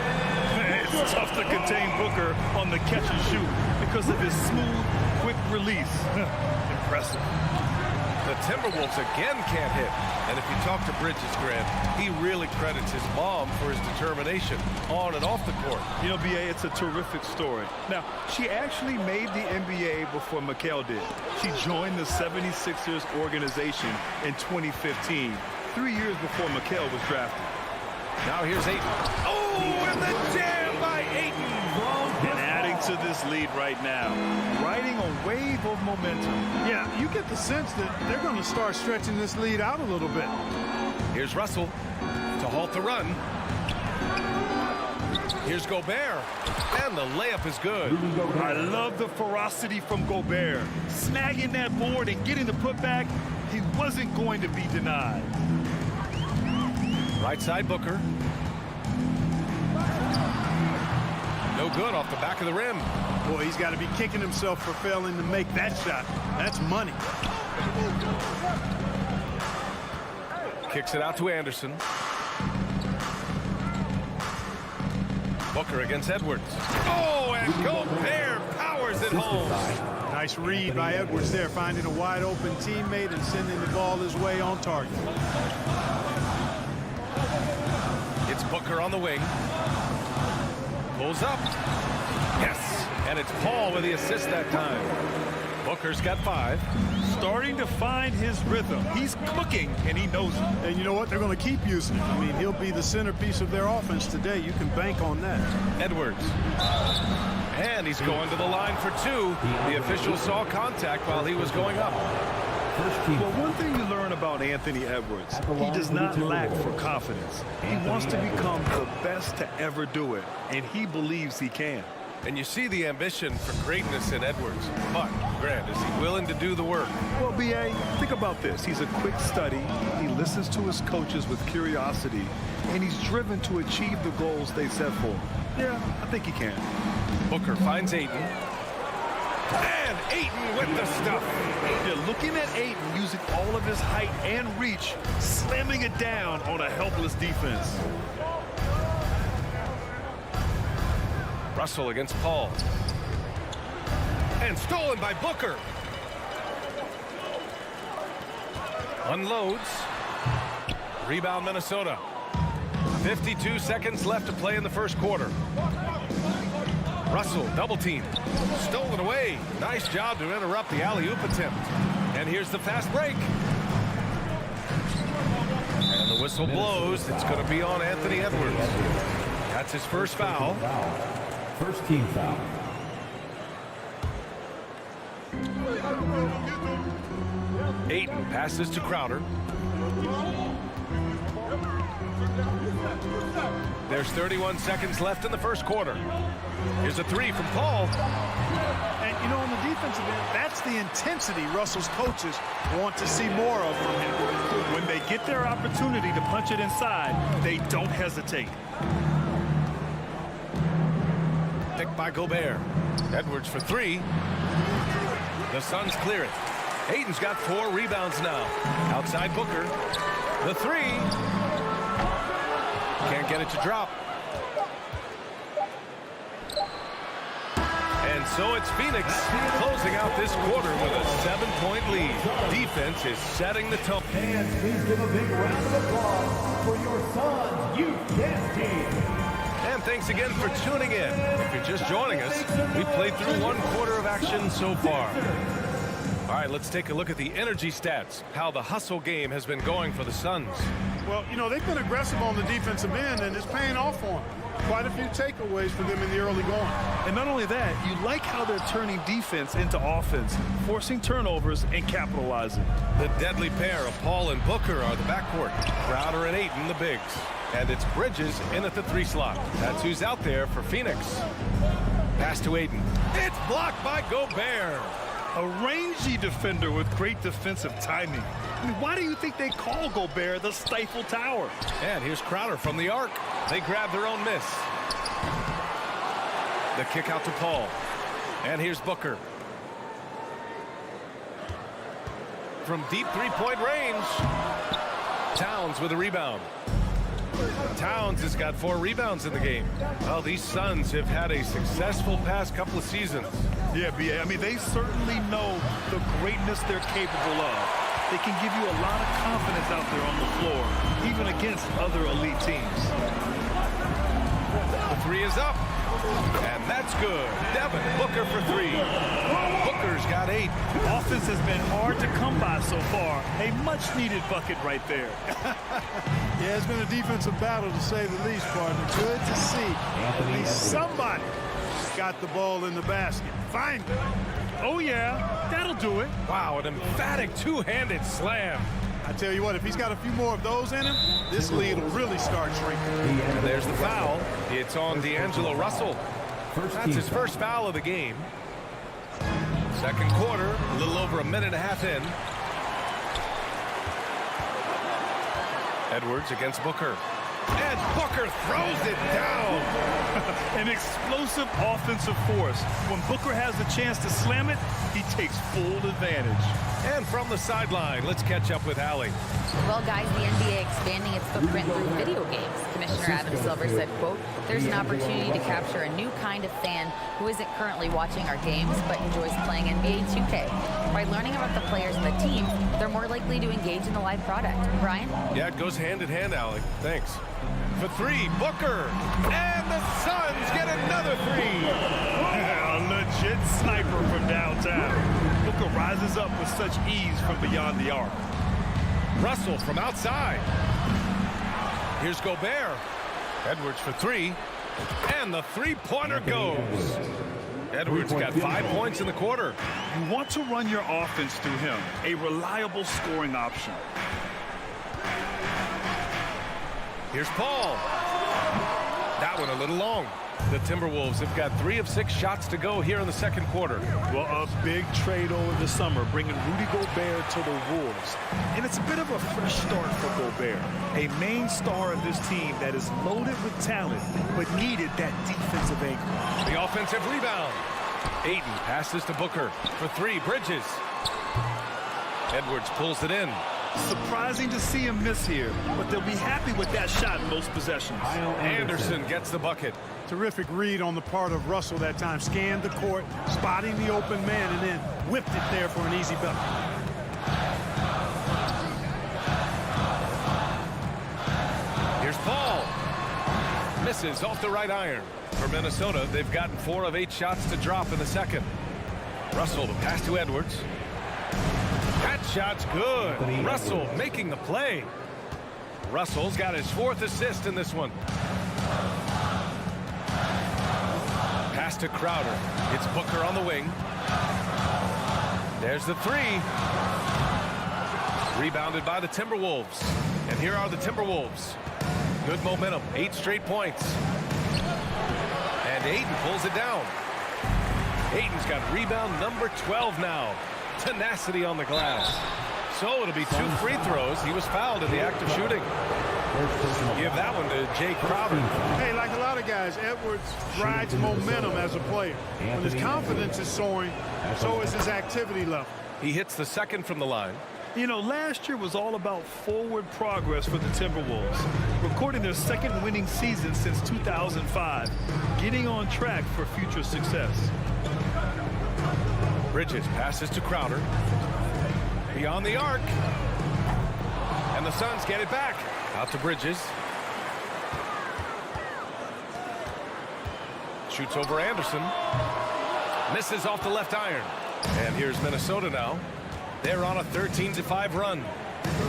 It's tough to contain Booker on the catch and shoot because of his smooth, quick release. Impressive. The Timberwolves again can't hit. And if you talk to Bridges, Grant, he really credits his mom for his determination on and off the court. You know, B.A., it's a terrific story. Now, she actually made the NBA before Mikal did. She joined the 76ers organization in 2015, 3 years before Mikal was drafted. Now here's Ayton. Oh, and the jam by Ayton. And adding to this lead right now, riding a wave of momentum. Yeah, you get the sense that they're going to start stretching this lead out a little bit. Here's Russell to halt the run. Here's Gobert, and the layup is good. I love the ferocity from Gobert. Snagging that board and getting the putback, he wasn't going to be denied. Right side Booker. No good off the back of the rim. Boy, he's got to be kicking himself for failing to make that shot. That's money. Kicks it out to Anderson. Booker against Edwards. Oh, and Gobert powers it home. Nice read by Edwards there, finding a wide open teammate and sending the ball his way on target. It's Booker on the wing. Pulls up. Yes. And it's Paul with the assist that time. Booker's got 5. Starting to find his rhythm. He's cooking, and he knows it. And you know what? They're going to keep using him. I mean, he'll be the centerpiece of their offense today. You can bank on that. Edwards. And he's going to the line for 2. The official saw contact while he was going up. Well, one thing you learn about Anthony Edwards, he does not lack for confidence. He wants to become the best to ever do it, and he believes he can. And you see the ambition for greatness in Edwards. But, Grant, is he willing to do the work? Well, B.A., think about this. He's a quick study. He listens to his coaches with curiosity, and he's driven to achieve the goals they set for him. Yeah, I think he can. Booker finds Ayton. And Ayton with the stuff. Yeah, looking at Ayton using all of his height and reach, slamming it down on a helpless defense. Russell against Paul. And stolen by Booker. Unloads. Rebound Minnesota. 52 seconds left to play in the first quarter. Russell, double team. Stolen away. Nice job to interrupt the alley-oop attempt. And here's the fast break. And the whistle blows. It's going to be on Anthony Edwards. That's his first foul. First team foul. Ayton passes to Crowder. There's 31 seconds left in the first quarter. Here's a three from Paul. And, you know, on the defensive end, that's the intensity Russell's coaches want to see more of from him. When they get their opportunity to punch it inside, they don't hesitate. Picked by Gobert. Edwards for three. The Suns clear it. Ayton's got 4 rebounds now. Outside Booker. The three. Can't get it to drop. And so it's Phoenix closing out this quarter with a 7-point lead. Defense is setting the tone. And please give a big round of applause for your Suns Youth Dance Team. And thanks again for tuning in. If you're just joining us, we played through 1 quarter of action so far. All right, let's take a look at the energy stats, how the hustle game has been going for the Suns. Well, you know, they've been aggressive on the defensive end, and it's paying off for them. Quite a few takeaways for them in the early going. And not only that, you like how they're turning defense into offense, forcing turnovers and capitalizing. The deadly pair of Paul and Booker are the backcourt. Crowder and Ayton the bigs. And it's Bridges in at the 3 slot. That's who's out there for Phoenix. Pass to Ayton. It's blocked by Gobert. A rangy defender with great defensive timing. I mean, why do you think they call Gobert the Stifle Tower? And here's Crowder from the arc. They grab their own miss. The kick out to Paul. And here's Booker. From deep 3-point range. Towns with a rebound. Towns has got 4 rebounds in the game. Well, these Suns have had a successful past couple of seasons. Yeah, B.A. I mean, they certainly know the greatness they're capable of. They can give you a lot of confidence out there on the floor, even against other elite teams. The 3 is up. And that's good. Devin Booker for 3. Booker's got 8. Offense has been hard to come by so far. A much-needed bucket right there. Yeah, it's been a defensive battle, to say the least, partner. Good to see at least somebody got the ball in the basket. Find it. Oh, yeah. That'll do it. Wow, an emphatic 2-handed slam. I tell you what, if he's got a few more of those in him, this lead will really start shrinking. And there's the foul. It's on D'Angelo Russell. That's his first foul of the game. Second quarter, a little over a minute and a half in. Edwards against Booker. And Booker throws it down. An explosive offensive force. When Booker has the chance to slam it, he takes full advantage. And from the sideline, let's catch up with Allie. Well, guys, the NBA expanding its footprint through video games. Commissioner Adam Silver said, quote, "There's an opportunity to capture a new kind of fan who isn't currently watching our games but enjoys playing NBA 2K. By learning about the players and the team, they're more likely to engage in the live product." Brian? Yeah, it goes hand in hand, Allie. Thanks. For 3, Booker. And the Suns get another 3. A legit sniper from downtown. Booker rises up with such ease from beyond the arc. Russell from outside. Here's Gobert. Edwards for 3. And the 3-pointer goes. Edwards got 5 points in the quarter. You want to run your offense through him. A reliable scoring option. Here's Paul. That one a little long. The Timberwolves have got 3 of 6 shots to go here in the second quarter. Well, a big trade over the summer, bringing Rudy Gobert to the Wolves. And it's a bit of a fresh start for Gobert. A main star of this team that is loaded with talent, but needed that defensive anchor. The offensive rebound. Ayton passes to Booker for 3. Bridges. Edwards pulls it in. Surprising to see him miss here, but they'll be happy with that shot in most possessions. Anderson gets the bucket. Terrific read on the part of Russell that time. Scanned the court, spotting the open man, and then whipped it there for an easy bucket. Here's Paul. Misses off the right iron. For Minnesota, they've gotten 4 of 8 shots to drop in the second. Russell, the pass to Edwards. That shot's good. Russell making the play. Russell's got his 4th assist in this one. Pass to Crowder. It's Booker on the wing. There's the three. Rebounded by the Timberwolves. And here are the Timberwolves. Good momentum, 8 straight points. And Ayton pulls it down. Ayton's got rebound number 12 now. Tenacity on the glass. So it'll be 2 free throws. He was fouled in the act of shooting. Give that one to Jay Crowder. Hey, like a lot of guys, Edwards rides momentum as a player. When his confidence is soaring, so is his activity level. He hits the second from the line. You know, last year was all about forward progress for the Timberwolves, recording their second winning season since 2005, getting on track for future success. Bridges passes to Crowder. Beyond the arc. And the Suns get it back. Out to Bridges. Shoots over Anderson. Misses off the left iron. And here's Minnesota now. They're on a 13-5 run.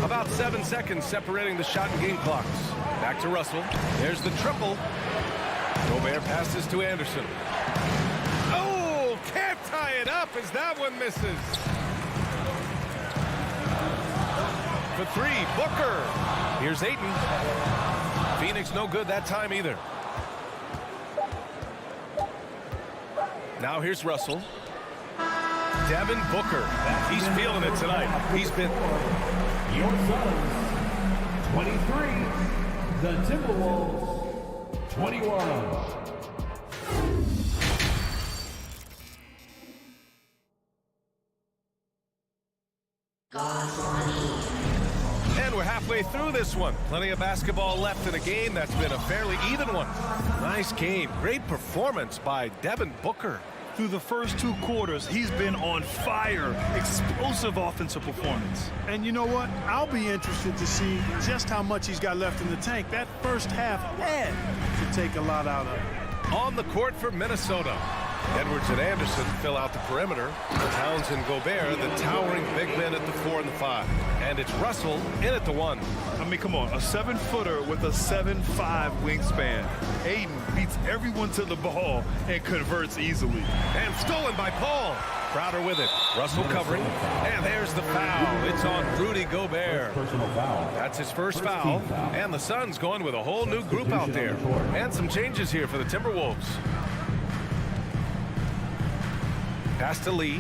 About 7 seconds separating the shot and game clocks. Back to Russell. There's the triple. Gobert passes to Anderson. Oh, can't tie it up as that one misses. For 3, Booker. Here's Ayton. Phoenix no good that time either. Now here's Russell. Devin Booker. He's feeling it tonight. He's been... Your Suns, 23. The Timberwolves, 21. And we're halfway through this one. Plenty of basketball left in a game that's been a fairly even one. Nice game. Great performance by Devin Booker. Through the first 2 quarters, he's been on fire. Explosive offensive performance. And you know what? I'll be interested to see just how much he's got left in the tank. That first half had to take a lot out of it. On the court for Minnesota. Edwards and Anderson fill out the perimeter. Towns and Gobert, the towering big men at the 4 and the 5. And it's Russell in at the 1. I mean, come on, a 7-footer with a 7'5" wingspan. Ayton beats everyone to the ball and converts easily. And stolen by Paul. Crowder with it. Russell covering. And there's the foul. It's on Rudy Gobert. That's his first foul. And the Suns going with a whole new group out there. And some changes here for the Timberwolves. Pass to Lee.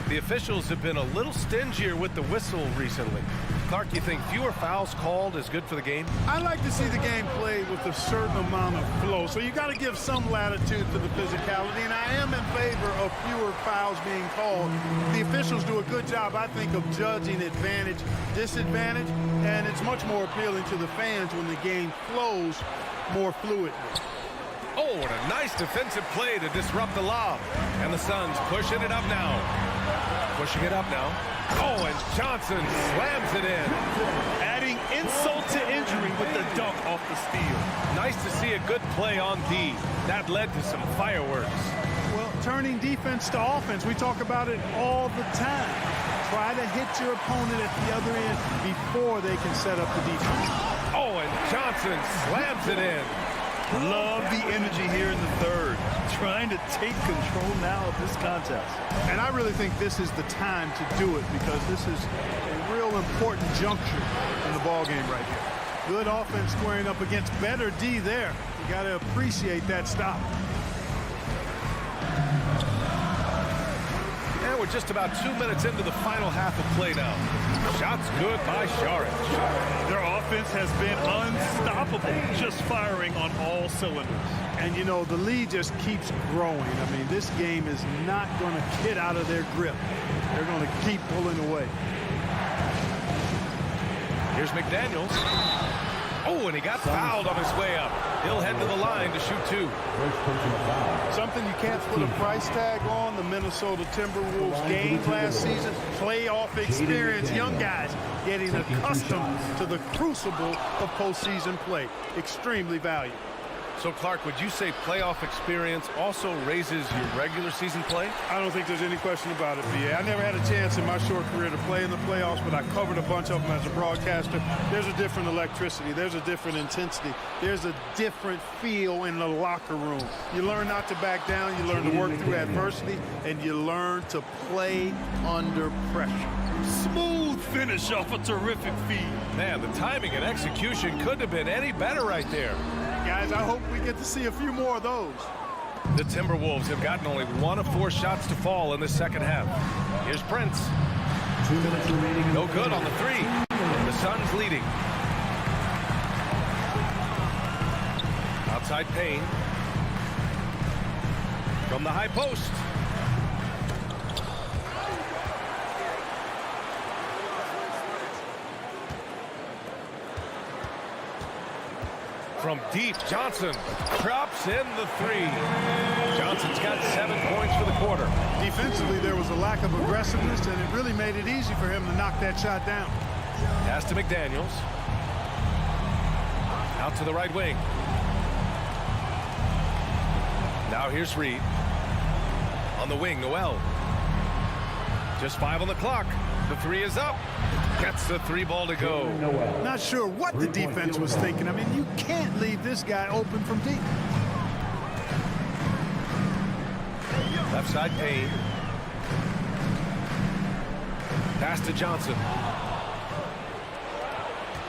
The officials have been a little stingier with the whistle recently. Clark, you think fewer fouls called is good for the game? I like to see the game played with a certain amount of flow. So you got to give some latitude to the physicality. And I am in favor of fewer fouls being called. The officials do a good job, I think, of judging advantage, disadvantage. And it's much more appealing to the fans when the game flows more fluidly. Oh, what a nice defensive play to disrupt the lob. And the Suns pushing it up now. Pushing it up now. Oh, and Johnson slams it in. Adding insult to injury with the dunk off the steal. Nice to see a good play on D. That led to some fireworks. Well, turning defense to offense, we talk about it all the time. Try to hit your opponent at the other end before they can set up the defense. Oh, and Johnson slams it in. Love the energy here in the third. Trying to take control now of this contest. And I really think this is the time to do it because this is a real important juncture in the ballgame right here. Good offense squaring up against better D there. You got to appreciate that stop. And we're just about 2 minutes into the final half of play now. Shots good by Horens. Their offense has been unstoppable, just firing on all cylinders. And, you know, the lead just keeps growing. I mean, this game is not going to get out of their grip. They're going to keep pulling away. Here's McDaniels. Oh, and he got fouled on his way up. He'll head to the line to shoot 2. Something you can't put a price tag on, the Minnesota Timberwolves game last season. Playoff experience, young guys getting accustomed to the crucible of postseason play. Extremely valuable. So, Clark, would you say playoff experience also raises your regular season play? I don't think there's any question about it, B.A. I never had a chance in my short career to play in the playoffs, but I covered a bunch of them as a broadcaster. There's a different electricity. There's a different intensity. There's a different feel in the locker room. You learn not to back down. You learn to work through adversity, and you learn to play under pressure. Smooth finish off a terrific feed. Man, the timing and execution couldn't have been any better right there. Guys, I hope we get to see a few more of those. The Timberwolves have gotten only 1 of 4 shots to fall in the second half. Here's Prince. 2 minutes remaining. No good on the 3. The Suns leading. Outside Payne. From the high post. From deep, Johnson drops in the 3. Johnson's got 7 points for the quarter. Defensively, there was a lack of aggressiveness, and it really made it easy for him to knock that shot down. Pass to McDaniels. Out to the right wing. Now here's Reed. On the wing, Noel. Just 5 on the clock. The 3 is up. Gets the 3 ball to go. Not sure what the defense was thinking. I mean, you can't leave this guy open from deep. Left side Payne. Pass to Johnson.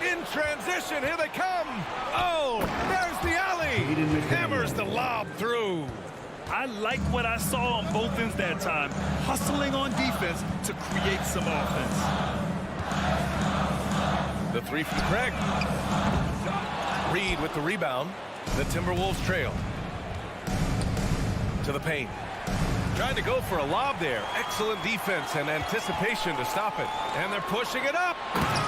In transition, here they come. Oh, there's the alley. Hammers the lob through. I like what I saw on both ends that time. Hustling on defense to create some offense. The 3 from Craig. Reed with the rebound. The Timberwolves trail. To the paint. Trying to go for a lob there. Excellent defense and anticipation to stop it. And they're pushing it up.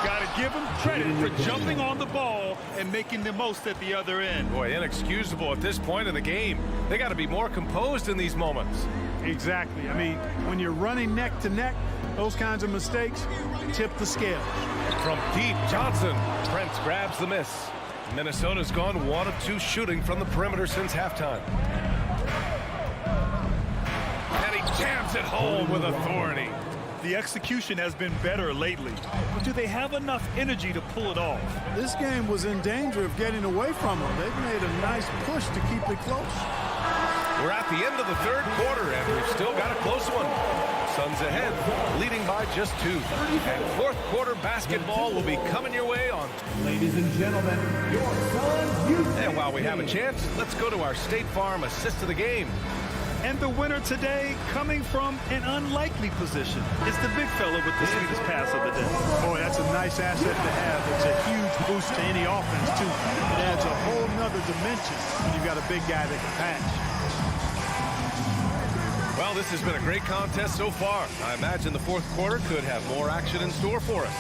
Got to give them credit for jumping on the ball and making the most at the other end. Boy, inexcusable at this point in the game. They got to be more composed in these moments. Exactly. I mean, when you're running neck to neck, those kinds of mistakes tip the scale. From deep, Johnson. Prince grabs the miss. Minnesota's gone 1 of 2 shooting from the perimeter since halftime. And he jams it home with authority. The execution has been better lately, but do they have enough energy to pull it off? This game was in danger of getting away from them. They've made a nice push to keep it close. We're at the end of the 3rd quarter, and we've still got a close one. Suns ahead, leading by just 2. And 4th quarter basketball will be coming your way on. Ladies and gentlemen, your Suns youth. And while we have a chance, let's go to our State Farm assist of the game. And the winner today, coming from an unlikely position, is the big fella with the sweetest pass of the day. Boy, that's a nice asset to have. It's a huge boost to any offense, too. It adds a whole nother dimension when you've got a big guy that can pass. Well, this has been a great contest so far. I imagine the 4th quarter could have more action in store for us.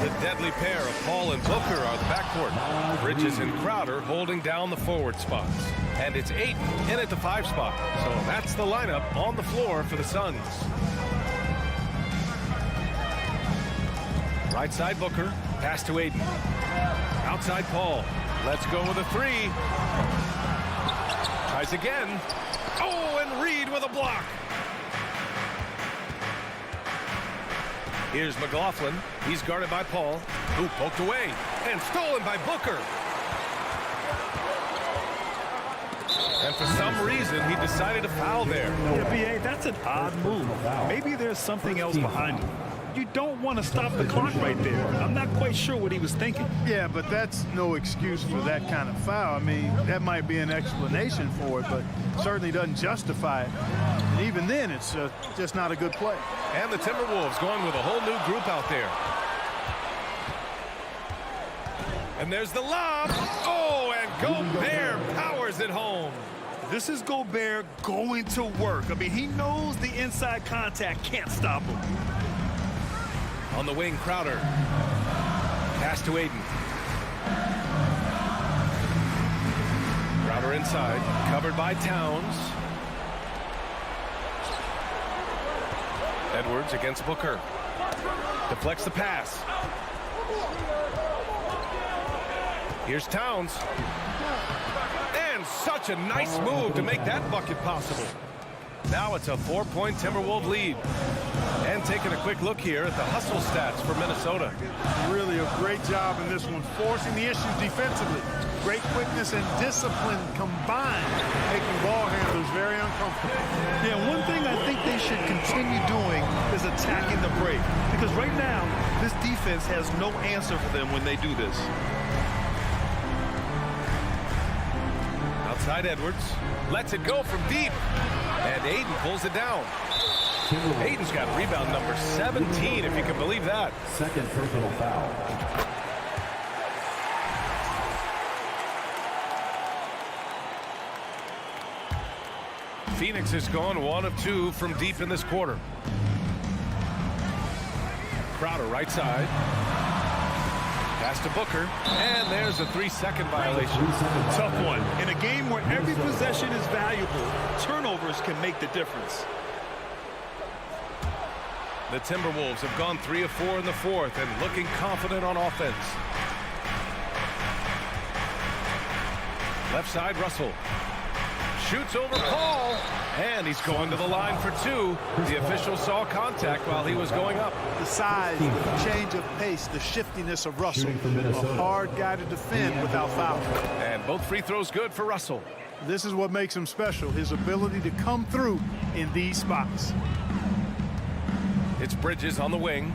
The deadly pair of Paul and Booker are the backcourt. Bridges and Crowder holding down the forward spots. And it's 8 in at the 5 spot. So that's the lineup on the floor for the Suns. Right side Booker. Pass to Aiden. Outside Paul. Let's go with a 3. Tries again. Oh, and Reed with a block. Here's McLaughlin. He's guarded by Paul, who poked away and stolen by Booker. And for some reason, he decided to foul there. Yeah, B.A., that's an odd move. Maybe there's something else behind it. You don't want to stop the clock right there. I'm not quite sure what he was thinking. Yeah, but that's no excuse for that kind of foul. I mean, that might be an explanation for it, but certainly doesn't justify it. And even then, it's just not a good play. And the Timberwolves going with a whole new group out there. And there's the lob. Oh, and Gobert powers it home. This is Gobert going to work. I mean, he knows the inside contact can't stop him. On the wing, Crowder. Pass to Aiden. Crowder inside, covered by Towns. Edwards against Booker. Deflects the pass. Here's Towns. And such a nice move to make that bucket possible. Now it's a 4-point Timberwolves lead. And taking a quick look here at the hustle stats for Minnesota. Really a great job in this one, forcing the issues defensively. Great quickness and discipline combined, making ball handlers very uncomfortable. Yeah, one thing I think they should continue doing is attacking the break. Because right now, this defense has no answer for them when they do this. Outside Edwards. Lets it go from deep. And Aiden pulls it down. Aiden's got rebound number 17, if you can believe that. Second personal foul. Phoenix has gone 1 of 2 from deep in this quarter. Crowder right side. Pass to Booker. And there's a 3-second violation. Tough one. In a game where every possession is valuable, turnovers can make the difference. The Timberwolves have gone 3 of 4 in the fourth and looking confident on offense. Left side, Russell. Shoots over Paul. And he's going to the line for 2. The official saw contact while he was going up. The size, the change of pace, the shiftiness of Russell. A hard guy to defend without fouling. And both free throws good for Russell. This is what makes him special, his ability to come through in these spots. It's Bridges on the wing.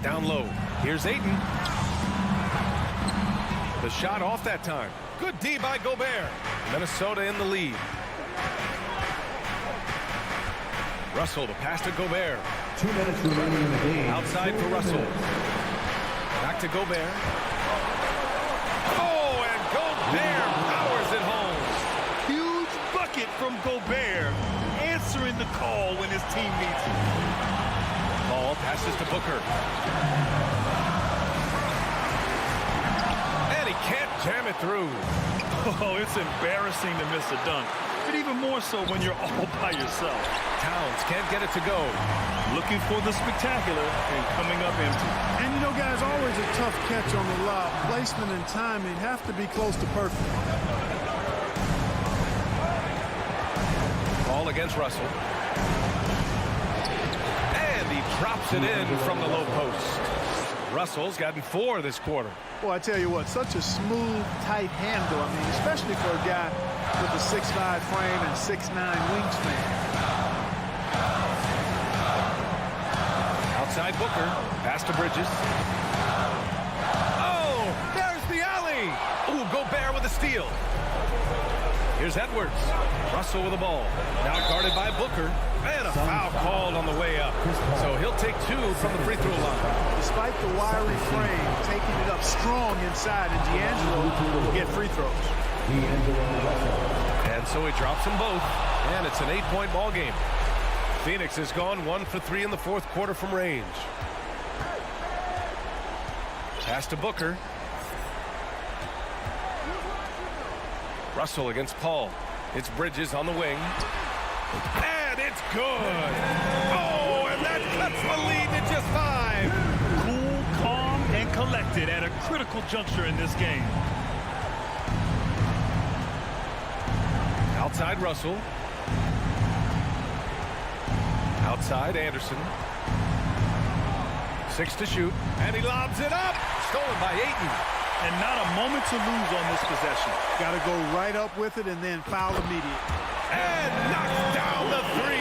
Down low. Here's Ayton. The shot off that time. Good D by Gobert. Minnesota in the lead. Russell, the pass to Gobert. 2 minutes remaining in the game. Outside for Russell. Back to Gobert. Oh, and Gobert powers it home. Huge bucket from Gobert, answering the call when his team needs him. Ball passes to Booker. And he can't jam it through. Oh, it's embarrassing to miss a dunk, but even more so when you're all by yourself. Towns can't get it to go. Looking for the spectacular and coming up empty. And you know, guys, always a tough catch on the lob. Placement and timing have to be close to perfect. Ball against Russell. And he drops it in from the low post. Russell's gotten 4 this quarter. Well, I tell you what, such a smooth, tight handle. I mean, especially for a guy with a 6'5" frame and 6'9" wingspan. Outside Booker. Pass to Bridges. Oh, there's the alley. Ooh, Gobert with a steal. Here's Edwards. Russell with the ball. Now guarded by Booker. And a foul called on the way up. So he'll take 2 from the free throw line. Despite the wiry frame, taking it up strong inside, and D'Angelo will get free throws. And so he drops them both. And it's an 8-point ball game. Phoenix has gone 1 for 3 in the fourth quarter from range. Pass to Booker. Russell against Paul. It's Bridges on the wing. And it's good. Oh, and that cuts the lead to just 5. Cool, calm, and collected at a critical juncture in this game. Outside Russell. Outside Anderson. 6 to shoot. And he lobs it up. Stolen by Ayton. And not a moment to lose on this possession. Got to go right up with it and then foul immediately. And knocks down the 3.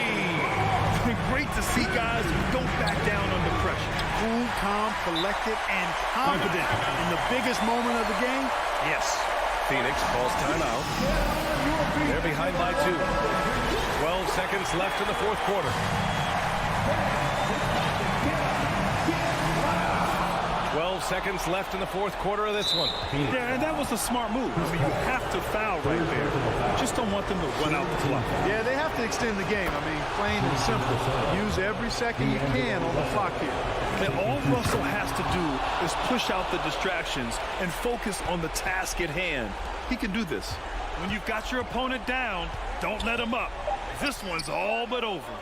Great to see guys who don't back down under pressure. Cool, calm, collected, and confident. In the biggest moment of the game, yes. Phoenix calls timeout. They're behind by 2. 12 seconds left in the fourth quarter. 12 seconds left in the fourth quarter of this one. Yeah, and that was a smart move. I mean, you have to foul right there. Just don't want them to run out the clock. Yeah, they have to extend the game. I mean, plain and simple. Use every second you can on the clock here. And all Russell has to do is push out the distractions and focus on the task at hand. He can do this. When you've got your opponent down, don't let him up. This one's all but over.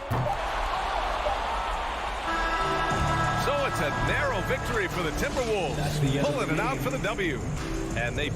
So So it's a narrow victory for the Timberwolves, pulling it out for the W. And they